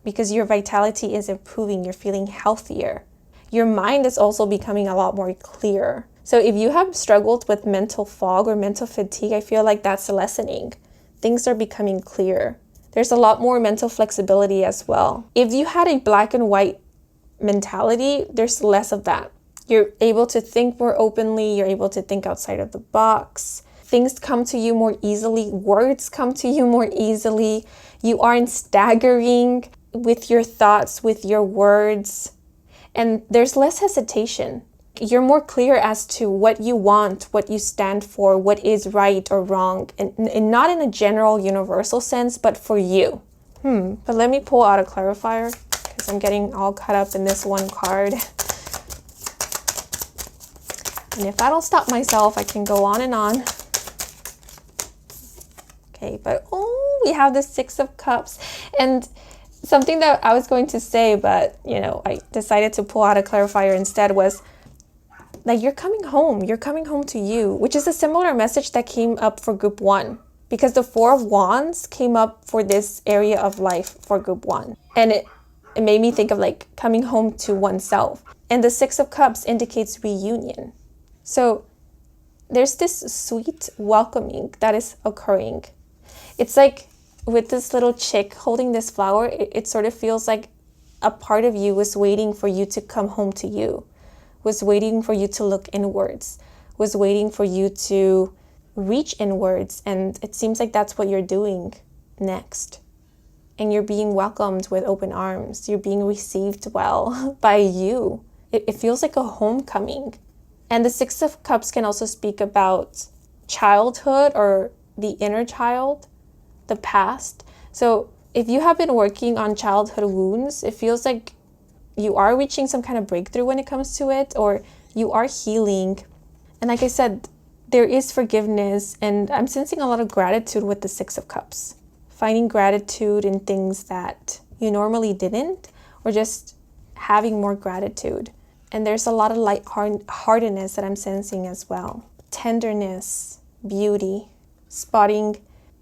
because your vitality is improving, you're feeling healthier. Your mind is also becoming a lot more clear. So if you have struggled with mental fog or mental fatigue, I feel like that's lessening. Things are becoming clear. There's a lot more mental flexibility as well. If you had a black and white mentality, there's less of that. You're able to think more openly. You're able to think outside of the box. Things come to you more easily. Words come to you more easily. You aren't staggering with your thoughts, with your words. And there's less hesitation. You're more clear as to what you want, what you stand for, what is right or wrong, and not in a general universal sense, but for you. But let me pull out a clarifier because I'm getting all caught up in this one card. And if I don't stop myself, I can go on and on. Okay, but oh, we have the Six of Cups. And something that I was going to say, but, you know, I decided to pull out a clarifier instead was, like, you're coming home. You're coming home to you, which is a similar message that came up for group 1. Because the Four of Wands came up for this area of life for group 1. And it made me think of, like, coming home to oneself. And the Six of Cups indicates reunion. So there's this sweet welcoming that is occurring. It's like with this little chick holding this flower, it sort of feels like a part of you was waiting for you to come home to you, was waiting for you to look inwards, was waiting for you to reach inwards. And it seems like that's what you're doing next. And you're being welcomed with open arms. You're being received well by you. It feels like a homecoming. And the Six of Cups can also speak about childhood or the inner child, the past. So if you have been working on childhood wounds, it feels like you are reaching some kind of breakthrough when it comes to it, or you are healing. And like I said, there is forgiveness, and I'm sensing a lot of gratitude with the Six of Cups. Finding gratitude in things that you normally didn't, or just having more gratitude. And there's a lot of lightheartedness that I'm sensing as well. Tenderness, beauty, spotting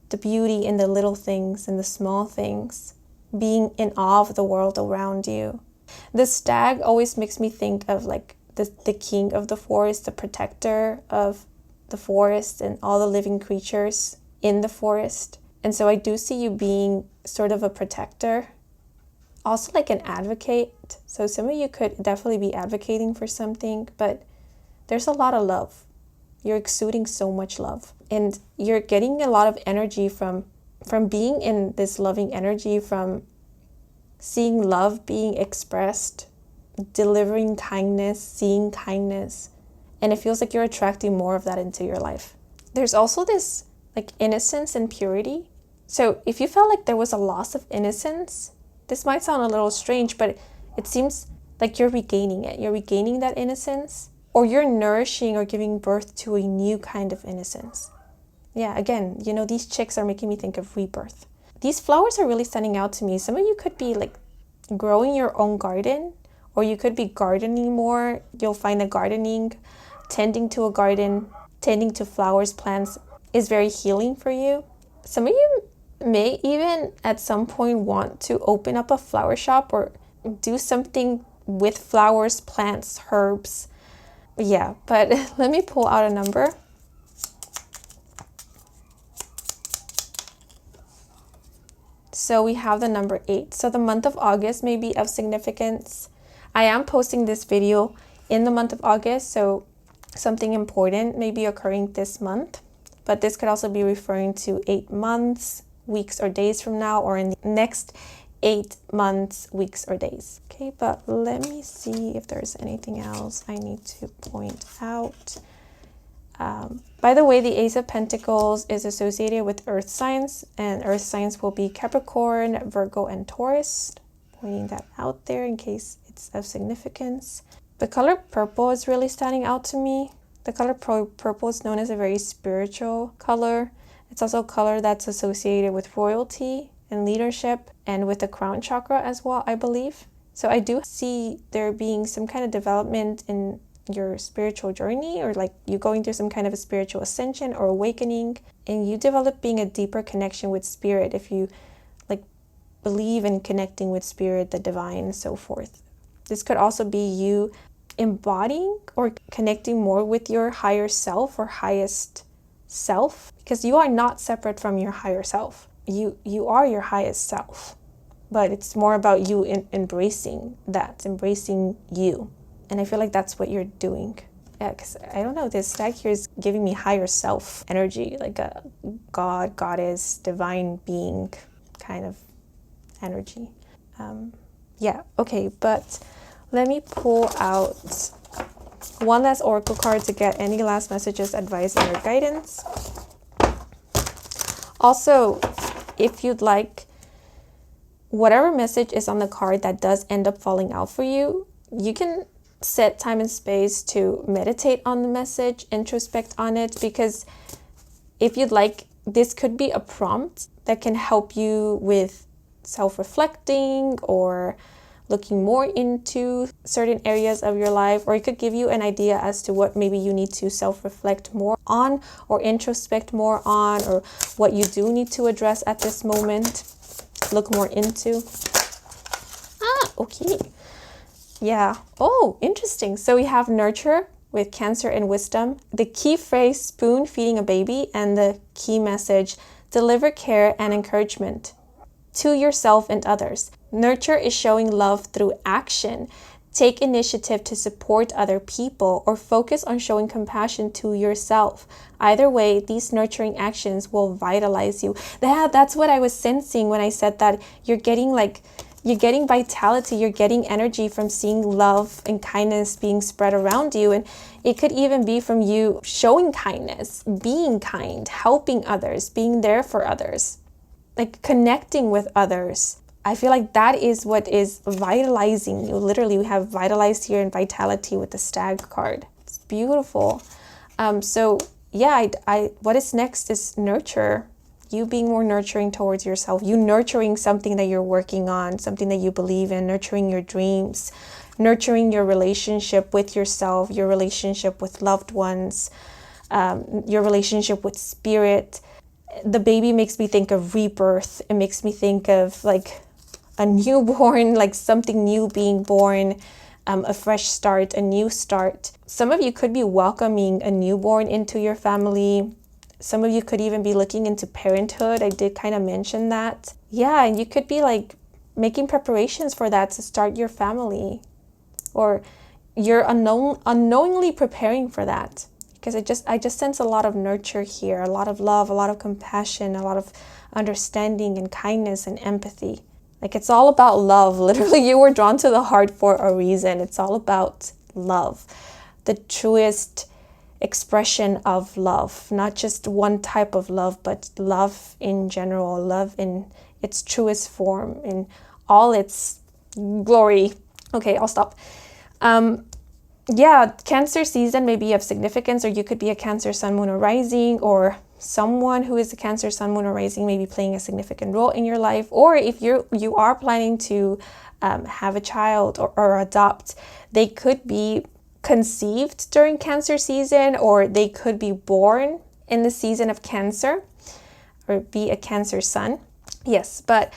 the beauty in the little things, in the small things, being in awe of the world around you. The stag always makes me think of like the king of the forest, the protector of the forest and all the living creatures in the forest. And so I do see you being sort of a protector. Also like an advocate. So some of you could definitely be advocating for something, but there's a lot of love. You're exuding so much love. And you're getting a lot of energy from being in this loving energy, from seeing love being expressed, delivering kindness, seeing kindness. And it feels like you're attracting more of that into your life. There's also this like innocence and purity. So if you felt like there was a loss of innocence, this might sound a little strange, but it seems like you're regaining it. You're regaining that innocence, or you're nourishing or giving birth to a new kind of innocence. Yeah, again, you know, these chicks are making me think of rebirth. These flowers are really standing out to me. Some of you could be like growing your own garden, or you could be gardening more. You'll find that gardening, tending to a garden, tending to flowers, plants is very healing for you. Some of you may even at some point want to open up a flower shop or do something with flowers, plants, herbs. Yeah, but let me pull out a number. So we have the number 8. So the month of August may be of significance. I am posting this video in the month of August, so something important may be occurring this month. But this could also be referring to 8 months, weeks, or days from now, or in the next 8 months, weeks, or days. Okay, but let me see if there's anything else I need to point out. By the way, the Ace of Pentacles is associated with earth signs, and earth signs will be Capricorn, Virgo, and Taurus. Pointing that out there in case it's of significance. The color purple is really standing out to me. The color purple is known as a very spiritual color. It's also a color that's associated with royalty and leadership, and with the crown chakra as well, I believe. So I do see there being some kind of development in your spiritual journey, or like you going through some kind of a spiritual ascension or awakening, and you developing a deeper connection with spirit if you like believe in connecting with spirit, the divine, and so forth. This could also be you embodying or connecting more with your higher self or highest self, because you are not separate from your higher self. You are your highest self, but it's more about you embracing that, embracing you. And I feel like that's what you're doing. Yeah, because I don't know, this stag here is giving me higher self energy, like a god, goddess, divine being kind of energy. Yeah, okay, but let me pull out one last oracle card to get any last messages, advice, or guidance. Also, if you'd like whatever message is on the card that does end up falling out for you, you can set time and space to meditate on the message, introspect on it, because if you'd like, this could be a prompt that can help you with self-reflecting or looking more into certain areas of your life, or it could give you an idea as to what maybe you need to self-reflect more on or introspect more on, or what you do need to address at this moment, look more into. Okay. Yeah. Oh, interesting. So we have nurture with Cancer and wisdom. The key phrase, spoon feeding a baby, and the key message, deliver care and encouragement to yourself and others. Nurture is showing love through action. Take initiative to support other people or focus on showing compassion to yourself. Either way, these nurturing actions will vitalize you. That's what I was sensing when I said that you're getting vitality, you're getting energy from seeing love and kindness being spread around you. And it could even be from you showing kindness, being kind, helping others, being there for others, like connecting with others. I feel like that is what is vitalizing you. Literally, we have vitalized here and vitality with the stag card. It's beautiful. So yeah, what is next is nurture. You being more nurturing towards yourself, you nurturing something that you're working on, something that you believe in, nurturing your dreams, nurturing your relationship with yourself, your relationship with loved ones, your relationship with spirit. The baby makes me think of rebirth. It makes me think of like a newborn, like something new being born, a fresh start, a new start. Some of you could be welcoming a newborn into your family. Some of you could even be looking into parenthood. I did kind of mention that. Yeah, and you could be like making preparations for that to start your family, or you're unknowingly preparing for that, because I just sense a lot of nurture here, a lot of love, a lot of compassion, a lot of understanding and kindness and empathy. Like it's all about love. Literally, you were drawn to the heart for a reason. It's all about love, the truest expression of love, not just one type of love, but love in general, love in its truest form, in all its glory. Okay, I'll stop. Yeah, Cancer season may be of significance, or you could be a Cancer sun, moon, or rising, or someone who is a Cancer sun, moon, or rising may be playing a significant role in your life. Or if you are planning to have a child or adopt, they could be conceived during Cancer season, or they could be born in the season of Cancer, or be a Cancer sun. Yes, but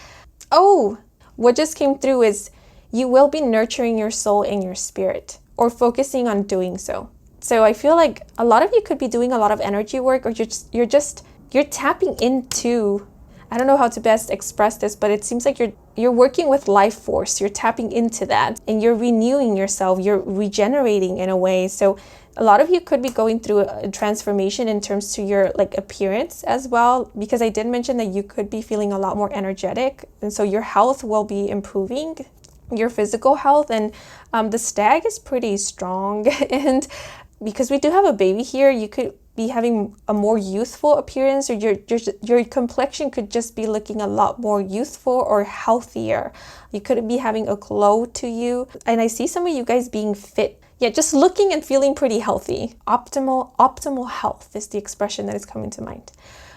what just came through is you will be nurturing your soul and your spirit, or focusing on doing so. So I feel like a lot of you could be doing a lot of energy work, or you're tapping into, I don't know how to best express this, but it seems like you're working with life force. You're tapping into that and you're renewing yourself. You're regenerating in a way. So a lot of you could be going through a transformation in terms to your like appearance as well, because I did mention that you could be feeling a lot more energetic, and so your health will be improving, your physical health. And the stag is pretty strong, and because we do have a baby here, you could be having a more youthful appearance, or your complexion could just be looking a lot more youthful or healthier. You could be having a glow to you, and I see some of you guys being fit. Yeah, just looking and feeling pretty healthy. Optimal health is the expression that is coming to mind.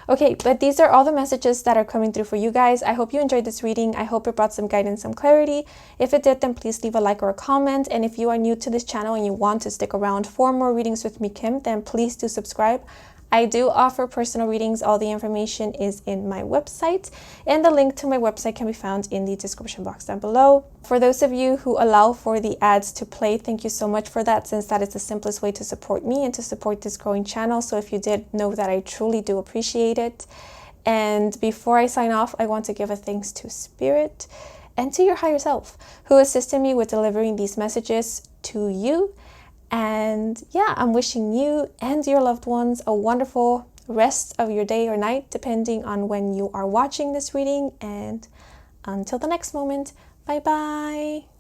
Okay, but these are all the messages that are coming through for you guys. I hope you enjoyed this reading. I hope it brought some guidance, some clarity. If it did, then please leave a like or a comment. And if you are new to this channel and you want to stick around for more readings with me, Kim, then please do subscribe. I do offer personal readings. All the information is in my website, and the link to my website can be found in the description box down below. For those of you who allow for the ads to play, thank you so much for that, since that is the simplest way to support me and to support this growing channel. So if you did, know that I truly do appreciate it. And before I sign off, I want to give a thanks to Spirit and to your higher self who assisted me with delivering these messages to you. And yeah, I'm wishing you and your loved ones a wonderful rest of your day or night, depending on when you are watching this reading. And until the next moment, bye bye.